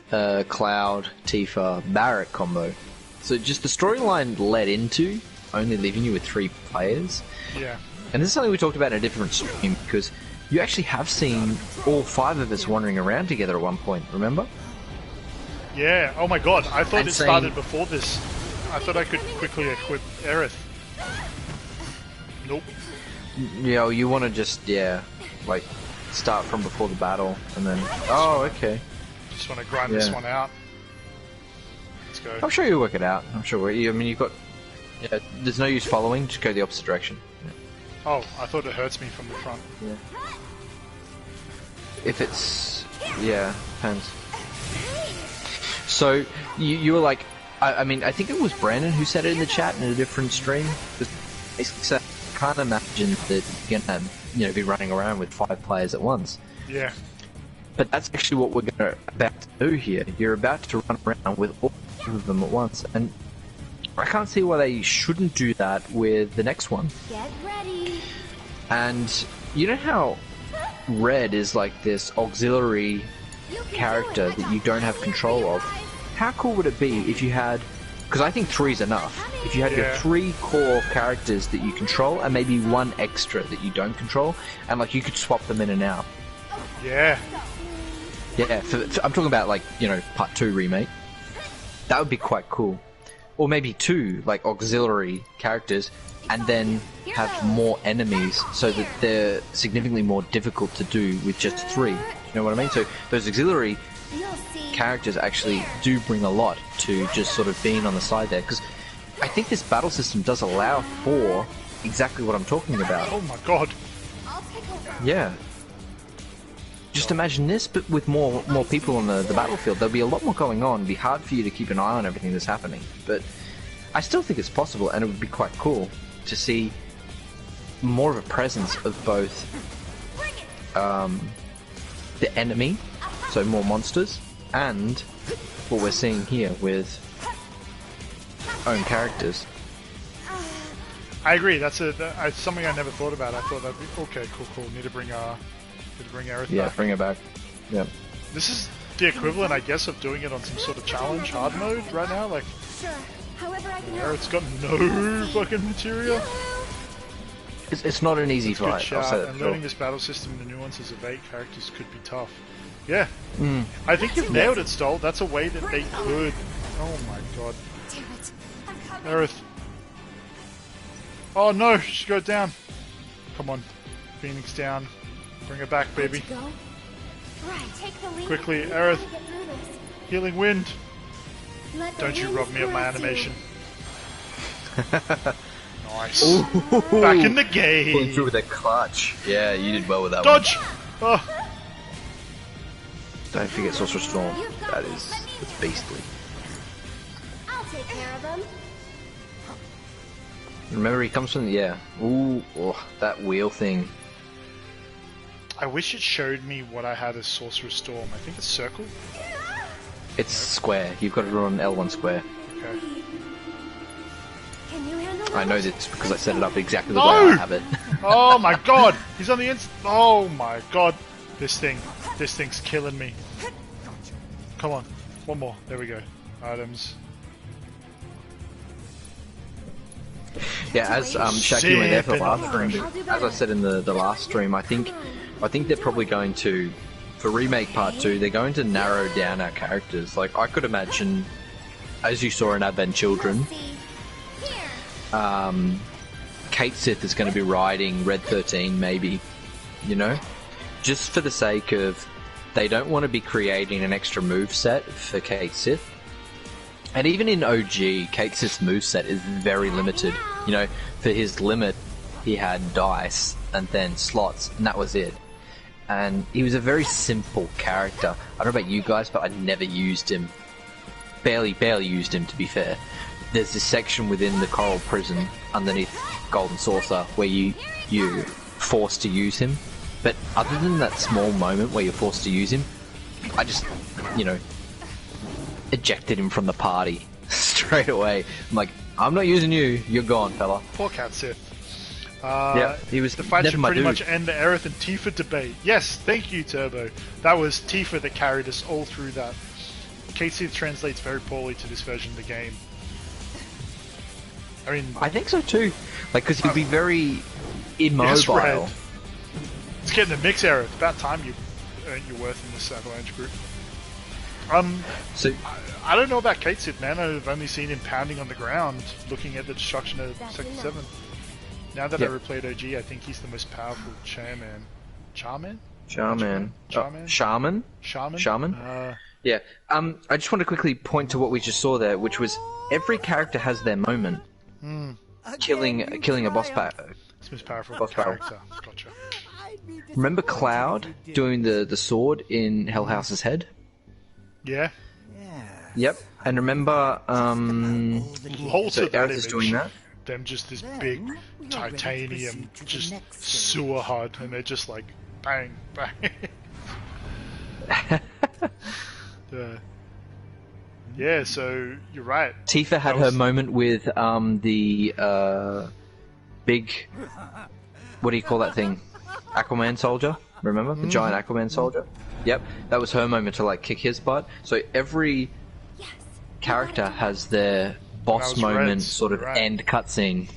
Cloud, Tifa, Barret combo. So just the storyline led into only leaving you with 3 players. Yeah. And this is something we talked about in a different stream, because you actually have seen all 5 of us wandering around together at one point, remember? Yeah, oh my god, I thought And it saying- started before this. I thought I could quickly equip Aerith. Nope. Yeah, you want to just, like, start from before the battle, and then... Oh, okay. Just want to grind this one out. Let's go. I'm sure you'll work it out. I'm sure. I mean, you've got... Yeah, there's no use following, just go the opposite direction. Yeah. Oh, I thought it hurts me from the front. Yeah. If it's... Yeah, depends. So, you were like... I mean, I think it was Brandon who said it in the chat in a different stream. Basically said, I can't imagine that you're gonna, be running around with 5 players at once. Yeah. But that's actually what we're about to do here. You're about to run around with all of them at once, and I can't see why they shouldn't do that with the next one. Get ready. And you know how Red is like this auxiliary character that you don't have control of? How cool would it be if you had... Because I think 3's enough. If you had your 3 core characters that you control, and maybe 1 extra that you don't control, and like you could swap them in and out. Yeah. Yeah, I'm talking about like, part 2 remake. That would be quite cool. Or maybe 2, like, auxiliary characters, and then have more enemies so that they're significantly more difficult to do with just 3. You know what I mean? So those auxiliary characters actually do bring a lot to just sort of being on the side there, because I think this battle system does allow for exactly what I'm talking about. Oh my god. Yeah. Just imagine this, but with more people on the battlefield. There'll be a lot more going on. It'd be hard for you to keep an eye on everything that's happening. But I still think it's possible, and it would be quite cool to see more of a presence of both the enemy, so more monsters, and what we're seeing here with own characters. I agree. That's something I never thought about. I thought that'd be okay. Cool. Need to bring Aerith back. Bring her back. Yeah. This is the equivalent, I guess, of doing it on some sort of challenge hard mode right now. Like, Sure. However, I can Aerith's got no fucking material. It's not an easy Good fight. I'll shout. say that. And for learning sure. this battle system and the nuances of 8 characters could be tough. Yeah. Mm. I think you've nailed it, Stoll. That's a way that they could. Oh my god. Damn it. I'm coming. Aerith. Oh no, she goes down. Come on. Phoenix down. Bring her back, baby. Go. Right, take the lead. Quickly, We Aerith. can get through this. Healing wind. Let the Don't you winds rob me of my correct you. animation. Nice. Back in the Pulling game. through with a clutch. Yeah, you did well with that Dodge. Oh. one. Don't forget Sorcerer's Storm. That's beastly. I'll take care of them. Remember, he comes from that wheel thing. I wish it showed me what I had as Sorcerer's Storm. I think it's circle. It's square. You've got it on L1 square. Okay. Can you handle that? I know this because I set it up exactly the No! way I have it. Oh my god! He's on the ins. Oh my god! This thing's killing me. Come on, one more. There we go. Items. Yeah, as Shaki went there for the last stream, as I said in the last stream, I think they're probably going to, for remake part 2, they're going to narrow down our characters. Like, I could imagine, as you saw in Advent Children, Kate Sith is going to be riding Red 13, maybe, just for the sake of, they don't want to be creating an extra moveset for Kate Sith. And even in OG, Kate Sith's moveset is very limited. For his limit, he had dice and then slots, and that was it. And he was a very simple character. I don't know about you guys, but I never used him. Barely used him, to be fair. There's this section within the Coral Prison underneath Golden Saucer where you're forced to use him. But other than that small moment where you're forced to use him, I just, ejected him from the party straight away. I'm like, I'm not using you. You're gone, fella. Poor Cat Sith. Yeah, he was The fight never should my pretty dude. much end the Aerith and Tifa debate. Yes, thank you, Turbo. That was Tifa that carried us all through that. Kate Sith translates very poorly to this version of the game. I mean, I think so too. Like, because he'd be very immobile. yes, Red. Let's get in the mix, Aerith. About time you earned your worth in this Avalanche group. So I don't know about Kate Sith, man. I've only seen him pounding on the ground, looking at the destruction of Sector 7. Now that I replayed OG, I think he's the most powerful chairman. Charman? Shaman. Charman? Shaman? Shaman? Shaman? Yeah. I just want to quickly point to what we just saw there, which was every character has their moment. Killing a boss battle. It's the most powerful Boss battle. character. Gotcha. Remember Cloud doing the sword in Hellhouse's head? Yeah. Yep. And remember, Lots so of that Aerith is image. doing that. Them just this big titanium, just sewer HUD, and they're just like bang, bang. Yeah, so you're right. Tifa had her moment with the big, what do you call that thing? Aquaman soldier. Remember the giant Aquaman soldier? Yep, that was her moment to like kick his butt. So every character has their boss moment, Red's, sort of right. end cutscene.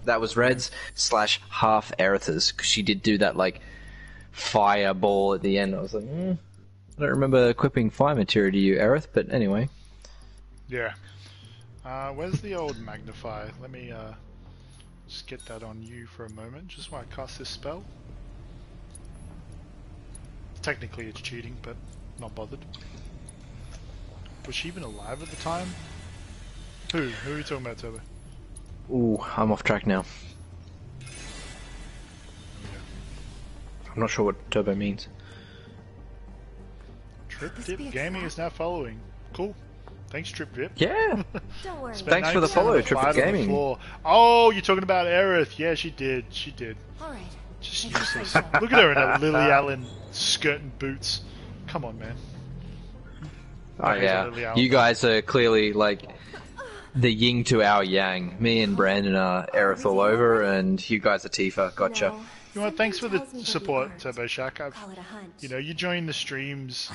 That was Red's / half Aerith's, because she did do that like fireball at the end. I was like, I don't remember equipping fire material to you, Aerith, but anyway. Yeah. Where's the old magnifier? Let me just get that on you for a moment, just while I cast this spell. Technically it's cheating, but not bothered. Was she even alive at the time? Who? Who are you talking about, Turbo? Ooh, I'm off track now. I'm not sure what turbo means. Trip Dip Gaming is now following. Cool. Thanks, Trip Dip. Yeah. Don't worry. Spent Thanks for the 90% follow, of Trip fight Dip on the Gaming. floor. Oh, you're talking about Aerith. Yeah, she did. She did. All right. Just Make it useless. so. Look at her in her Lily Allen skirt and boots. Come on, man. Oh Lily yeah, Allen. you guys are clearly like the yin to our yang. Me and Brandon are Aerith all over, and you guys are Tifa. Gotcha. No. You know what? Thanks for the Something tells me that support, you Turbo Shack. I've, call it a hunch. you know, you joined the streams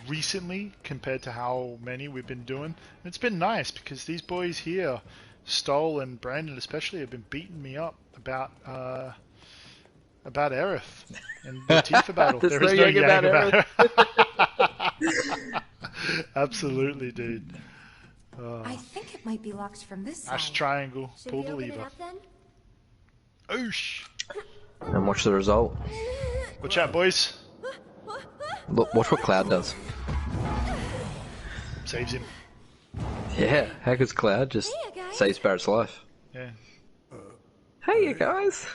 recently compared to how many we've been doing. And it's been nice because these boys here, Stoll and Brandon especially, have been beating me up about Aerith and the Tifa battle. There's There is no no yang yang about about it. Absolutely, dude. I think it might be locked from this side. Ash triangle. Should Pull we the open it lever. up then? Oosh. And watch the result. Watch out, boys. Look, watch what Cloud does. Saves him. Yeah, how good's Cloud? Just Hey, you guys. saves Barrett's life. Yeah. Hey, you guys.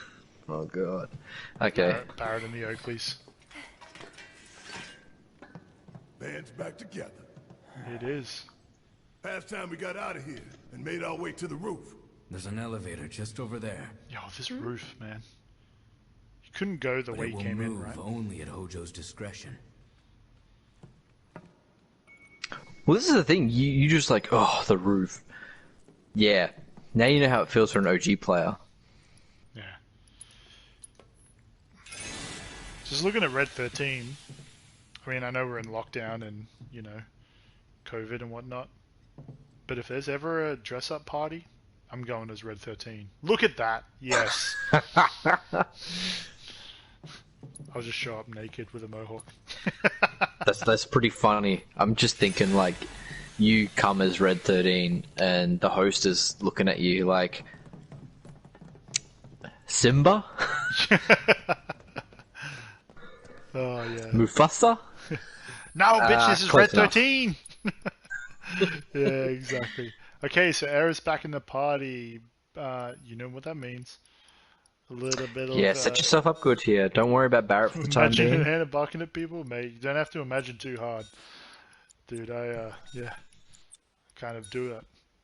Oh god. Okay. Barrett and the Oakleys. Band's back together. It is. Past time we got out of here and made our way to the roof. There's an elevator just over there. Yo, this roof, man. You couldn't go the But way it you will came in, move right? only at Hojo's discretion. Well, this is the thing. You just like, oh, the roof. Yeah. Now you know how it feels for an OG player. Yeah. Just looking at Red 13, I mean, I know we're in lockdown and, you know, COVID and whatnot, but if there's ever a dress-up party, I'm going as Red 13. Look at that. Yes. I'll just show up naked with a mohawk. That's pretty funny. I'm just thinking like, you come as Red 13 and the host is looking at you like, Simba? Oh, yeah. Mufasa? No, bitch, this is Red close enough. 13! Yeah, exactly. Okay, so Aerith's back in the party. You know what that means. A little bit of... Yeah, set yourself up good here. Don't worry about Barrett for the time Imagine being. Hannah barking at people, mate. You don't have to imagine too hard. Dude, yeah. Kind of do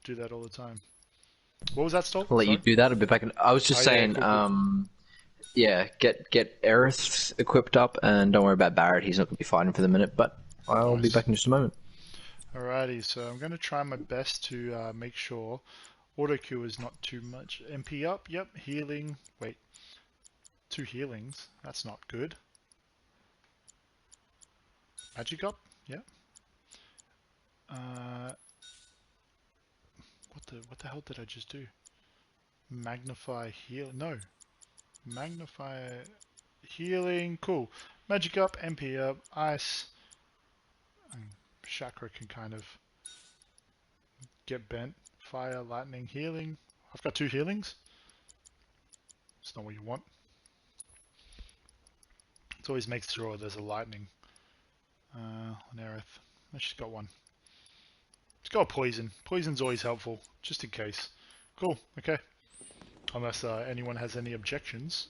that all the time. What was that, Stoll? I'll let you do that a bit back. I was just Oh, yeah, saying, cool. yeah, get Aerith equipped up, and don't worry about Barrett. He's not going to be fighting for the minute, but I'll be back in just a moment. Alrighty, so I'm going to try my best to make sure Auto cure is not too much. MP up, yep. Healing. Wait. 2 healings. That's not good. Magic up, yep. What the hell did I just do? Magnify heal. No. Magnify healing. Cool. Magic up, MP up, ice. And chakra can kind of get bent. Fire, lightning, healing. I've got 2 healings. It's not what you want. It always makes sure there's a lightning on Aerith. She's got 1. She's got a poison. Poison's always helpful, just in case. Cool, okay. Unless anyone has any objections.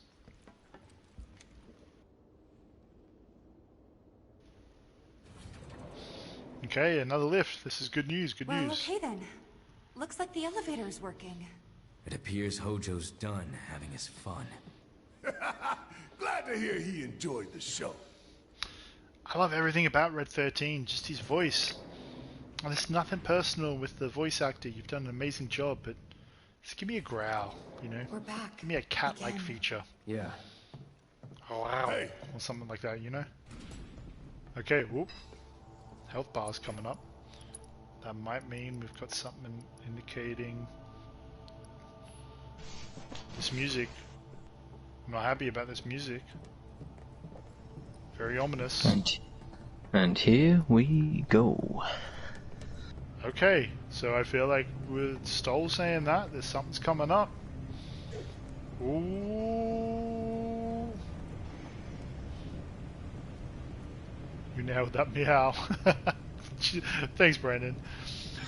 Okay, another lift. This is good news, good news. Okay then. Looks like the elevator is working. It appears Hojo's done having his fun. Glad to hear he enjoyed the show. I love everything about Red 13, just his voice. And there's nothing personal with the voice actor. You've done an amazing job, but just give me a growl, you know? We're back. Give me a cat-like feature. Yeah. Oh, wow. Hey. Or something like that, you know? Okay, whoop. Health bar's coming up. That might mean we've got something indicating this music. I'm not happy about this music. Very ominous. And here we go. Okay, so I feel like with Stoll saying that, there's something's coming up. Ooh. You nailed that meow. Thanks, Brandon.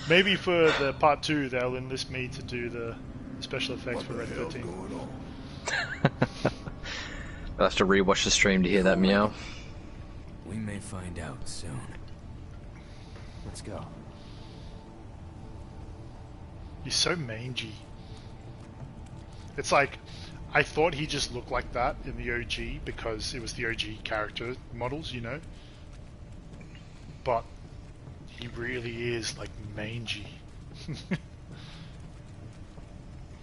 Maybe for the part 2, they'll enlist me to do the special effects for Red 13. I'll have to rewatch the stream to hear that meow. We may find out soon. Let's go. He's so mangy. It's like, I thought he just looked like that in the OG because it was the OG character models, you know? But he really is like mangy.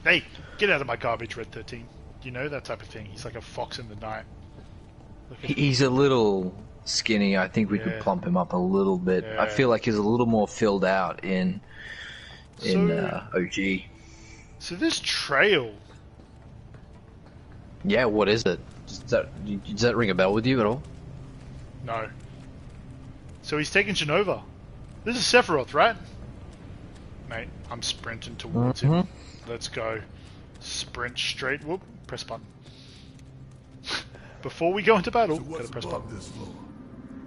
Hey, get out of my garbage, Red 13. You know, that type of thing. He's like a fox in the night. He's a little skinny. I think we could plump him up a little bit. Yeah. I feel like he's a little more filled out in OG. So this trail. Yeah, what is it? Does that ring a bell with you at all? No. So he's taking Genova. This is Sephiroth, right? Mate, I'm sprinting towards him. Let's go. Sprint straight. Whoop. Press button. Before we go into battle, gotta press button.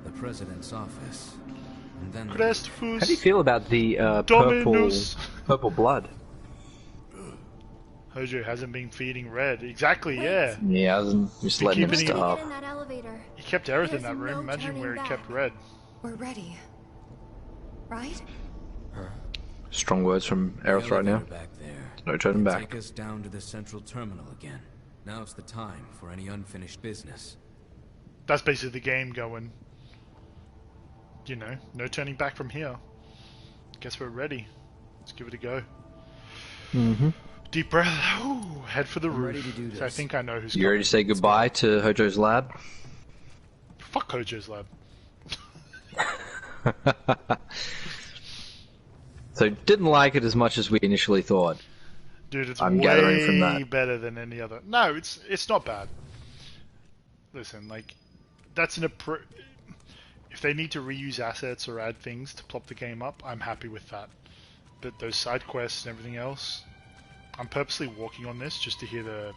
The president's office. And then Crestfus. How do you feel about the Dominus. purple blood? Hojo hasn't been feeding Red. Exactly, yeah. Yeah, just letting him keeping starve. In that elevator. He kept Aerith in There's that room. no Imagine turning where he back. kept Red. We're ready. Right? Strong words from Aerith right now. Back there. No turning back. Take us down to the central terminal again. Now's the time for any unfinished business. That's basically the game going. You know, no turning back from here. Guess we're ready. Let's give it a go. Deep breath. Ooh, head for the roof. ready to do this. I think I know who's You ready to say goodbye to Hojo's lab? Fuck Hojo's lab. So didn't like it as much as we initially thought. Dude, it's I'm way gathering from that. better than any other. No, it's not bad. Listen, like, that's if they need to reuse assets or add things to plop the game up, I'm happy with that. But those side quests and everything else, I'm purposely walking on this just to hear the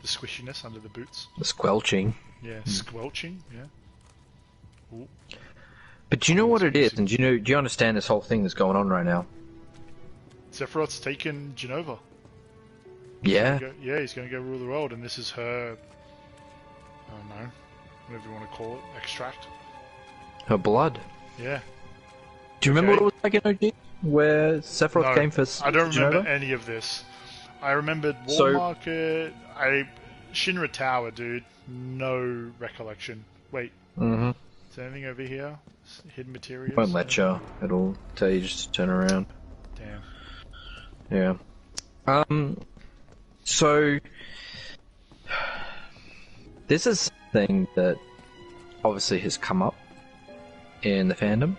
squishiness under the boots. The squelching. Yeah, squelching. Yeah. Ooh. But do you know what it is? And do you understand this whole thing that's going on right now? Sephiroth's taken Genova. Yeah. He's going to go rule the world, and this is her. I don't know, whatever you want to call it, extract. Her blood. Yeah. Do you remember what it was like in OG? Where Sephiroth came for I don't remember Genova? any of this. I remembered War So- Market, Shinra Tower, dude. No recollection. Wait, Mm-hmm. is there anything over here? Hidden materials? Won't let you. It'll tell you just to turn around. Damn. Yeah. So this is something that obviously has come up in the fandom.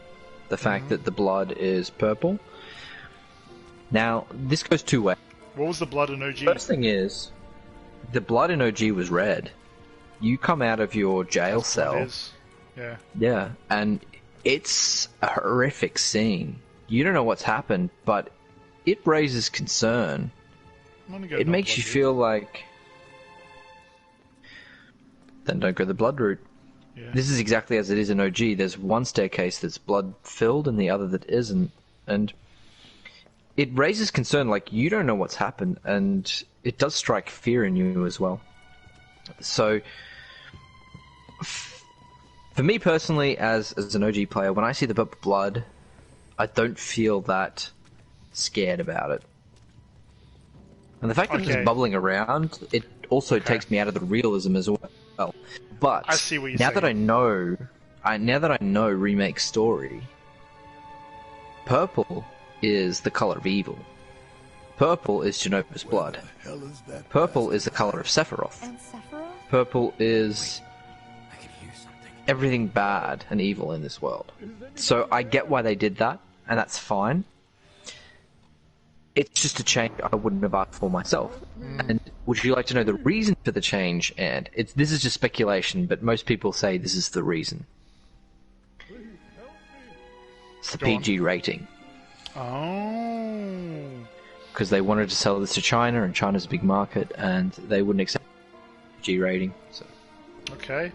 The fact that the blood is purple. Now, this goes two ways. What was the blood in OG? First thing is, the blood in OG was red. You come out of your jail cell. Yeah. Yeah, and it's a horrific scene. You don't know what's happened, but it raises concern. It makes you feel like... Then don't go the blood route. Yeah. This is exactly as it is in OG. There's one staircase that's blood-filled and the other that isn't. And it raises concern, like, you don't know what's happened, and it does strike fear in you as well. So, for me personally, as an OG player, when I see the blood, I don't feel that scared about it. And the fact that it's bubbling around, it also takes me out of the realism as well. But I see what you're now saying. that I know remake story, purple is the color of evil. Purple is Genova's blood. Purple is the color of Sephiroth. And Sephiroth? Purple is everything bad and evil in this world. So I get why they did that, and that's fine. It's just a change I wouldn't have asked for myself. And would you like to know the reason for the change? And this is just speculation, but most people say this is the reason. It's the PG rating. Oh. Because they wanted to sell this to China, and China's a big market, and they wouldn't accept G rating. So. Okay.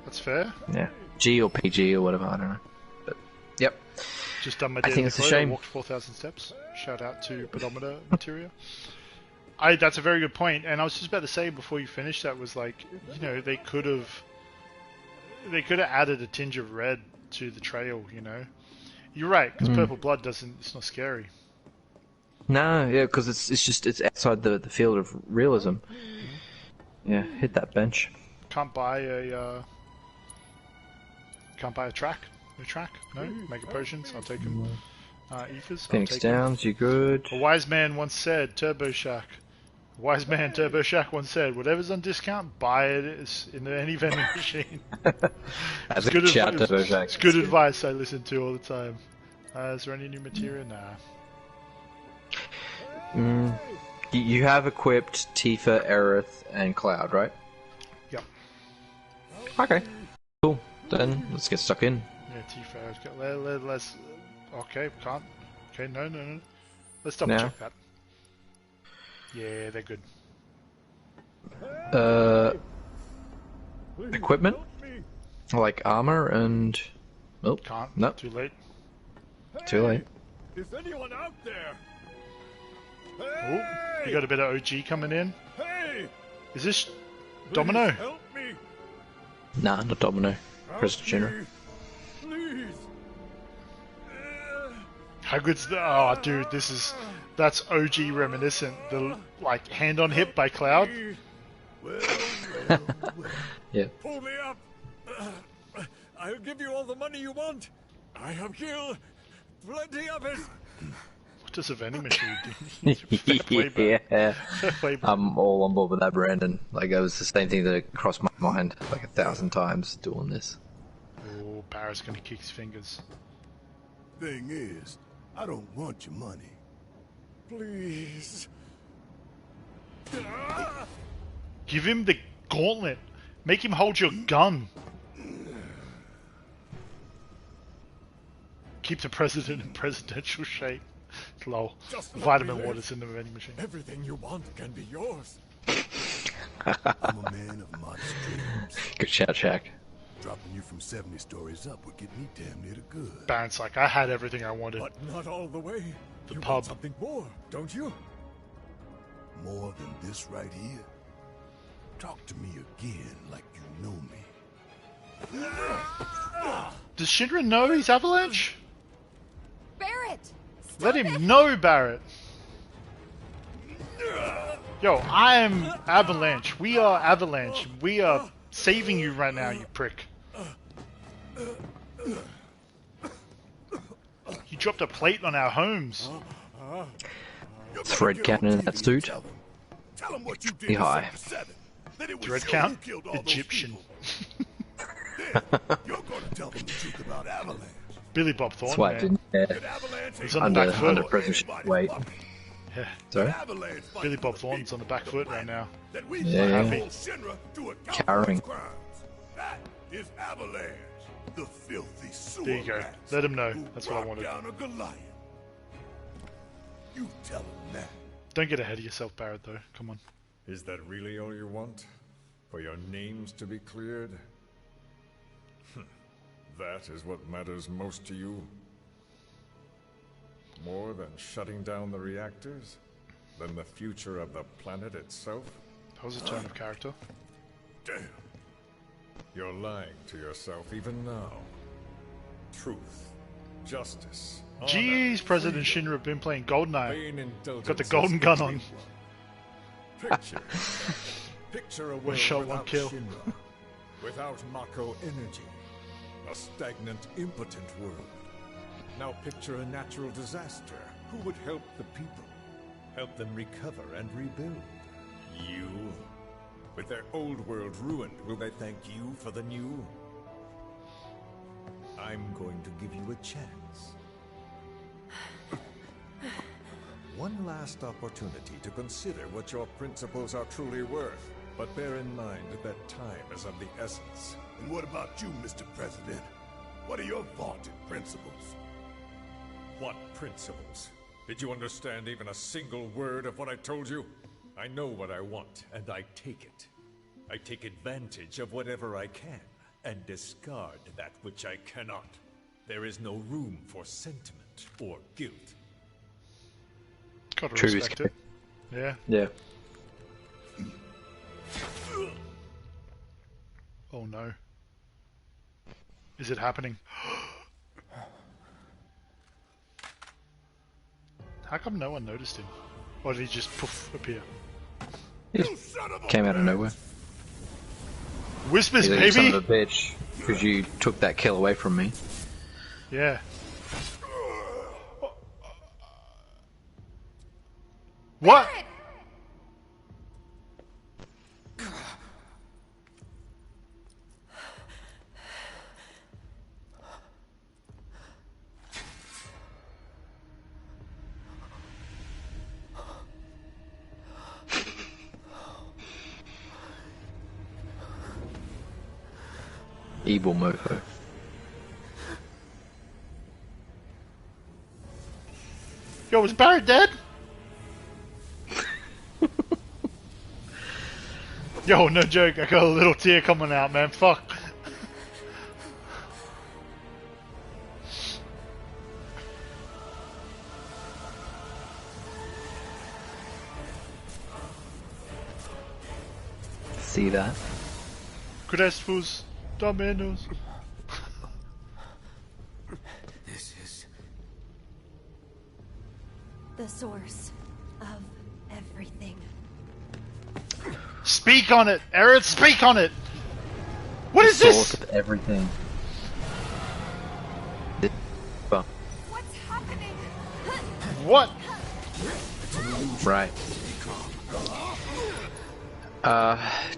That's fair. Yeah. G or PG or whatever, I don't know. But, yep. Just done my I think it's a shame. Walked 4,000 steps. Shout out to pedometer material. That's a very good point, and I was just about to say before you finish that was like, you know, they could have added a tinge of red to the trail, you know. You're right, because purple blood it's not scary. No, yeah, because it's outside the field of realism. Yeah, hit that bench. Can't buy a track. No track. No mega potions. I'll take them. Ethers. Phoenix Downs, you good? A wise man once said, Turbo Shack. Wise man Turbo Shack once said, whatever's on discount, buy it in any vending machine. That's good shout, Turbo Shack. It's good advice I listen to all the time. Is there any new material? Nah. You have equipped Tifa, Aerith, and Cloud, right? Yep. Okay. Cool. Then let's get stuck in. Yeah, Tifa, Aerith. Let's... Okay, can't. Okay, no. Let's double check that. Yeah, they're good. Equipment? Like armor and... Oh, can't. No. Too late. Too late. Is anyone out there? Oh, you got a bit of OG coming in. Hey! Is this Domino? Help me! Nah, not Domino. President General. Please! How good's the... Oh, dude, that's OG reminiscent. The, like, hand on hip by Cloud. Yeah. Pull me up! I'll give you all the money you want. I have killed plenty of it. What does a vending machine do? Yeah. I'm all on board with that, Brandon. Like, it was the same thing that crossed my mind like 1,000 times doing this. Oh, Barrett's gonna kick his fingers. Thing is, I don't want your money. Please. Give him the gauntlet. Make him hold your gun. Keep the president in presidential shape. Lol. Vitamin water's in the vending machine. Everything you want can be yours. I'm a man of modest dreams. Good shout, Shaq. Dropping you from 70 stories up would get me damn near the good. Barrett's like, I had everything I wanted. But not all the way. The you pub. want something more, don't you? More than this right here? Talk to me again like you know me. Does Shinra know he's Avalanche? Barrett! Let him know, Barrett. Yo, I am Avalanche. We are Avalanche. We are saving you right now, you prick. You dropped a plate on our homes. thread count in that suit. Tell 'em what you Pretty did in high. Sector 7. That it was Thread you count? who killed all those Egyptian. people. Then you're gonna tell them the truth about Avalanche. Billy Bob That's Thornton, why I man. didn't He's on the back foot. under pressure. Wait. Yeah. Sorry? Billy Bob Thornton's on the back foot right now. Yeah. Happy. Cowering. That is Avalanche, the filthy sewer There you go. rats Let him know. who That's what I brought wanted. down a Goliath. You tell him that. Don't get ahead of yourself, Barrett, though. Come on. Is that really all you want? For your names to be cleared? That is what matters most to you? More than shutting down the reactors? Than the future of the planet itself? That was a turn of character. Damn. You're lying to yourself even now. Truth, justice, honor, Jeez, President Shinra been playing GoldenEye. vain indulgence Got the golden gun on. Picture. Picture a world shot, one without kill. Shinra, without Mako energy. A stagnant, impotent world. Now picture a natural disaster. Who would help the people? Help them recover and rebuild? You? With their old world ruined, will they thank you for the new? I'm going to give you a chance. One last opportunity to consider what your principles are truly worth. But bear in mind that time is of the essence. And what about you, Mr. President? What are your vaunted principles? What principles? Did you understand even a single word of what I told you? I know what I want, and I take it. I take advantage of whatever I can, and discard that which I cannot. There is no room for sentiment or guilt. Gotta True respect it. Yeah. Yeah. Oh no. Is it happening? How come no one noticed him? Or did he just poof appear? He just came out of nowhere. Whispers, He's like, "You baby! son of a bitch, because you took that kill away from me." Yeah. What? Evil mofo. Yo, was Barrett dead? Yo, no joke, I got a little tear coming out, man. Fuck. See that? Crespus Dominus. This is The source of everything. Speak on it, Aaron. Speak on it. What is Source this? of everything. What's happening? What? Right.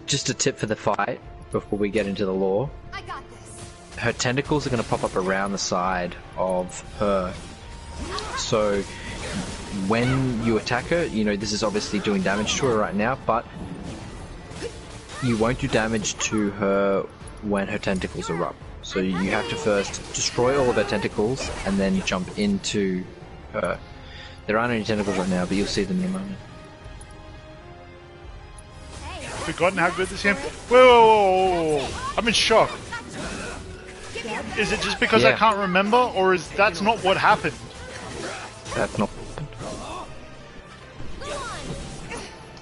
Just a tip for the fight before we get into the lore. I got this. Her tentacles are going to pop up around the side of her. So when you attack her, you know, this is obviously doing damage to her right now, but you won't do damage to her when her tentacles are up. So you have to first destroy all of her tentacles and then jump into her. There aren't any tentacles right now, but you'll see them in a moment. Forgotten how good this game. Whoa! I'm in shock. Is it just because I Yeah. can't remember, or is that's not what happened? That's not.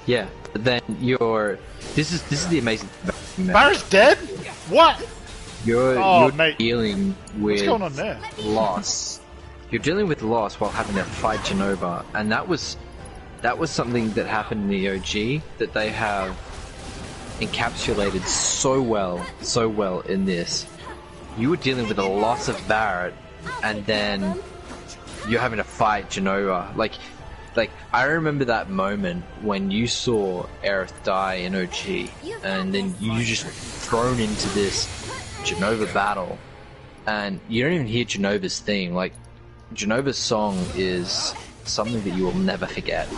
Yeah, but then you're. This is the amazing thing. Barrett's dead? What? You're mate. dealing with What's going on there? loss. You're dealing with loss while having to fight Genova, and that was something that happened in the OG that they have encapsulated so well in this. You were dealing with the loss of Barrett, and then you're having to fight Genova. Like, like, I remember that moment when you saw Aerith die in OG, and then you just thrown into this Jenova battle, and you don't even hear Jenova's theme. Like, Jenova's song is something that you will never forget.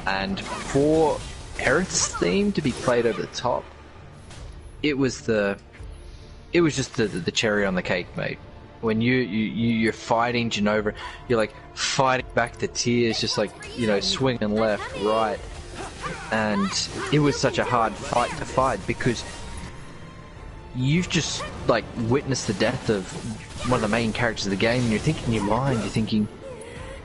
And for Aerith's theme to be played over the top, it was just the cherry on the cake, mate. When you're fighting Jenova, you're like fighting back the tears, just like, you know, swinging left, right, and it was such a hard fight to fight because you've just like witnessed the death of one of the main characters of the game, and you're thinking in your mind, you're thinking,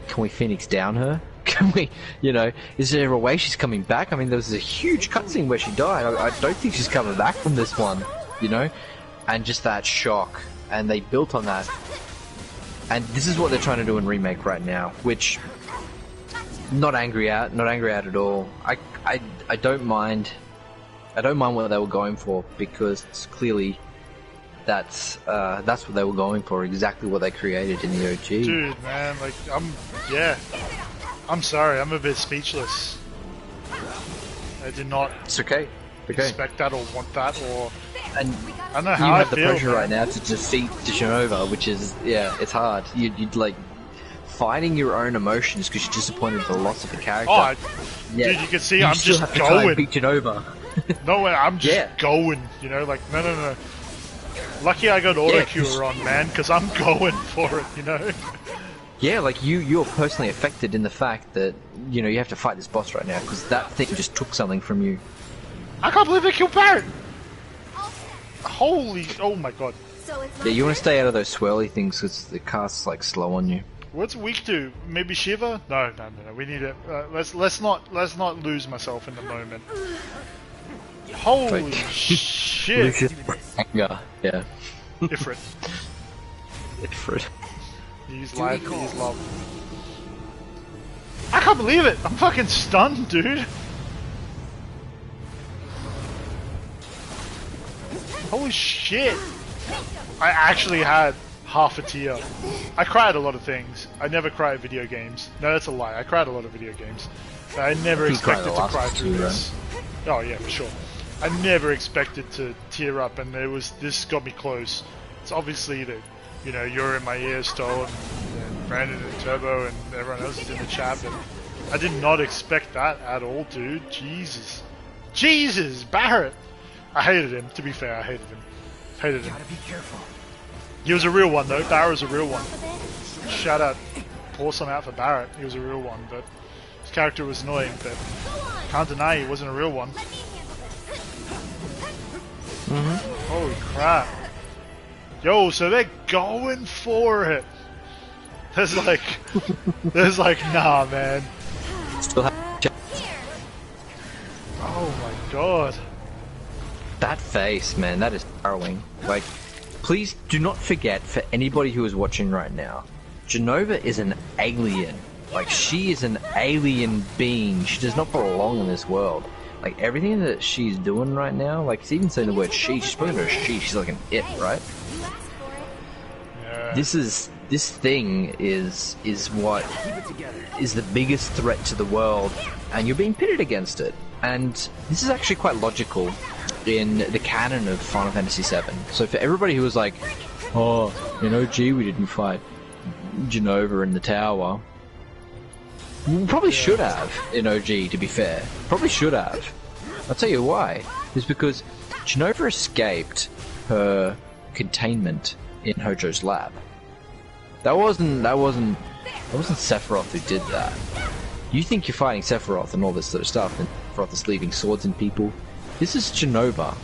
can we Phoenix down her? Can we, you know, is there a way she's coming back? I mean, there was a huge cutscene where she died. I don't think she's coming back from this one, you know, and just that shock. And they built on that, and this is what they're trying to do in remake right now, which not angry at at all. I don't mind what they were going for, because clearly that's what they were going for, exactly what they created in the OG. Dude, man, like I'm sorry, I'm a bit speechless. I did not. It's okay. Expect that or want that, or and I don't know how you I have the feel, pressure man. right now to defeat Jenova, which is, it's hard. You'd like fighting your own emotions because you're disappointed with the loss of the character. Oh, dude, you can see I'm still just have to try and going. beat Jenova. No way, I'm just going. You know, like no. Lucky I got auto cure on, man, because I'm going for it. You know. Yeah, like you're personally affected in the fact that, you know, you have to fight this boss right now because that thing just took something from you. I can't believe they killed Barret! Holy, oh my god. Yeah, you want to stay out of those swirly things because the cast's like slow on you. What's weak to? Maybe Shiva? No. We need it. Let's not lose myself in the moment. Holy shit! Anger, yeah. Ifrit. Ifrit. He's life. He's love. I can't believe it! I'm fucking stunned, dude. Holy shit! I actually had half a tear. I cried a lot of things. I never cry at video games. No, that's a lie. I cried a lot of video games. I never expected to cry through this. Oh yeah, for sure. I never expected to tear up, and this got me close. It's obviously that, you know, you're in my ear, Stowe, and Brandon and Turbo, and everyone else is in the chat, but I did not expect that at all, dude. Jesus, Barret! I hated him, to be fair, I hated him. Hated him. Gotta be careful. He was a real one, though. Barret was a real one. Shout out, pour some out for Barret. He was a real one, but his character was annoying, but can't deny he wasn't a real one. Holy crap. Yo, so they're going for it. There's like, nah, man. Still have oh my god. that face, man, that is harrowing. Like, please do not forget, for anybody who is watching right now, Jenova is an alien. Like, she is an alien being. She does not belong in this world. Like, everything that she's doing right now, like, it's even saying the word she, she's putting her she, she's like an it, right? Yeah. This thing is what is the biggest threat to the world, and you're being pitted against it. And this is actually quite logical in the canon of Final Fantasy VII. So for everybody who was like, oh, in OG we didn't fight Jenova in the tower, we probably should have in OG, to be fair. Probably should have. I'll tell you why. It's because Jenova escaped her containment in Hojo's lab. That wasn't Sephiroth who did that. You think you're fighting Sephiroth and all this sort of stuff, and Sephiroth is leaving swords in people. This is Jenova.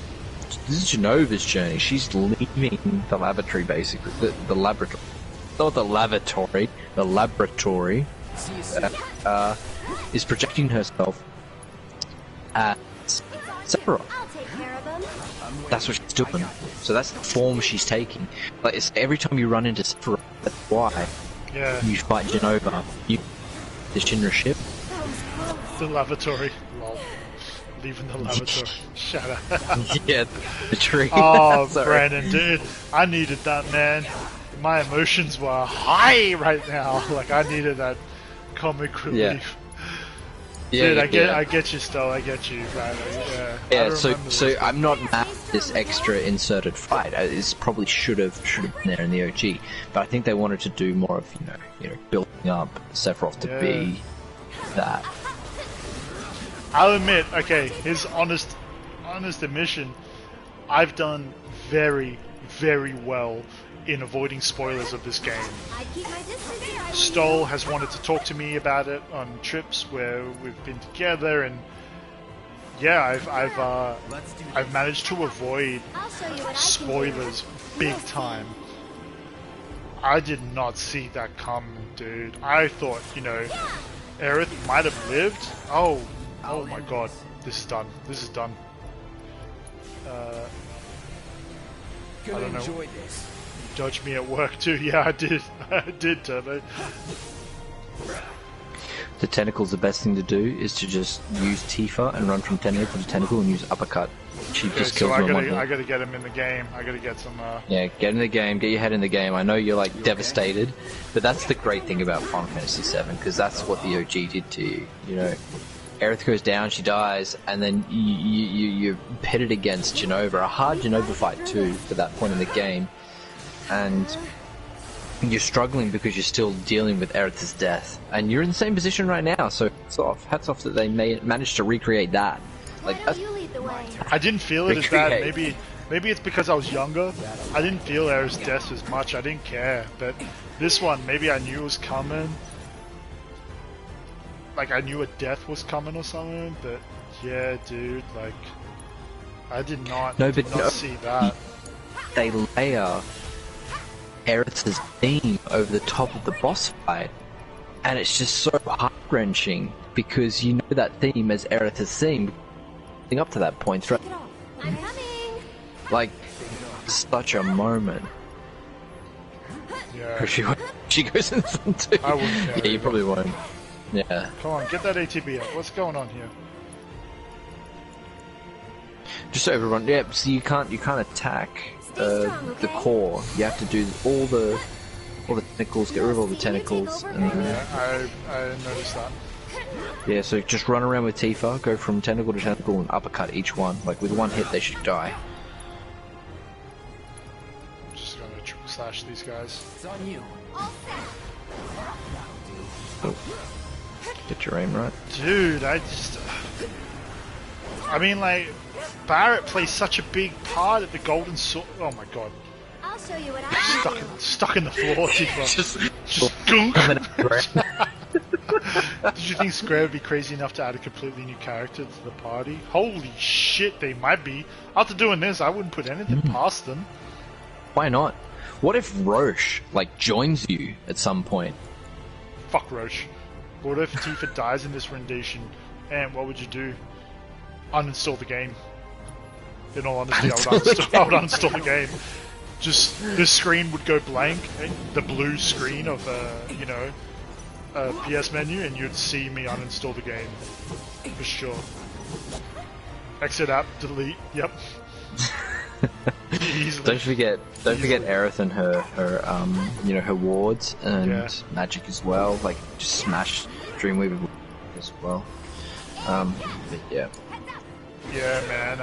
This is Jenova's journey. She's leaving the laboratory, basically. The laboratory. Not the lavatory. The laboratory. Is projecting herself at Sephiroth. That's what she's doing. So that's the form she's taking. Like, it's every time you run into Sephiroth, that's why you fight Jenova. You the Shinra ship. The lavatory. Lol. Leaving the lavatory. Shut up. Yeah, the tree. Oh, Brandon, dude, I needed that, man. My emotions were high right now. Like, I needed that comic relief. Dude, I get you, Stoll. I get you, man. Yeah. So I'm not mad at this extra inserted fight. This probably should have been there in the OG, but I think they wanted to do more of building up Sephiroth to be that. I'll admit, okay, his honest admission, I've done very, very well in avoiding spoilers of this game. Stoll has wanted to talk to me about it on trips where we've been together, and yeah, I've managed to avoid spoilers big time. I did not see that coming, dude. I thought, Aerith might have lived. Oh my god, this is done. This is done. I don't know. This. Judge me at work too. Yeah, I did. I did, Turbo. The tentacle's the best thing to do is to just use Tifa and run from tentacle to tentacle and use uppercut. She just kills you in one hit. I gotta get him in the game. I gotta get some. Yeah, get in the game. Get your head in the game. I know you're devastated, but that's the great thing about Final Fantasy VII, because that's what the OG did to you. Aerith goes down, she dies, and then you're pitted against Jenova. A hard Jenova fight too for that point in the game. And you're struggling because you're still dealing with Aerith's death, and you're in the same position right now. So hats off that they managed to recreate that. I didn't feel it as bad. Maybe it's because I was younger. I didn't feel Aerith's death as much. I didn't care. But this one, maybe I knew it was coming. I knew a death was coming or something. But yeah, dude, I did not see that. They layer Aerith's theme over the top of the boss fight, and it's just so heart-wrenching because you know that theme as Aerith's theme up to that point, right? I'm coming. Such a moment. Yeah. She goes in some too. I wouldn't care. Yeah, you probably won't. Yeah. Come on, get that ATB up. What's going on here? Just so everyone, so you can't attack the core. You have to do all the tentacles, get rid of all the tentacles. Yeah, I noticed that. Yeah, so just run around with Tifa, go from tentacle to tentacle and uppercut each one. With one hit they should die. I'm just gonna triple slash these guys. It's on you. Oh. Get your aim right. Dude, Barrett plays such a big part at the Golden Sword. Oh my god. I'll show you what I stuck in the floor, Tifa. just Did you think Square would be crazy enough to add a completely new character to the party? Holy shit, they might be. After doing this, I wouldn't put anything past them. Why not? What if Roche, joins you at some point? Fuck Roche. What if Tifa dies in this rendition? And what would you do? Uninstall the game. In all honesty, I would uninstall the game. Just, this screen would go blank, the blue screen of, a PS menu, and you'd see me uninstall the game. For sure. Exit app, delete, yep. Don't forget Aerith and her wards and magic as well. Just smash Dreamweaver as well. But yeah. Yeah, man.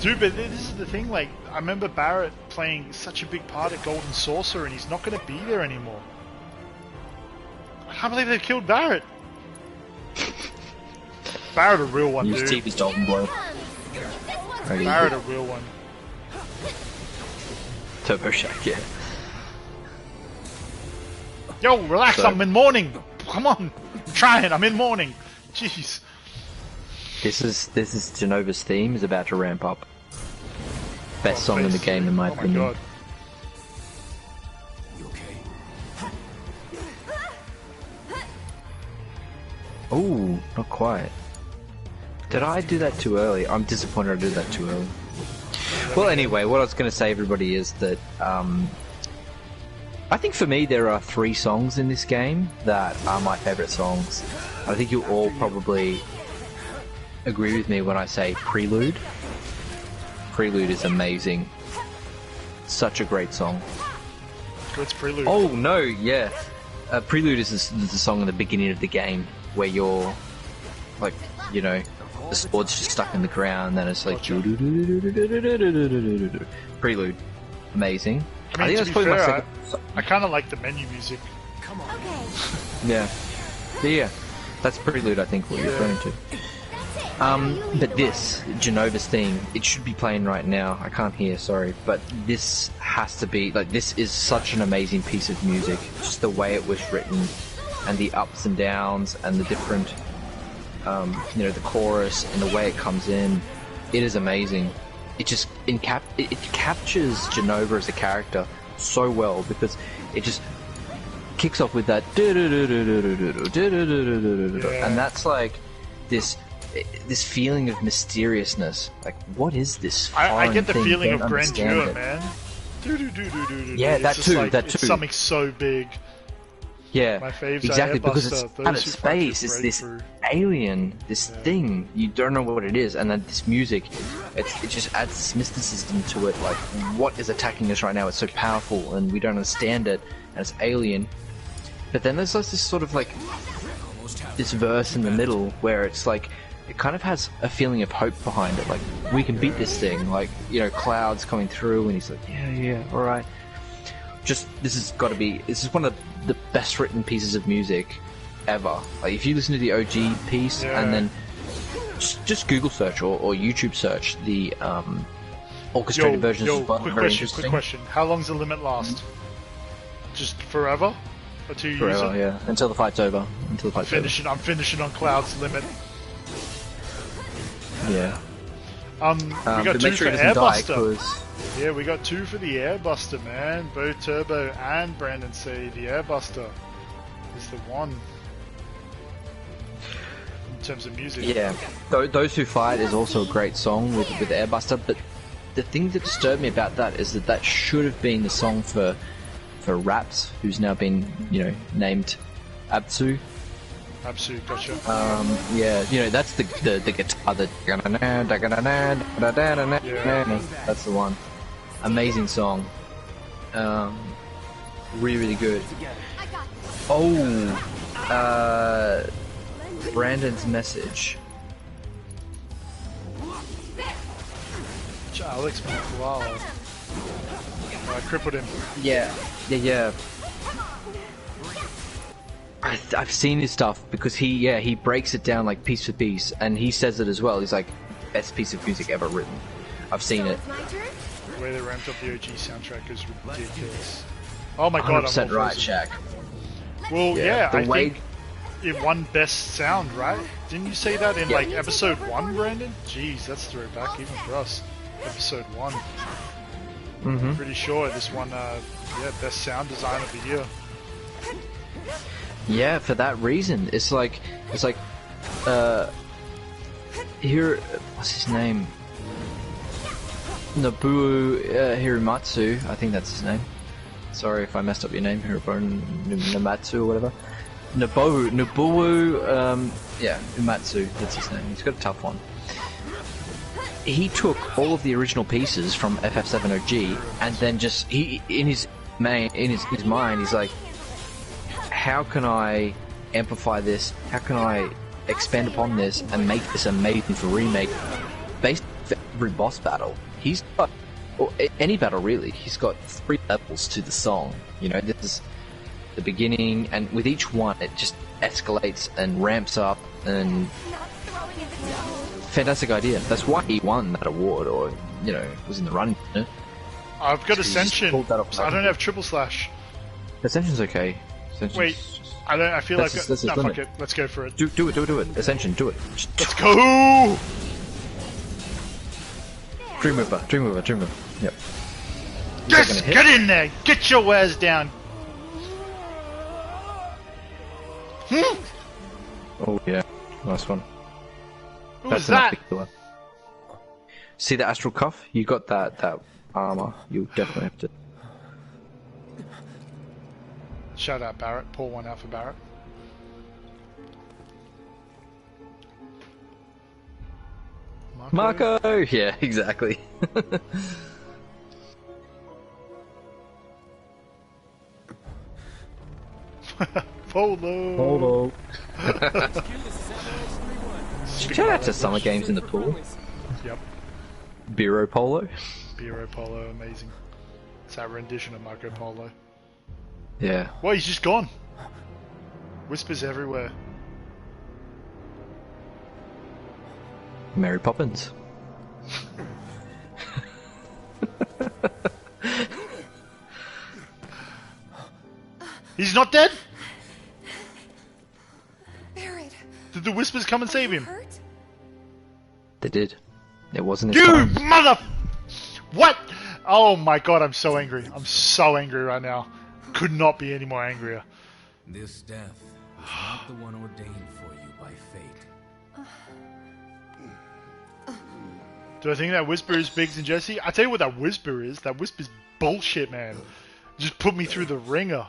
Dude, but this is the thing. I remember Barrett playing such a big part at Golden Saucer, and he's not going to be there anymore. I can't believe they've killed Barrett. Barrett, a real one, dude. Use TV's Dolphin Blow. Barrett, a real one. Turbo Shack, yeah. Yo, relax, I'm in mourning. Come on, I'm trying, I'm in mourning. Jeez. This is Genova's theme is about to ramp up. Best song in the game, in my opinion. God. You okay? Oh, not quite. Did I do that too early? I'm disappointed I did that too early. Well, anyway, what I was going to say, everybody, is that I think for me there are 3 songs in this game that are my favourite songs. I think you all probably agree with me when I say Prelude. Prelude is amazing. Such a great song. What's Prelude? Oh no, yeah. Prelude is the song in the beginning of the game where you're like, you know, the sword's just stuck in the ground, then it's like prelude, amazing. I mean, to that's be probably my fair, second. I kind of like the menu music. Come on. Yeah, that's prelude. I think what you're referring to. But this Genova's theme, it should be playing right now. I can't hear, sorry, but this has to be like, this is such an amazing piece of music. Just the way it was written, and the ups and downs, and the different, you know, the chorus and the way it comes in. It is amazing. It just it captures Genova as a character so well, because it just kicks off with that, and that's like this feeling of mysteriousness. Like, what is this? I get the thing? feeling of Don't grandeur, understand it. man. Yeah, It's that just too. like, That it's too. something so big. Yeah, My faves exactly, are because it's Airbuster, out those of who fight space. to It's break this through. alien, this thing. You don't know what it is, and then this music, it just adds this mysticism to it. Like, what is attacking us right now? It's so powerful, and we don't understand it, and it's alien. But then there's this sort of like this verse in the middle where it's like, it kind of has a feeling of hope behind it. Like, we can beat this thing. Like, you know, Cloud's coming through, and he's like, yeah, all right. This is one of the best written pieces of music ever. Like, if you listen to the OG piece and then just Google search or YouTube search the orchestrated versions of Blood. Quick question. How long's the limit last? Just forever? Until you use Forever, it? yeah. Until the fight's over. I'm finishing on Cloud's limit. Yeah. We got 2 for it doesn't die, Airbuster. Yeah, we got 2 for the Airbuster, man. Bo Turbo and Brandon say the Airbuster is the one in terms of music. Yeah. Those Who Fight is also a great song with Airbuster, but the thing that disturbed me about that is that should have been the song for Raps, who's now been, you know, named Absu. Absu, gotcha. Yeah, you know, that's the guitar that that's the one. Amazing song. Really good. Oh, Brandon's message. Alex Makuala. I crippled him. Yeah. I've seen his stuff because he breaks it down like piece for piece, and he says it as well. He's like, best piece of music ever written. I've seen it. The way they ramped up the OG soundtrack is ridiculous. Oh my god, 100% right, Shaq. Well, yeah, I way... think it won best sound, right? Didn't you say that in like episode 1, Brandon? Jeez, that's throwback even for us. Episode 1. Mm-hmm. Pretty sure this one, best sound design of the year. Yeah, for that reason. It's like, here, what's his name? Nobuo Hiromatsu, I think that's his name. Sorry if I messed up your name, Hirobo Namatsu or whatever. Nobuo, Umatsu, that's his name. He's got a tough one. He took all of the original pieces from FF7 OG, and then just, in his mind, he's like, how can I amplify this? How can I expand upon this and make this amazing for remake? Based on every boss battle, he's got, or any battle really, he's got 3 levels to the song. You know, this is the beginning, and with each one, it just escalates and ramps up, and fantastic idea. That's why he won that award, or, you know, was in the running. You know? I've got Ascension. I I don't have Triple Slash. Ascension's okay. Ascension's Wait, I feel like... Fuck it. Let's go for it. Do it. Ascension, do it. Let's go! Dreamweaver. Yep. Yes! Get in there! Get your wares down! Oh yeah, nice one. Who was that? See the astral cuff? You got that armor. You definitely have to. Shout out Barrett. Pour one out for Barrett. Marco! Yeah, exactly. Polo! Shout out to summer games in the pool. Yep. Biro Polo. Biro Polo, amazing. It's that rendition of Marco Polo. Yeah. Well, he's just gone. Whispers everywhere. Mary Poppins. He's not dead? Barret. Did the Whispers come and save him? Hurt? They did. It wasn't his You time. mother... What? Oh my god, I'm so angry. I'm so angry right now. Could not be any more angrier. This death is not the one ordained for you by fate. Do I think that Whisper is Biggs and Jesse? I tell you what that Whisper is. That Whisper's bullshit, man. Just put me through the ringer.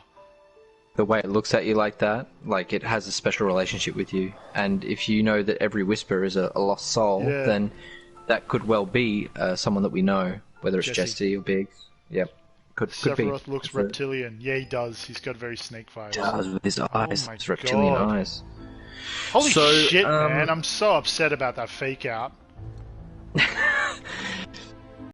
The way it looks at you like that, like it has a special relationship with you. And if you know that every Whisper is a lost soul, Yeah. then that could well be someone that we know, whether it's Jesse or Biggs. Yep. Could be. Sephiroth looks That's reptilian. Yeah, he does. He's got very snake vibes. Does with his eyes, my his reptilian God. eyes. Holy So, shit, man. I'm so upset about that fake out.